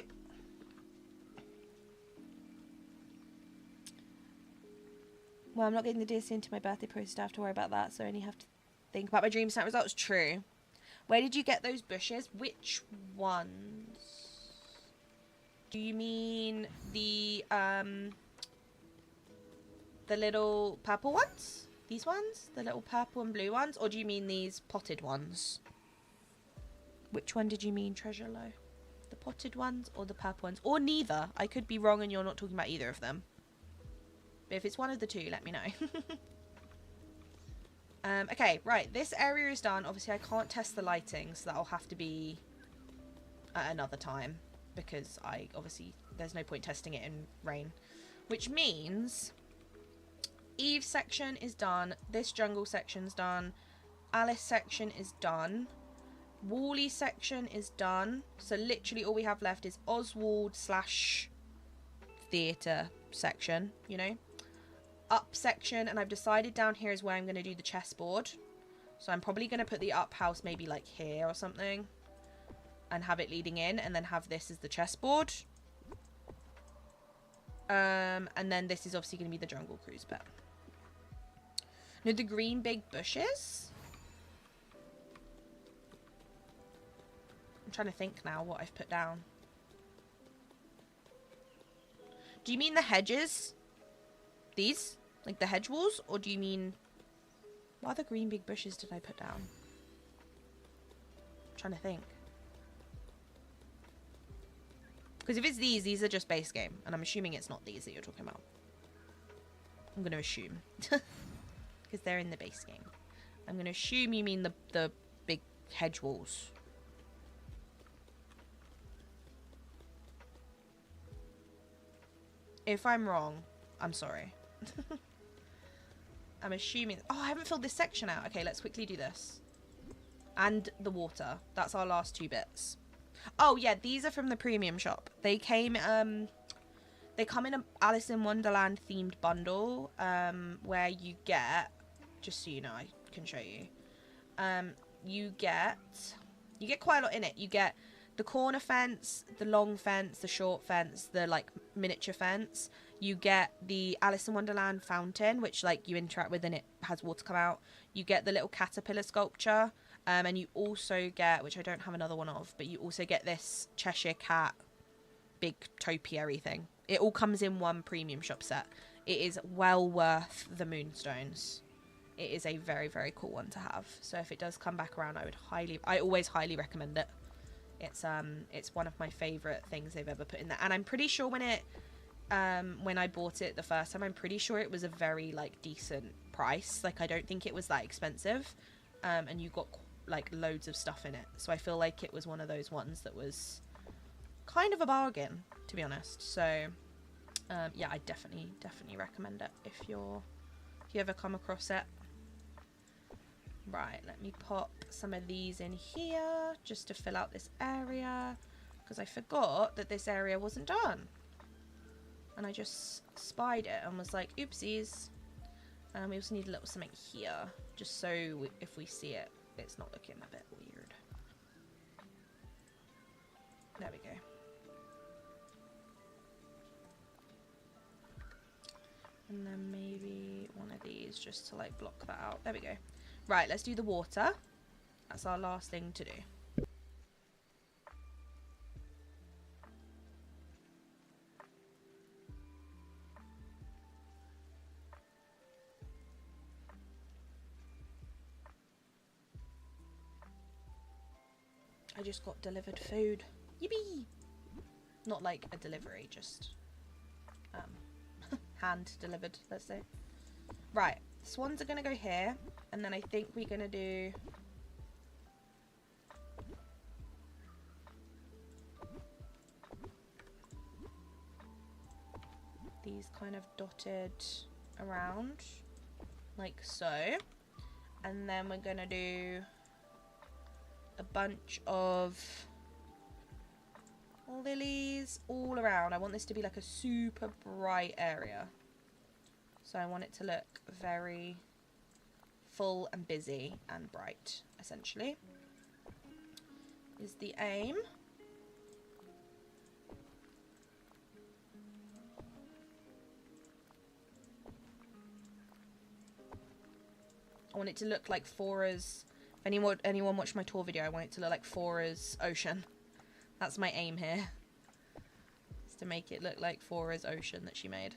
Well, I'm not getting the Disney into my birthday process. I have to worry about that, so I only have to think about my dream snap results. True. Where did you get those bushes? Which ones? Do you mean the little purple ones? These ones? The little purple and blue ones? Or do you mean these potted ones? Which one did you mean, Treasure Low? The potted ones or the purple ones? Or neither. I could be wrong and you're not talking about either of them. But if it's one of the two, let me know. Okay, right. This area is done. Obviously, I can't test the lighting, so that'll have to be at another time. Because there's no point testing it in rain. Which means Eve's section is done. This jungle section's done. Alice section is done. Wally section is done. So literally all we have left is Oswald / theatre section, you know. Up section, and I've decided down here is where I'm going to do the chessboard. So I'm probably going to put the up house maybe like here or something. And have it leading in, and then have this as the chessboard. And then this is obviously going to be the Jungle Cruise bit. No, the green big bushes? I'm trying to think now what I've put down. Do you mean the hedges? These? Like the hedge walls? Or do you mean... what other green big bushes did I put down? I'm trying to think. Because if it's these are just base game. And I'm assuming it's not these that you're talking about. I'm going to assume. Because they're in the base game. I'm going to assume you mean the big hedge walls. If I'm wrong, I'm sorry. I'm assuming... oh, I haven't filled this section out. Okay, let's quickly do this. And the water. That's our last two bits. Oh, yeah, these are from the premium shop. They came, they come in a Alice in Wonderland themed bundle, where you get, just so you know, I can show you, you get quite a lot in it. You get the corner fence, the long fence, the short fence, the, like, miniature fence. You get the Alice in Wonderland fountain, which, like, you interact with and it has water come out. You get the little caterpillar sculpture. And you also get, which I don't have another one of, but you also get this Cheshire Cat big topiary thing. It all comes in one premium shop set. It is well worth the moonstones. it is a very, very cool one to have. So if it does come back around, I always highly recommend it. It's one of my favorite things they've ever put in there, and I'm pretty sure when I bought it the first time, I'm pretty sure it was a very like decent price. Like I don't think it was that expensive, and you got like loads of stuff in it. So I feel like it was one of those ones that was kind of a bargain, to be honest. So yeah, I definitely recommend it if you ever come across it. Right, let me pop some of these in here just to fill out this area, because I forgot that this area wasn't done. And I just spied it and was like, oopsies. We also need a little something here, just so if we see it, it's not looking a bit weird. There we go. And then maybe one of these just to like block that out. There we go. Right, let's do the water. That's our last thing to do. I just got delivered food. Yippee! Not like a delivery, just hand delivered, let's say. Right, swans are gonna go here, and then I think we're gonna do these kind of dotted around like so, and then we're gonna do a bunch of lilies all around. I want this to be like a super bright area, so I want it to look very full and busy and bright, essentially, is the aim. I want it to look like Fora's, if anyone watched my tour video, I want it to look like Fora's ocean. That's my aim here, is to make it look like Fora's ocean that she made.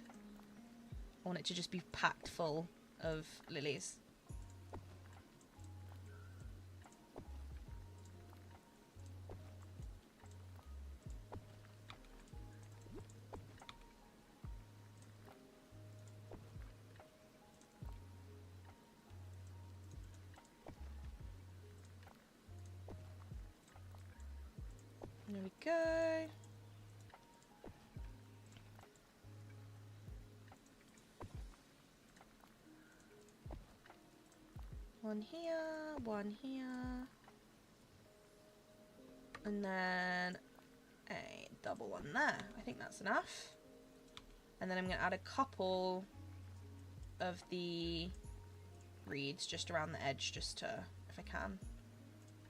I want it to just be packed full of lilies. There we go. One here, one here. And then a double one there. I think that's enough. And then I'm going to add a couple of the reeds just around the edge, just to, if I can,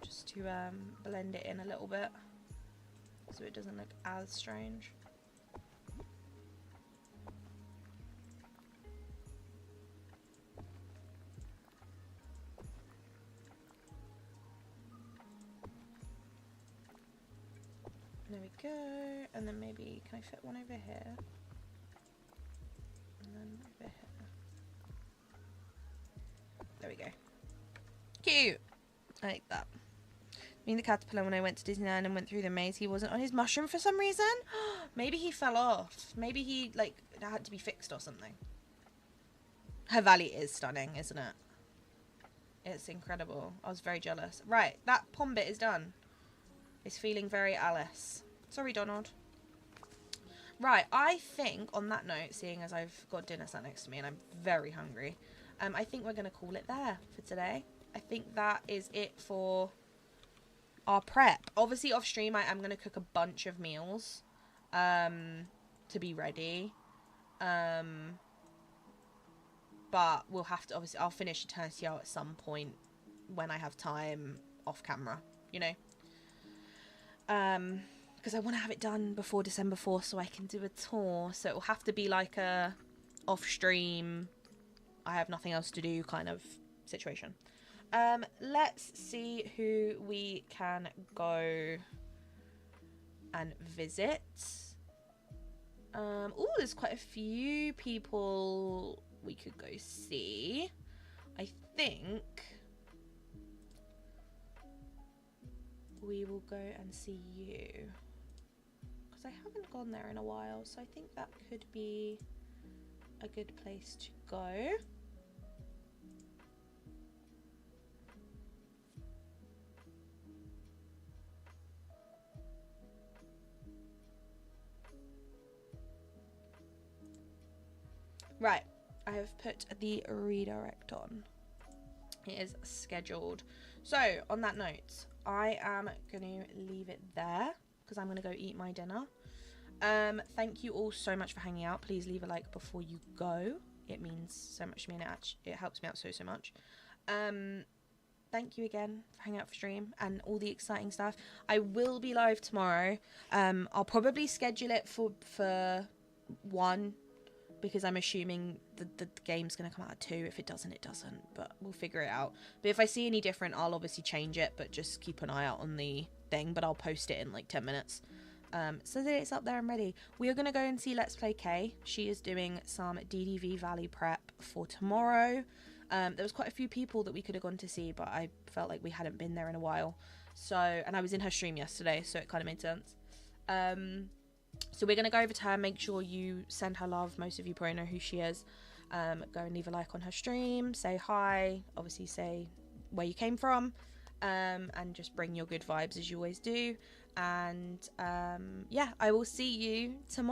just to blend it in a little bit, so it doesn't look as strange. There we go. And then maybe, can I fit one over here? And then over here. There we go. Cute! I like that. Me and the caterpillar, when I went to Disneyland and went through the maze, he wasn't on his mushroom for some reason. Maybe he fell off. Maybe he, like, had to be fixed or something. Her valley is stunning, isn't it? It's incredible. I was very jealous. Right, that pond bit is done. It's feeling very Alice. Sorry, Donald. Right, I think, on that note, seeing as I've got dinner sat next to me and I'm very hungry, I think we're going to call it there for today. I think that is it for our prep. Obviously, off stream, I am going to cook a bunch of meals to be ready. But we'll have to, obviously, I'll finish Eternity out at some point when I have time off camera, you know? Because I want to have it done before December 4th so I can do a tour. So it will have to be like a off-stream, I have nothing else to do kind of situation. Let's see who we can go and visit. Oh, there's quite a few people we could go see. I think we will go and see you, because I haven't gone there in a while, so I think that could be a good place to go. Right, I have put the redirect on. It is scheduled. So, on that note, I am going to leave it there because I'm going to go eat my dinner. Thank you all so much for hanging out. Please leave a like before you go. It means so much to me, and it helps me out so much. Thank you again for hanging out for stream and all the exciting stuff. I will be live tomorrow. I'll probably schedule it for 1, because I'm assuming the game's going to come out at 2. If it doesn't, it doesn't, but we'll figure it out. But if I see any different, I'll obviously change it, but just keep an eye out on the thing, but I'll post it in like 10 minutes. So that it's up there and ready. We are going to go and see Let's Play Kay. She is doing some DDV Valley prep for tomorrow. There was quite a few people that we could have gone to see, but I felt like we hadn't been there in a while. So, and I was in her stream yesterday, so it kind of made sense. So we're going to go over to her, make sure you send her love. Most of you probably know who she is. Go and leave a like on her stream, say hi, obviously say where you came from, and just bring your good vibes as you always do. And yeah, I will see you tomorrow.